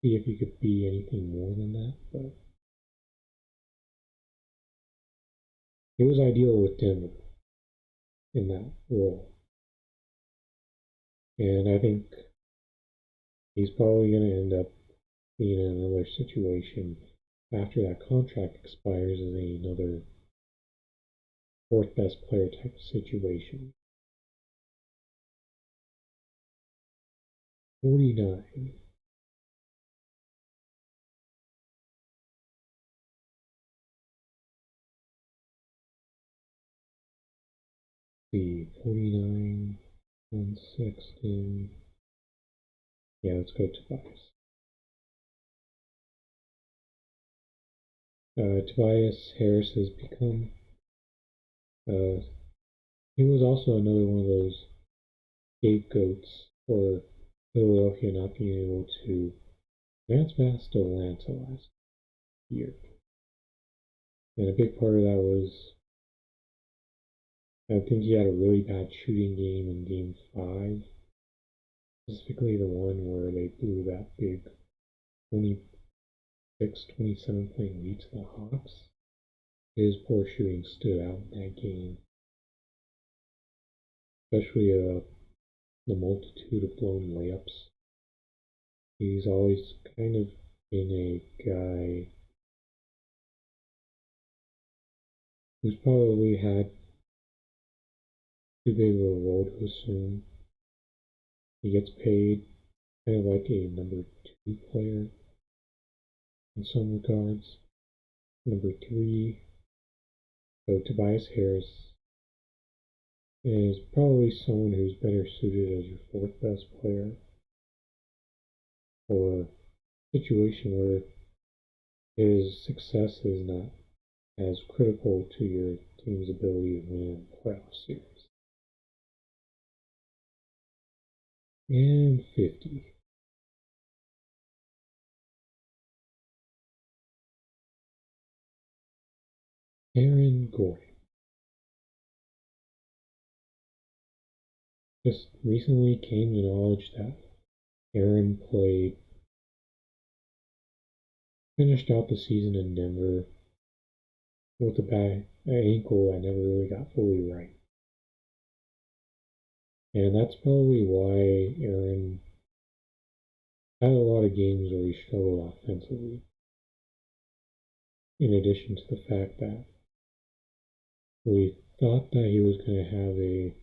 see if he could be anything more than that, but he was ideal with Denver in that role. And I think he's probably going to end up being in another situation after that contract expires as another fourth best player type of situation. 49. The 49 on Sexton. Yeah, let's go to Tobias. Tobias Harris has become, he was also another one of those scapegoats for Philadelphia not being able to advance past Atlanta last year. And a big part of that was, I think he had a really bad shooting game in game 5, specifically the one where they blew that big 20 27-point lead to the Hawks. His poor shooting stood out in that game, especially the multitude of blown layups. He's always kind of been a guy who's probably had too big of a role to assume. He gets paid kind of like a number 2 player in some regards. Number 3, so Tobias Harris is probably someone who's better suited as your 4th best player, or a situation where his success is not as critical to your team's ability to win a playoff series. And 50. Aaron Gordon. Just recently came to knowledge that Aaron finished out the season in Denver with a bad ankle that never really got fully right. And that's probably why Aaron had a lot of games where he struggled offensively. In addition to the fact that we thought that he was going to have a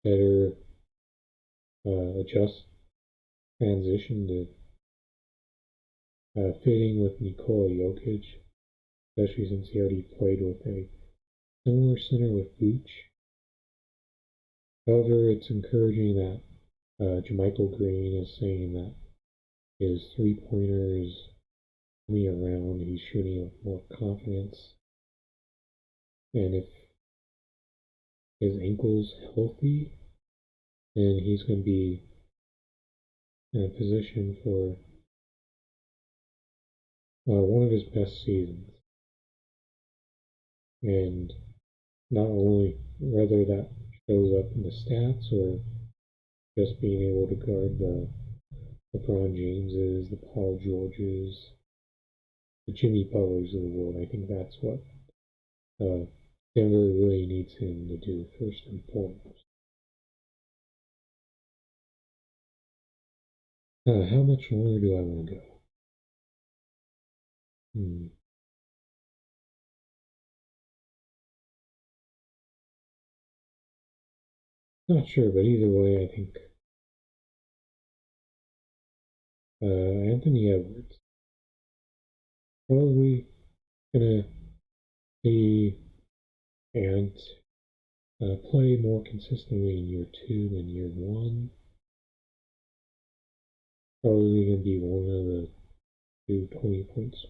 better adjust transition to fitting with Nikola Jokic, especially since he already played with a similar center with Vooch. However, it's encouraging that Jermichael Green is saying that his three-pointer is coming around. He's shooting with more confidence. And if his ankle's healthy, then he's going to be in a position for one of his best seasons. And not only whether that shows up in the stats or just being able to guard the LeBron Jameses, the Paul Georges, the Jimmy Butlers of the world. I think that's what Denver really needs him to do first and foremost. How much longer do I want to go? Not sure, but either way, I think Anthony Edwards probably gonna see Ant play more consistently in year 2 than year 1. Probably gonna be one of the 2 20 points.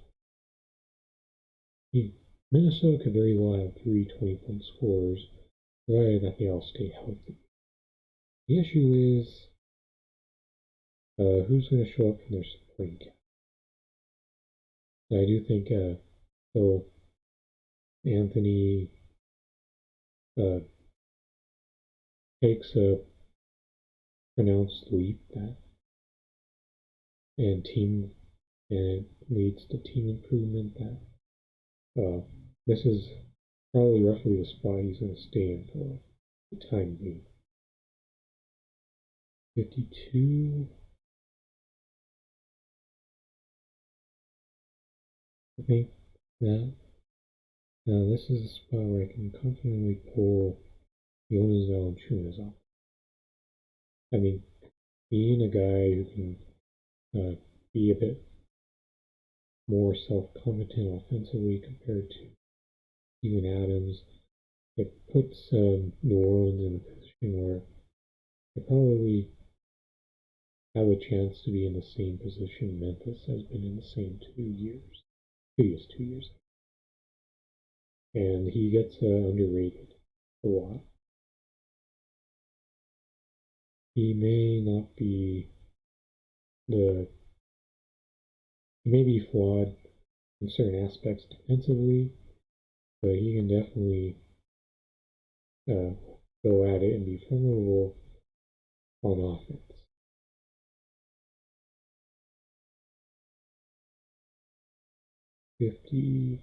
Minnesota could very well have 3 20-point scorers, provided that they all stay healthy. The issue is who's going to show up from their supporting cast. I do think so Anthony takes a pronounced leap that and it leads to team improvement that this is probably roughly the spot he's going to stay in for the time being. 52. I think that this is a spot where I can confidently pull Jonas Valanciunas off. I mean, being a guy who can be a bit more self-confident offensively compared to Steven Adams, it puts New Orleans in a position where they probably have a chance to be in the same position Memphis has been in the same 2 years, previous 2 years. And he gets underrated a lot. He may not be he may be flawed in certain aspects defensively, but he can definitely go at it and be formidable on offense. 53.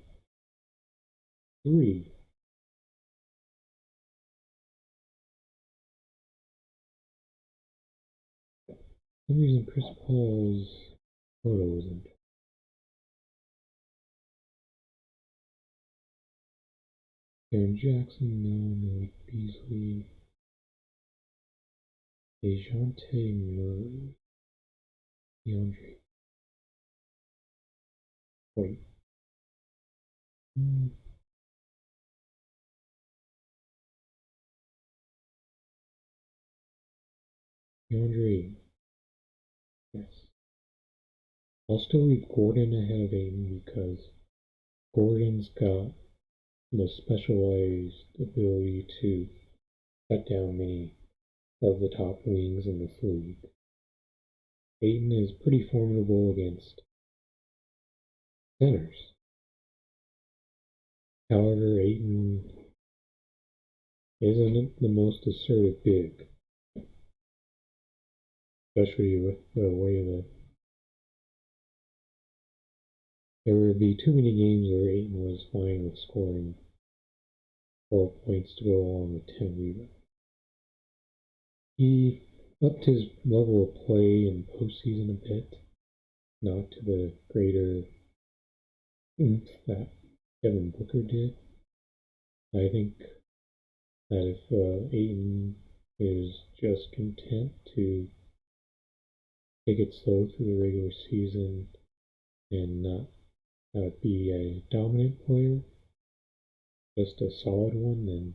For some reason, Chris Paul's photo wasn't. Aaron Jackson, no. Malik Beasley. DeJounte Murray. DeAndre. Wait. DeAndre. Yes. I'll still leave Gordon ahead of Aiden because Gordon's got the specialized ability to cut down many of the top wings in this league. Aiden is pretty formidable against centers. However, Aiden isn't the most assertive big, especially with the way that there would be too many games where Aiden was fine with scoring 12 points to go along with 10 rebounds. He upped his level of play in postseason a bit, not to the greater oomph that Devin Booker did. I think that if Aiden is just content to take it slow through the regular season and not be a dominant player, just a solid one, then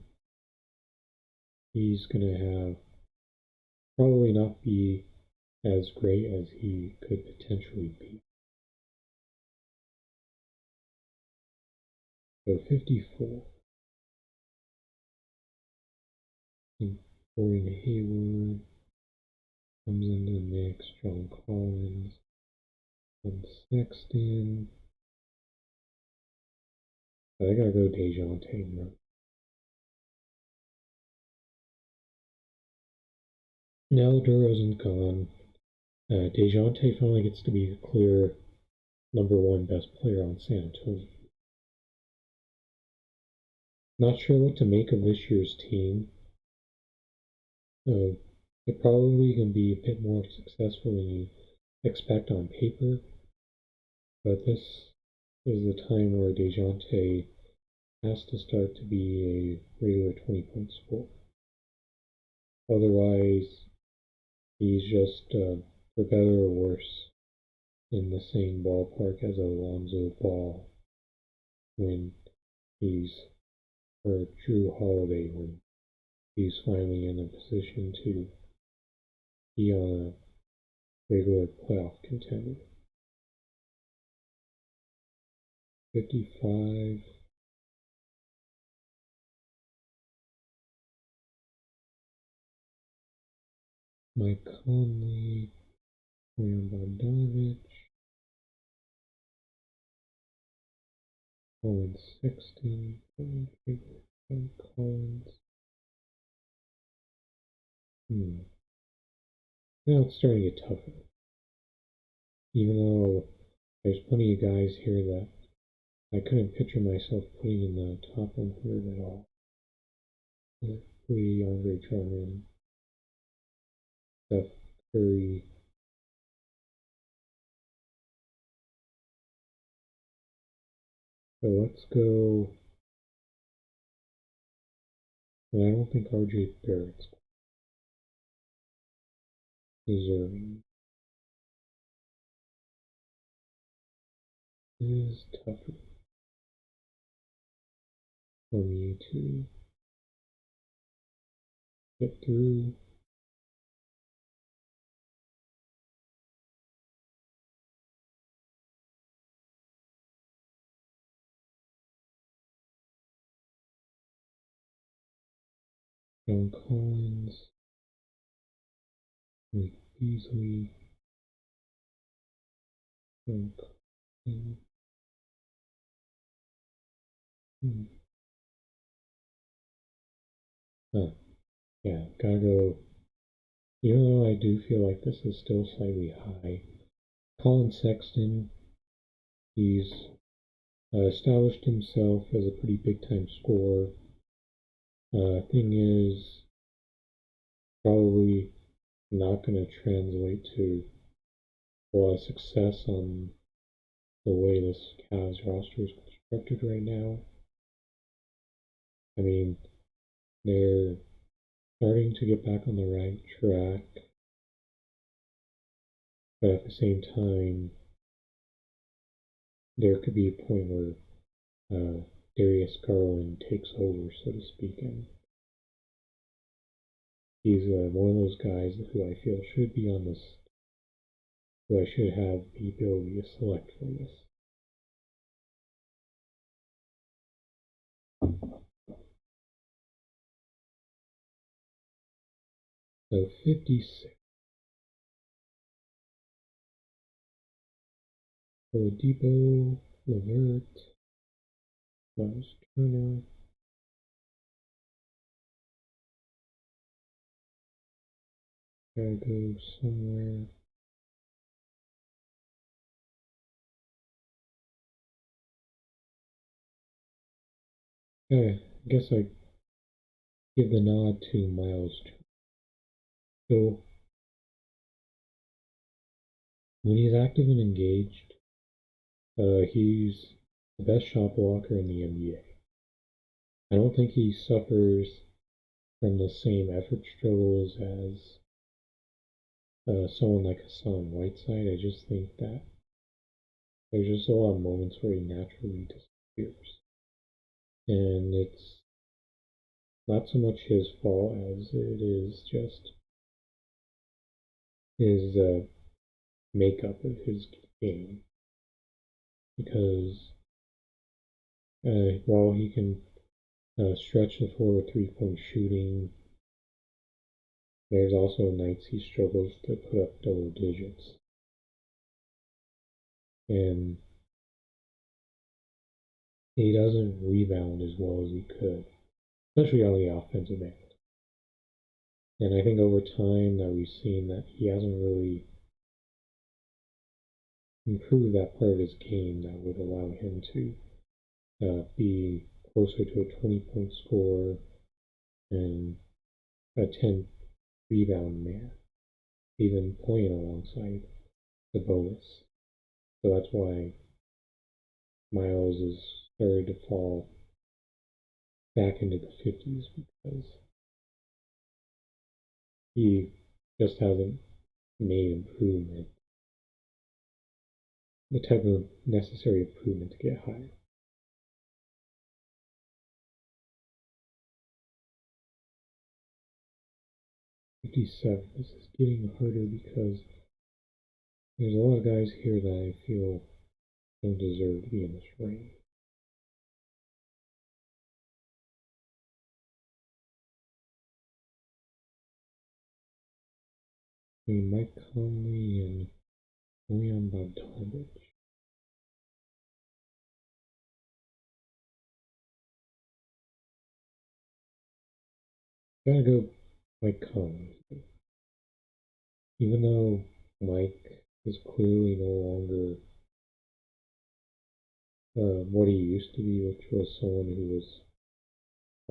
he's going to have probably not be as great as he could potentially be. So 54. Gordon Hayward comes into the mix. John Collins, Sexton. I gotta go DeJounte Murray. Now DeRozan's gone. DeJounte finally gets to be the clear #1 best player on San Antonio. Not sure what to make of this year's team. It probably can be a bit more successful than you expect on paper, but this is the time where DeJounte has to start to be a regular 20-point scorer. Otherwise, he's just, for better or worse, in the same ballpark as Alonzo Ball when he's, or Drew Holiday when he's finally in a position to be on a regular playoff contender. 55. Mike Conley, Bojan Bogdanovic, Colin Sexton, John Collins. Now it's starting to get tougher. Even though there's plenty of guys here that I couldn't picture myself putting in the top 100 at all. Andre Drummond, Steph Curry. So let's go. And I don't think RJ Barrett's deserving. It is tougher for me to get through. John Collins, Malik Beasley, John Collins. Yeah, gotta go. Even though I do feel like this is still slightly high, Colin Sexton, he's established himself as a pretty big-time scorer. Thing is, probably not going to translate to a lot of success on the way this Cavs roster is constructed right now. I mean, they're starting to get back on the right track, but at the same time, there could be a point where Darius Garland takes over, so to speak, and he's one of those guys who I feel should be on this, who I should have the ability to select for this. So 56. Oladipo, Levert, Miles Turner. Gotta go somewhere. I guess I give the nod to Miles Turner. So when he's active and engaged, he's the best shot blocker in the NBA. I don't think he suffers from the same effort struggles as someone like Hassan Whiteside. I just think that there's just a lot of moments where he naturally disappears. And it's not so much his fault as it is just his makeup of his game. Because while he can stretch the floor with 3-point shooting, there's also nights he struggles to put up double digits. And he doesn't rebound as well as he could, especially on the offensive end. And I think over time that we've seen that he hasn't really improved that part of his game that would allow him to be closer to a 20-point scorer and a 10 rebound man, even playing alongside the bonus. So that's why Miles is started to fall back into the 50s, because he just hasn't made improvement, the type of necessary improvement to get higher. This is getting harder because there's a lot of guys here that I feel don't deserve to be in this range. I mean, Mike Conley and Bojan Bogdanovic. Gotta go Mike Conley. Even though Mike is clearly no longer what he used to be, which was someone who was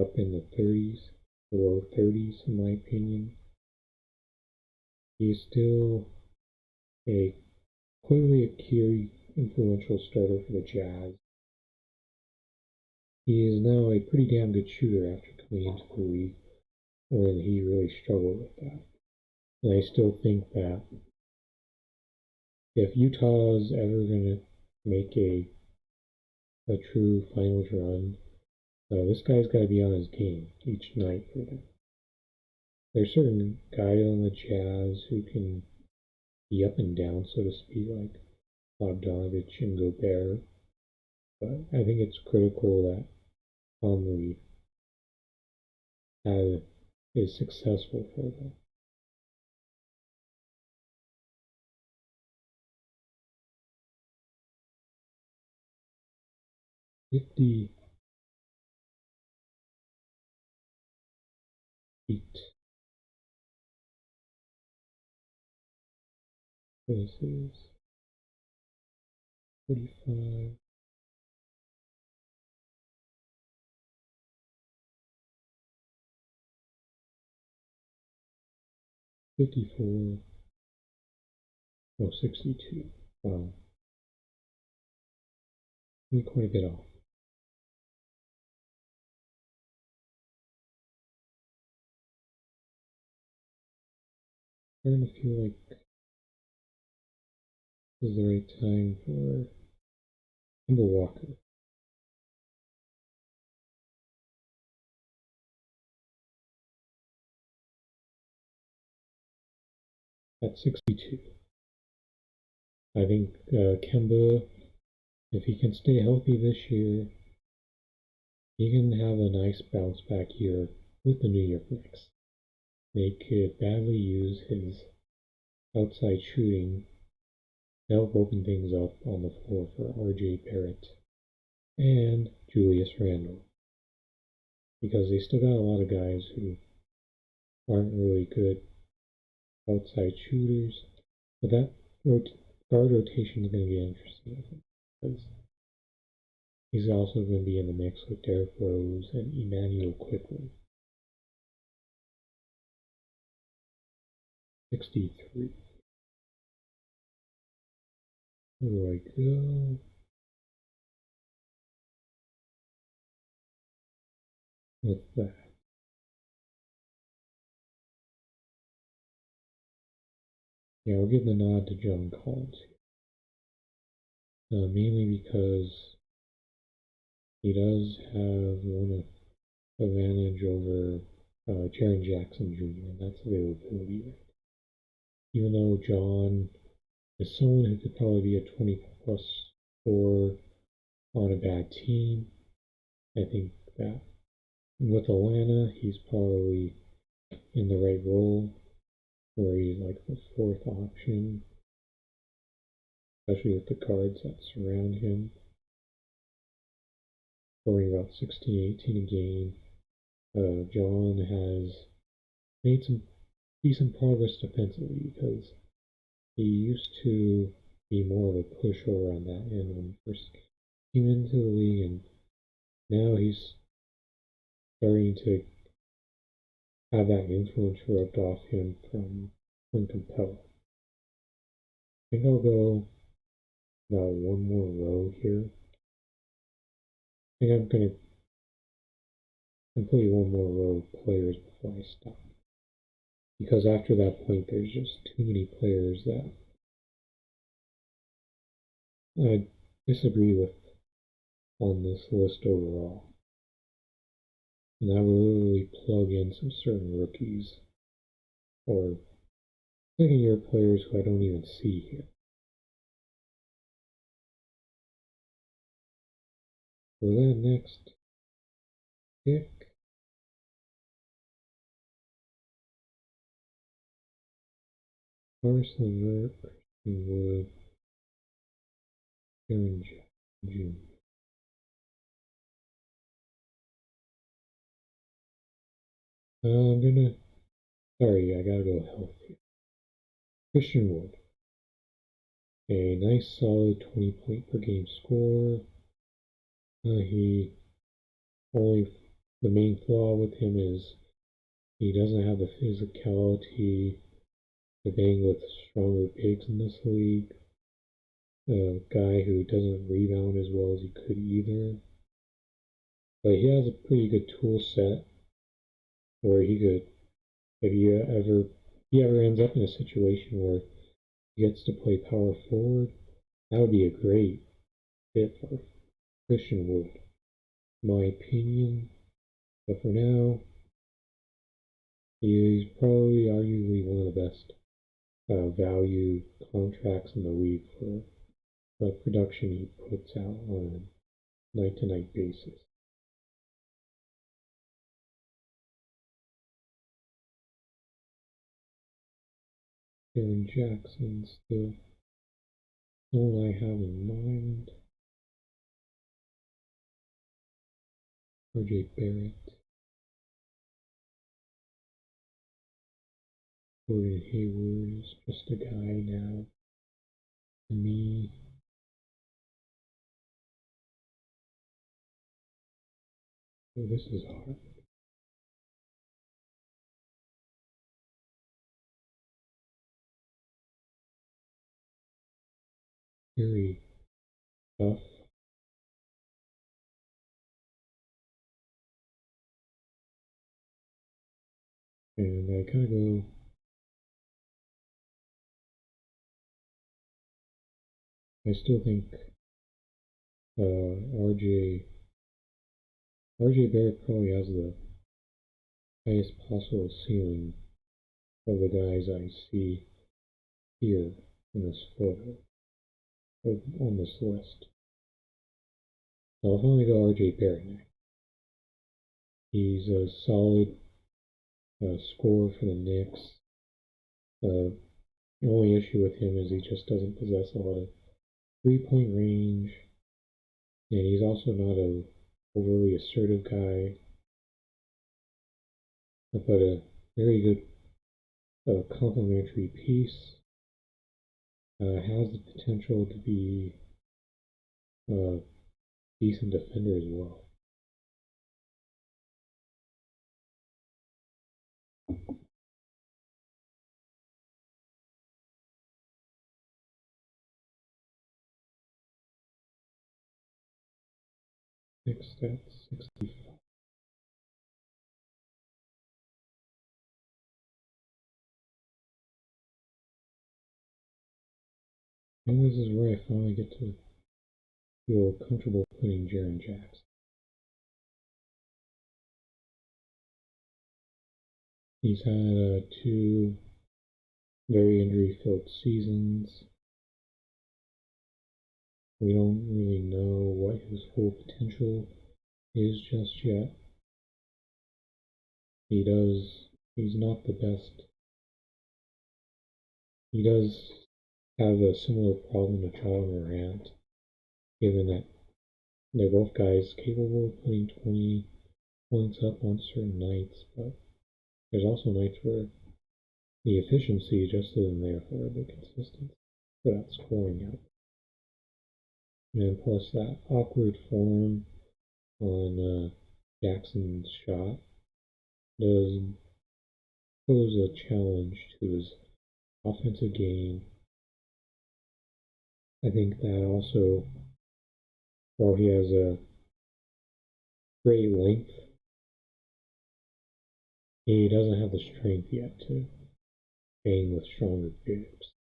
up in the 30s, the low 30s, in my opinion. He's still a clearly a key influential starter for the Jazz. He is now a pretty damn good shooter after coming into the league, when he really struggled with that. And I still think that if Utah's ever going to make a true finals run, this guy's got to be on his game each night for them. There's certain guys on the Jazz who can be up and down, so to speak, like Bogdanovich and Gobert. But I think it's critical that Conley is successful for them. $58. This is 45. 54. Oh, 62. Wow. Quite a bit off. I'm starting to feel like this is the right time for Kemba Walker. At 62. I think Kemba, if he can stay healthy this year, he can have a nice bounce back year with the New York Knicks. They could badly use his outside shooting to help open things up on the floor for RJ Barrett and Julius Randle. Because they still got a lot of guys who aren't really good outside shooters. But that guard rotation is going to be interesting, I think, because he's also going to be in the mix with Derrick Rose and Emmanuel Quickly. 63. Where do I go? With that. Yeah, I'll give the nod to John Collins here. Mainly because he does have one advantage over Jaren Jackson Jr., and that's availability. Even though John is someone who could probably be a 20+ scorer on a bad team, I think that with Atlanta, he's probably in the right role where he's like the fourth option, especially with the guards that surround him. Scoring about 16, 18 a game. John has made some decent progress defensively because he used to be more of a pushover on that end when he first came into the league, and now he's starting to have that influence rubbed off him from Clint Capella. I think I'll go about one more row here. I think I'm going to complete one more row of players before I stop. Because after that point, there's just too many players that I disagree with on this list overall. And I will literally plug in some certain rookies or second-year players who I don't even see here. For that next pick, Horace Levert, Christian Wood, Jaren Jackson Jr. I gotta go healthy. Christian Wood, a nice solid 20-point per game score. The main flaw with him is he doesn't have the physicality to bang with stronger bigs in this league. A guy who doesn't rebound as well as he could either. But he has a pretty good tool set where he could, if he ever ends up in a situation where he gets to play power forward, that would be a great fit for Christian Wood, in my opinion. But for now, he's probably arguably one of the best value contracts in the league for the production he puts out on a night-to-night basis. Jaren Jackson still someone I have in mind. RJ Barrett. Gordon Hayward is just a guy now. To me, oh, this is hard. very tough. And I kind of go I still think RJ Barrett probably has the highest possible ceiling of the guys I see here in this photo on this list. So I'll finally go RJ Barrett next. He's a solid scorer for the Knicks. The only issue with him is he just doesn't possess a lot of three-point range, and he's also not a overly assertive guy, but a very good complementary piece. Has the potential to be a decent defender as well. Next stats 65. And this is where I finally get to feel comfortable putting Jaren Jackson. He's had two very injury-filled seasons. We don't really know what his full potential is just yet. He's not the best. He does have a similar problem to Ja Morant, given that they're both guys capable of putting 20 points up on certain nights, but there's also nights where the efficiency just isn't there for the consistency for that scoring out. And plus that awkward form on Jackson's shot does pose a challenge to his offensive game. I think that also, while he has a great length, he doesn't have the strength yet to bang with stronger bigs.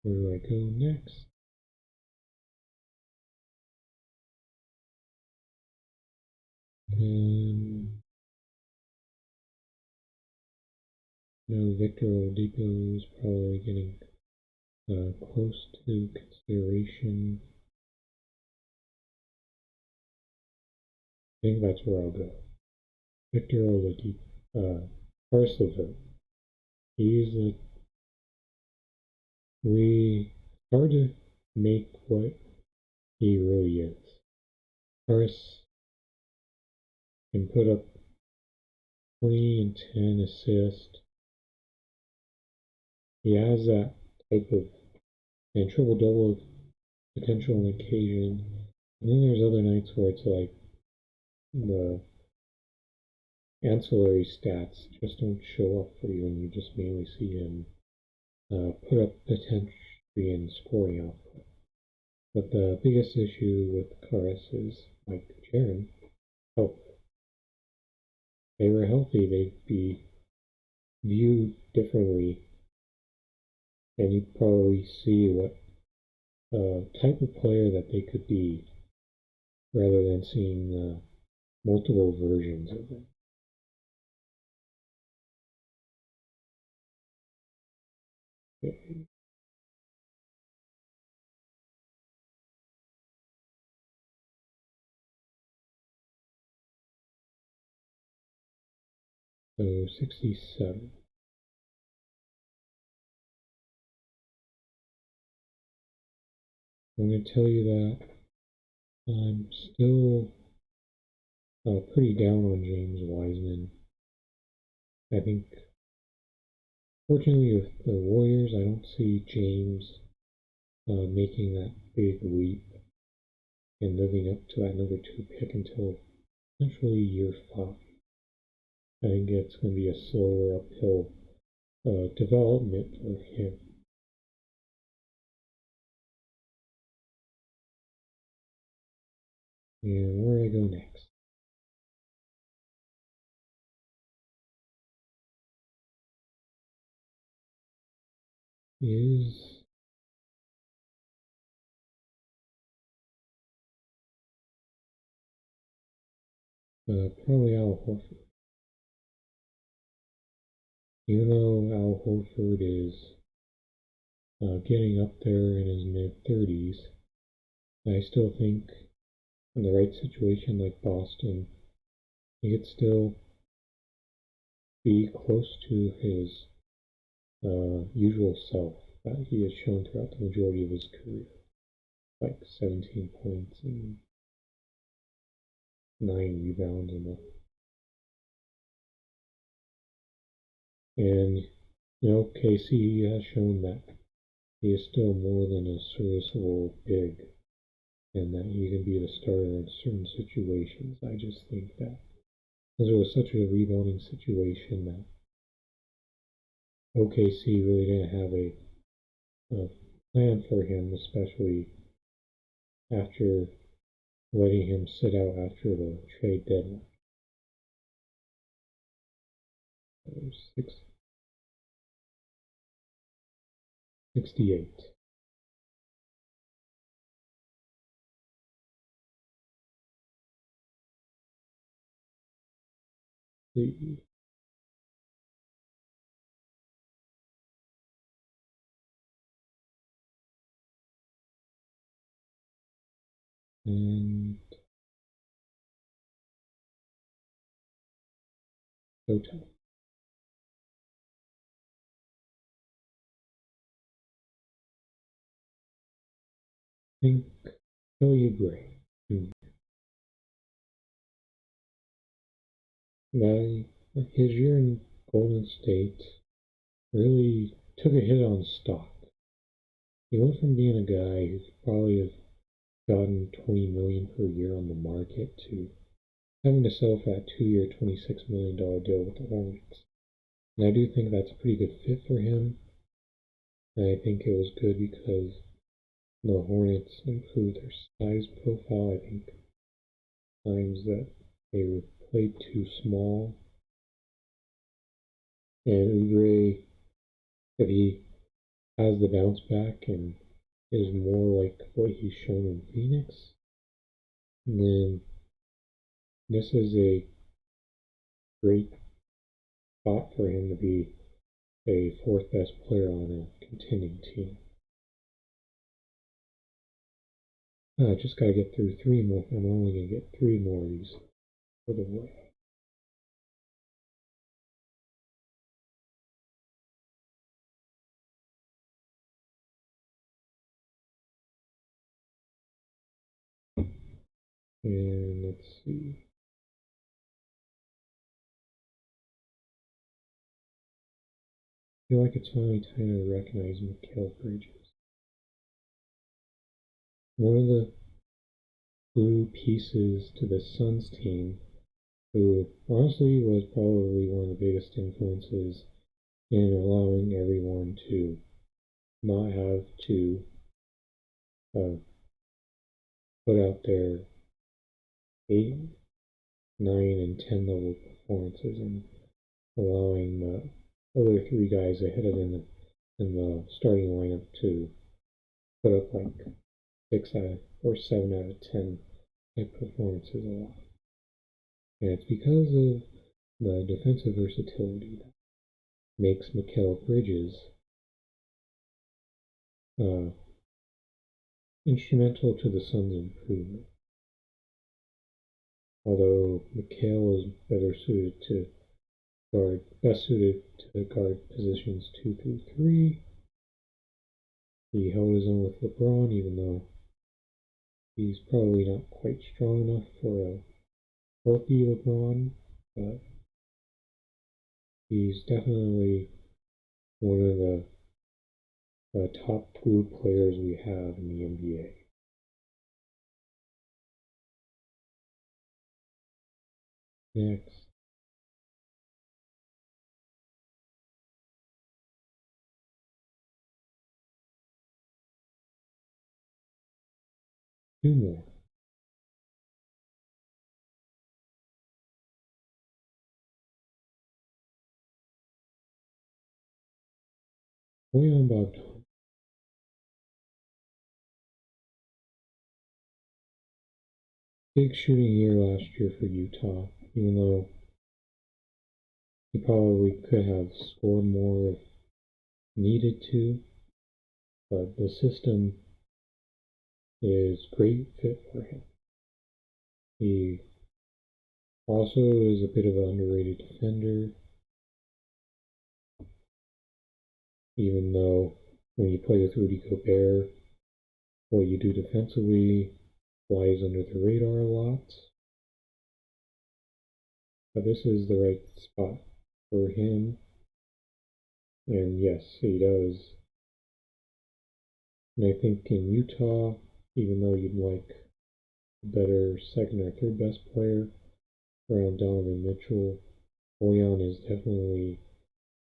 Where do I go next? Victor Oladipo is probably getting close to consideration. I think that's where I'll go. Victor Oladipo, first of it, he's hard to make what he really is. Paris can put up 20 and 10 assists. He has that type of triple-double potential on occasion. And then there's other nights where it's like the ancillary stats just don't show up for you, and you just mainly see him put up potentially in scoring output. But the biggest issue with Karis is, like Jaren, health. If they were healthy, they'd be viewed differently, and you'd probably see what type of player that they could be, rather than seeing multiple versions of them. So 67. I'm going to tell you that I'm still pretty down on James Wiseman. I think, fortunately, with the Warriors, I don't see James making that big leap and living up to that number 2 pick until essentially year 5. I think it's going to be a slower uphill development for him. And where do I go next? Is probably Al Horford. Even though Al Horford is getting up there in his mid-30s, I still think in the right situation like Boston, he could still be close to his usual self that he has shown throughout the majority of his career, like 17 points and 9 rebounds and KC has shown that he is still more than a serviceable big and that he can be the starter in certain situations. I just think that because it was such a rebounding situation that OKC really didn't have a plan for him, especially after letting him sit out after the trade deadline. 68. The and Hotel. I think Kelly Gray. That his year in Golden State really took a hit on stock. He went from being a guy who could probably have gotten 20 million per year on the market to having to settle for that 2-year, $26 million deal with the Hornets. And I do think that's a pretty good fit for him. And I think it was good because the Hornets improved their size profile. I think times that they were played too small. And Oubre, if he has the bounce back and is more like what he's shown in Phoenix, then this is a great spot for him to be a fourth best player on a contending team. I just got to get through 3 more. I'm only going to get 3 more of these for the way. And let's see. I feel like it's finally time to recognize Mikal Bridges. One of the glue pieces to the Suns team, who honestly was probably one of the biggest influences in allowing everyone to not have to uh, put out their 8, 9, and 10 level performances and allowing the other 3 guys ahead of them in the starting lineup to put up like 6 out of, or 7 out of 10 type performances a lot. And it's because of the defensive versatility that makes Mikal Bridges instrumental to the Suns' improvement. Although Mikal is best suited to guard positions 2 through 3, he held his own with LeBron, even though he's probably not quite strong enough for a healthy LeBron, but he's definitely one of the top group players we have in the NBA. Next, 2 more. Leon Bogdan. Big shooting year last year for Utah, even though he probably could have scored more if needed to, but the system is great fit for him. He also is a bit of an underrated defender, even though when you play with Rudy Gobert, what you do defensively flies under the radar a lot. But this is the right spot for him, and yes, he does. And I think in Utah, even though you'd like a better second or third best player around Donovan Mitchell, Bojan is definitely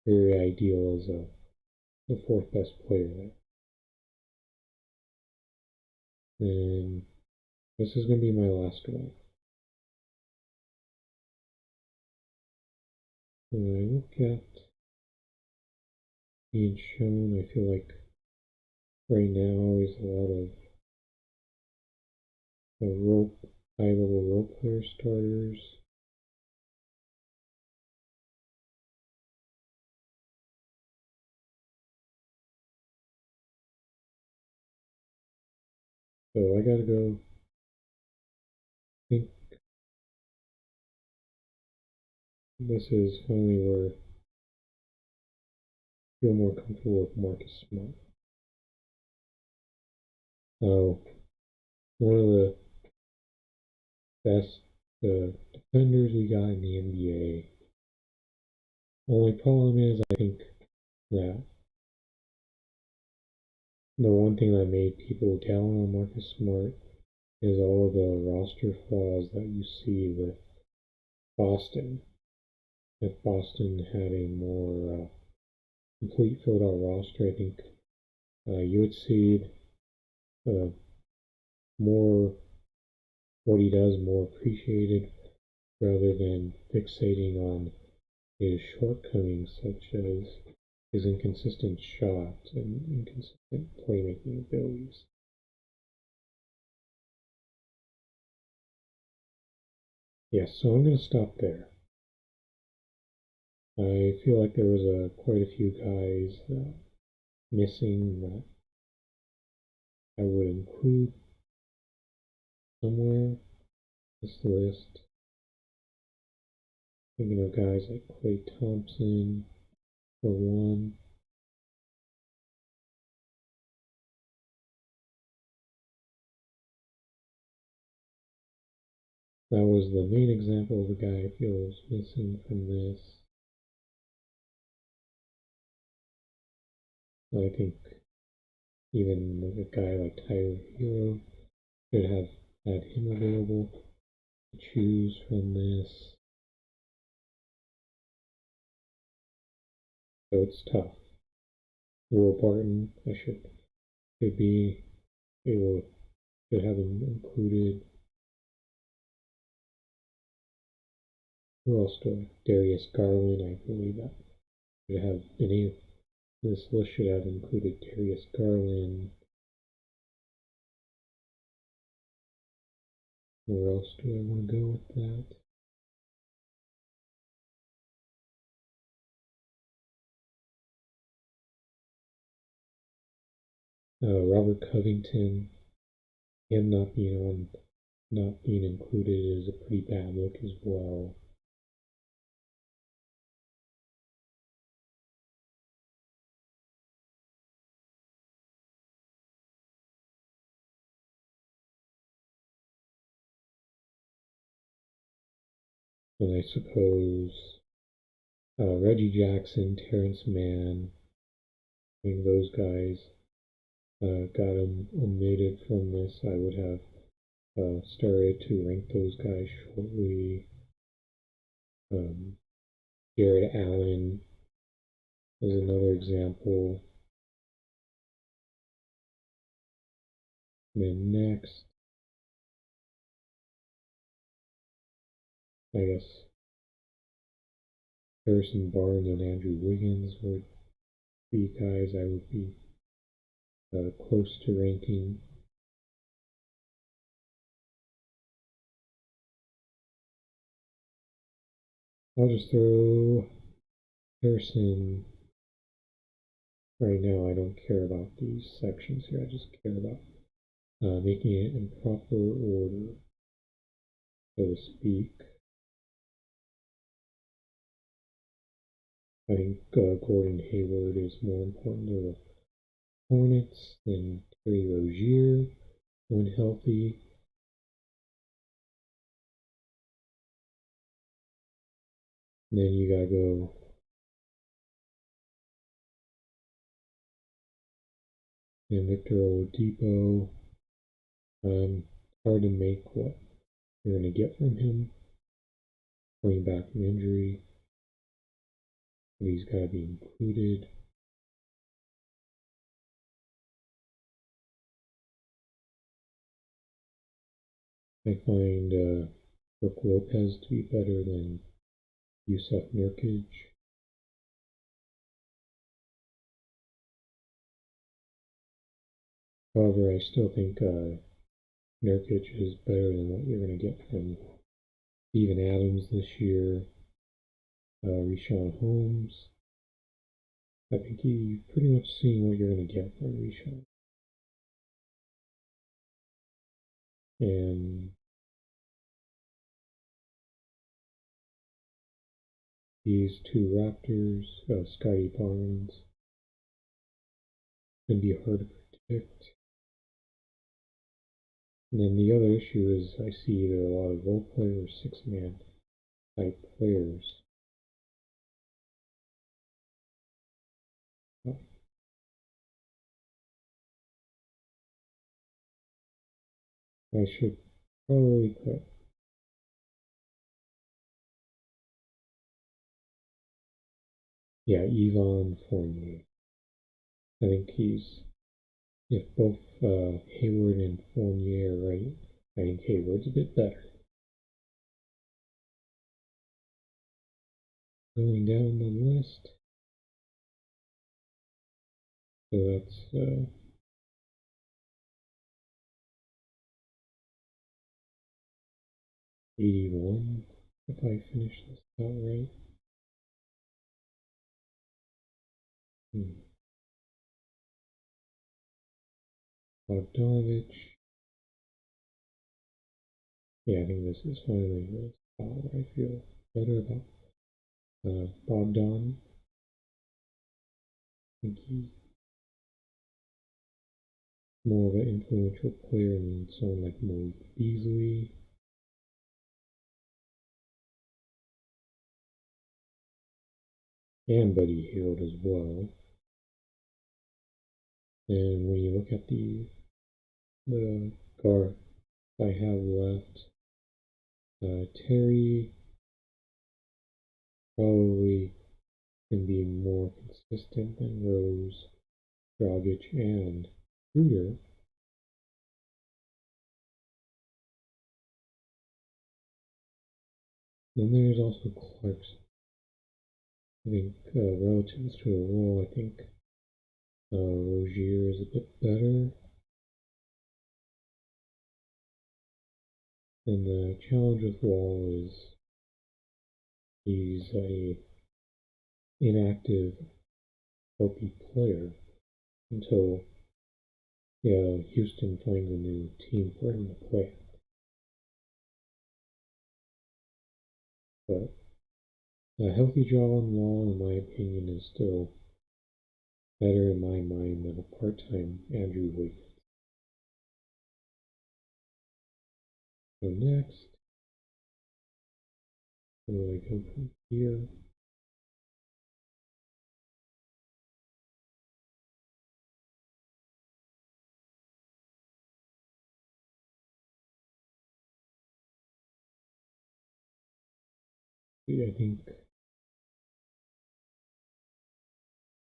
very ideal as the fourth best player there. And this is going to be my last one. When I look at being shown, I feel like right now is a lot of high-level role player starters. So I gotta go. I think this is finally where I feel more comfortable with Marcus Smart. One of the best defenders we got in the NBA. Only problem is, I think that the one thing that made people down on Marcus Smart is all the roster flaws that you see with Boston. If Boston had a more complete filled out roster, I think you would see more what he does more appreciated rather than fixating on his shortcomings, such as his inconsistent shots and inconsistent playmaking abilities. Yes, so I'm going to stop there. I feel like there was quite a few guys missing that I would include somewhere this list. Thinking of guys like Klay Thompson for one. That was the main example of a guy I feel was missing from this. I think even a guy like Tyler Hero should have had him available to choose from this. So it's tough. Will Barton, should be able to have him included. Who else do I? Darius Garland, I believe that should have been able. This list should have included Darius Garland. Where else do I want to go with that? Robert Covington, him not being included is a pretty bad look as well. And I suppose Reggie Jackson, Terrence Mann, I think those guys got omitted from this. I would have started to rank those guys shortly. Jared Allen is another example. And then next, I guess Harrison Barnes and Andrew Wiggins would be guys I would be close to ranking. I'll just throw Harrison right now. I don't care about these sections here. I just care about making it in proper order, so to speak. I think Gordon Hayward is more important to the Hornets than Terry Rozier when healthy. And then you gotta go and Victor Oladipo. Hard to make what you're gonna get from him. Coming back from injury, but he's gotta be included. I find Brook Lopez to be better than Yusuf Nurkic. However, I still think Nurkic is better than what you're going to get from Steven Adams this year. Richaun Holmes. I think you've pretty much seen what you're going to get from Richaun. And these two Raptors, Scotty Barnes, can be hard to predict. And then the other issue is I see there are a lot of role players, six-man type players. I should probably put Yvonne Fournier. I think if both Hayward and Fournier are right, I think Hayward's a bit better. Going down the list, so that's 81, if I finish this out right. Bogdanovich. Yeah, I think this is finally the spot where I feel better about Bogdan. I think he's more of an influential player than someone like Malik Beasley. And Buddy Hield as well. And when you look at the guard I have left, Terry probably can be more consistent than Rose, Dragic, and Schroeder. Then there's also Clarkson. I think relative to the role, I think Rozier is a bit better. And the challenge with Wall is he's a inactive, healthy player until Houston finds a new team for him to play. But a healthy John Wall, in my opinion, is still better in my mind than a part-time Andrew Wiggins. So next, where do I go from here? I think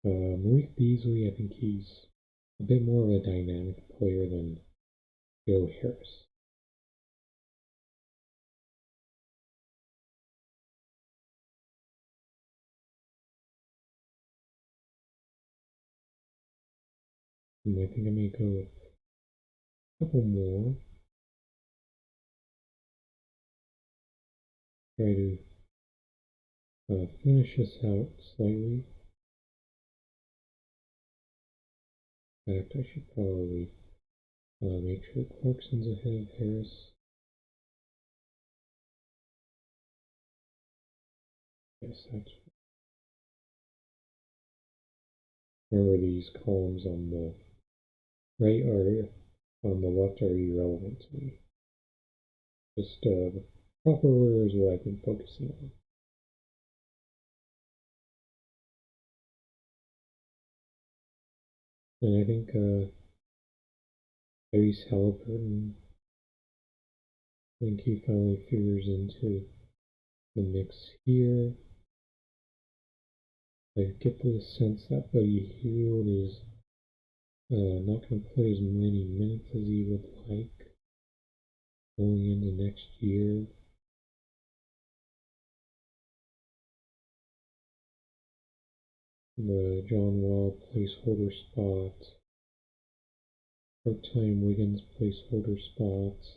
Malik Beasley, I think he's a bit more of a dynamic player than Joe Harris. And I think I may go with a couple more. Try to finish this out slightly. In fact, I should probably make sure Clarkson's ahead of Harris. Yes, that's. Remember, these columns on the right are on the left are irrelevant to me. Just proper order is what I've been focusing on. And I think Tyrese Halliburton, I think he finally figures into the mix here. I get the sense that Buddy Hield is not going to play as many minutes as he would like going into next year. The John Wall placeholder spot, part-time Wiggins placeholder spots.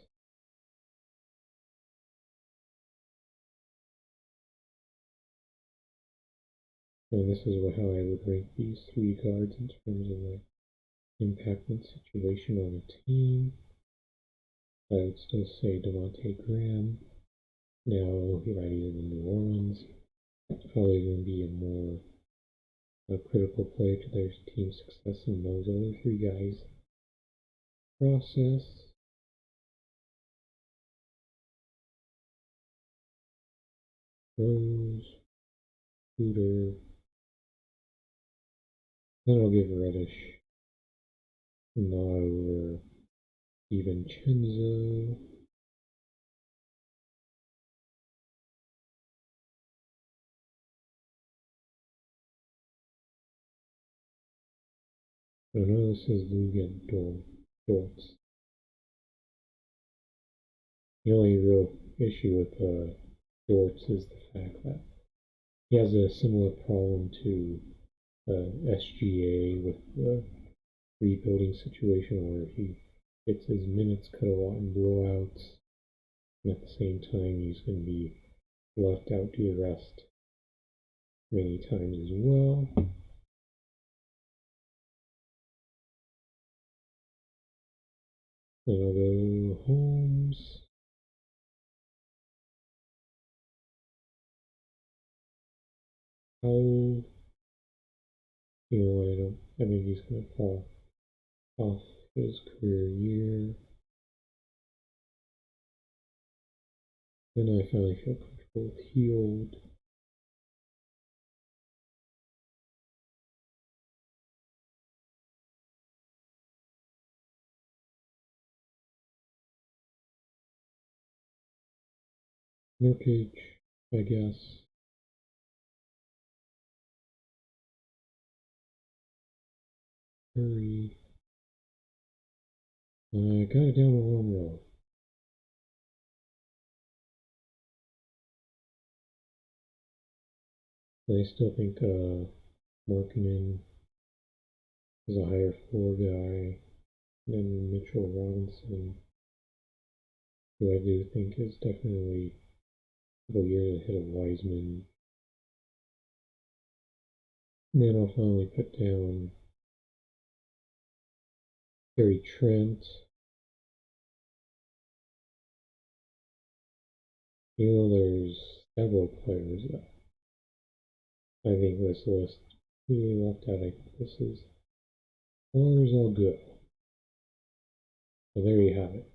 And this is how I would rank these three guards in terms of the impact and situation on a team. I would still say Devontae Graham. Now he's in New Orleans. It's probably going to be a critical player to their team success in those other three guys' process. Rose, Hooter. Then I'll give Reddish a nod over DiVincenzo. I know this is Lugan Dortz. The only real issue with Dortz is the fact that he has a similar problem to SGA with the rebuilding situation where he gets his minutes cut a lot in blowouts, and at the same time he's going to be left out to the rest many times as well. Then I'll go Holmes. How, I think he's going to fall off his career year. Then I finally feel comfortable with Hield. Nurkic, I guess. Curry. I got it down the wrong row. But I still think Markkanen is a higher floor guy than Mitchell Robinson, who I do think is definitely a couple years ahead of Wiseman. And then I'll finally put down Gary Trent. There's several players that I think this list really left out. I think this is as all good. So there you have it.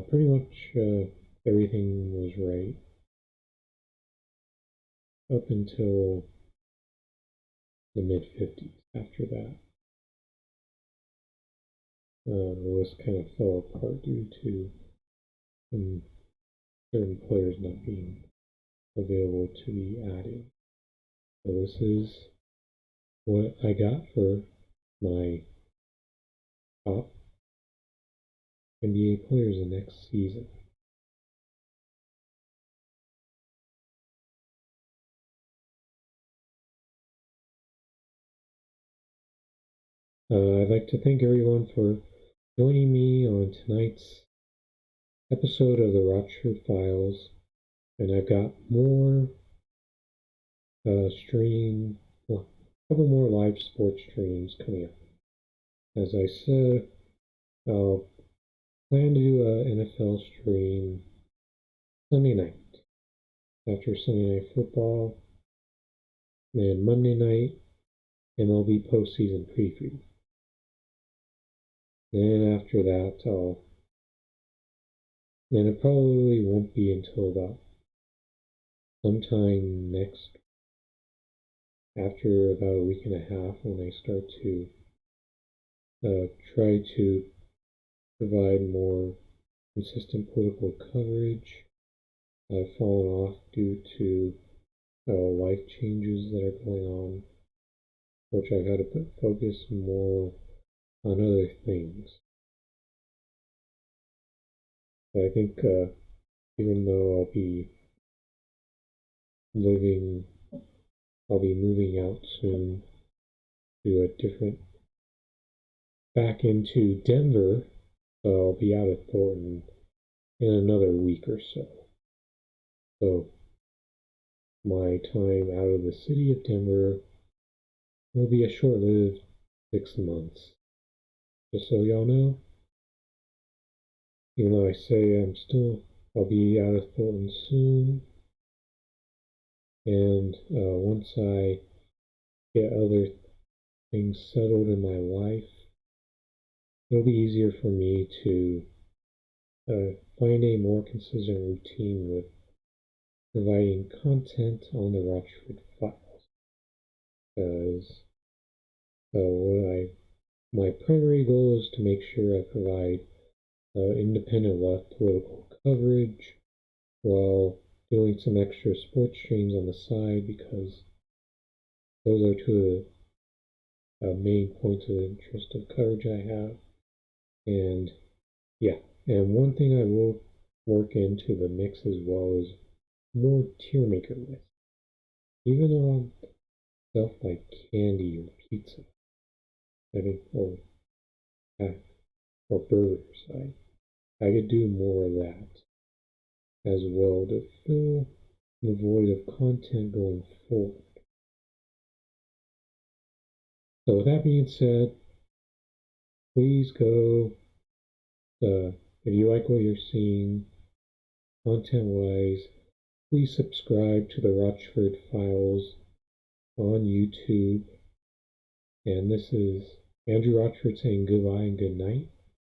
Pretty much everything was right up until the mid-50s. After that, the list kind of fell apart due to certain players not being available to be added. So this is what I got for my top NBA players the next season. I'd like to thank everyone for joining me on tonight's episode of the Rochford Files, and I've got more a couple more live sports streams coming up. As I said, I'll plan to do an NFL stream Sunday night after Sunday Night Football, then Monday night MLB postseason preview. Then after that, then it probably won't be until about sometime after about a week and a half when I start to try to provide more consistent political coverage. I've fallen off due to life changes that are going on, which I've had to focus more on other things. But I think even though I'll be moving out soon to back into Denver, so I'll be out of Thornton in another week or so. So my time out of the city of Denver will be a short-lived 6 months. Just so y'all know, even though I say I'll be out of Thornton soon, and once I get other things settled in my life, it'll be easier for me to find a more consistent routine with providing content on the Rochford Files. Because my primary goal is to make sure I provide independent left political coverage while doing some extra sports streams on the side, because those are two of the main points of interest of coverage I have. And yeah, and one thing I will work into the mix as well is more tier maker lists. Even on stuff like candy or pizza, I think, or burgers, I could do more of that as well to fill the void of content going forward. So with that being said, please go, if you like what you're seeing content-wise, please subscribe to the Rochford Files on YouTube. And this is Andrew Rochford saying goodbye and good night.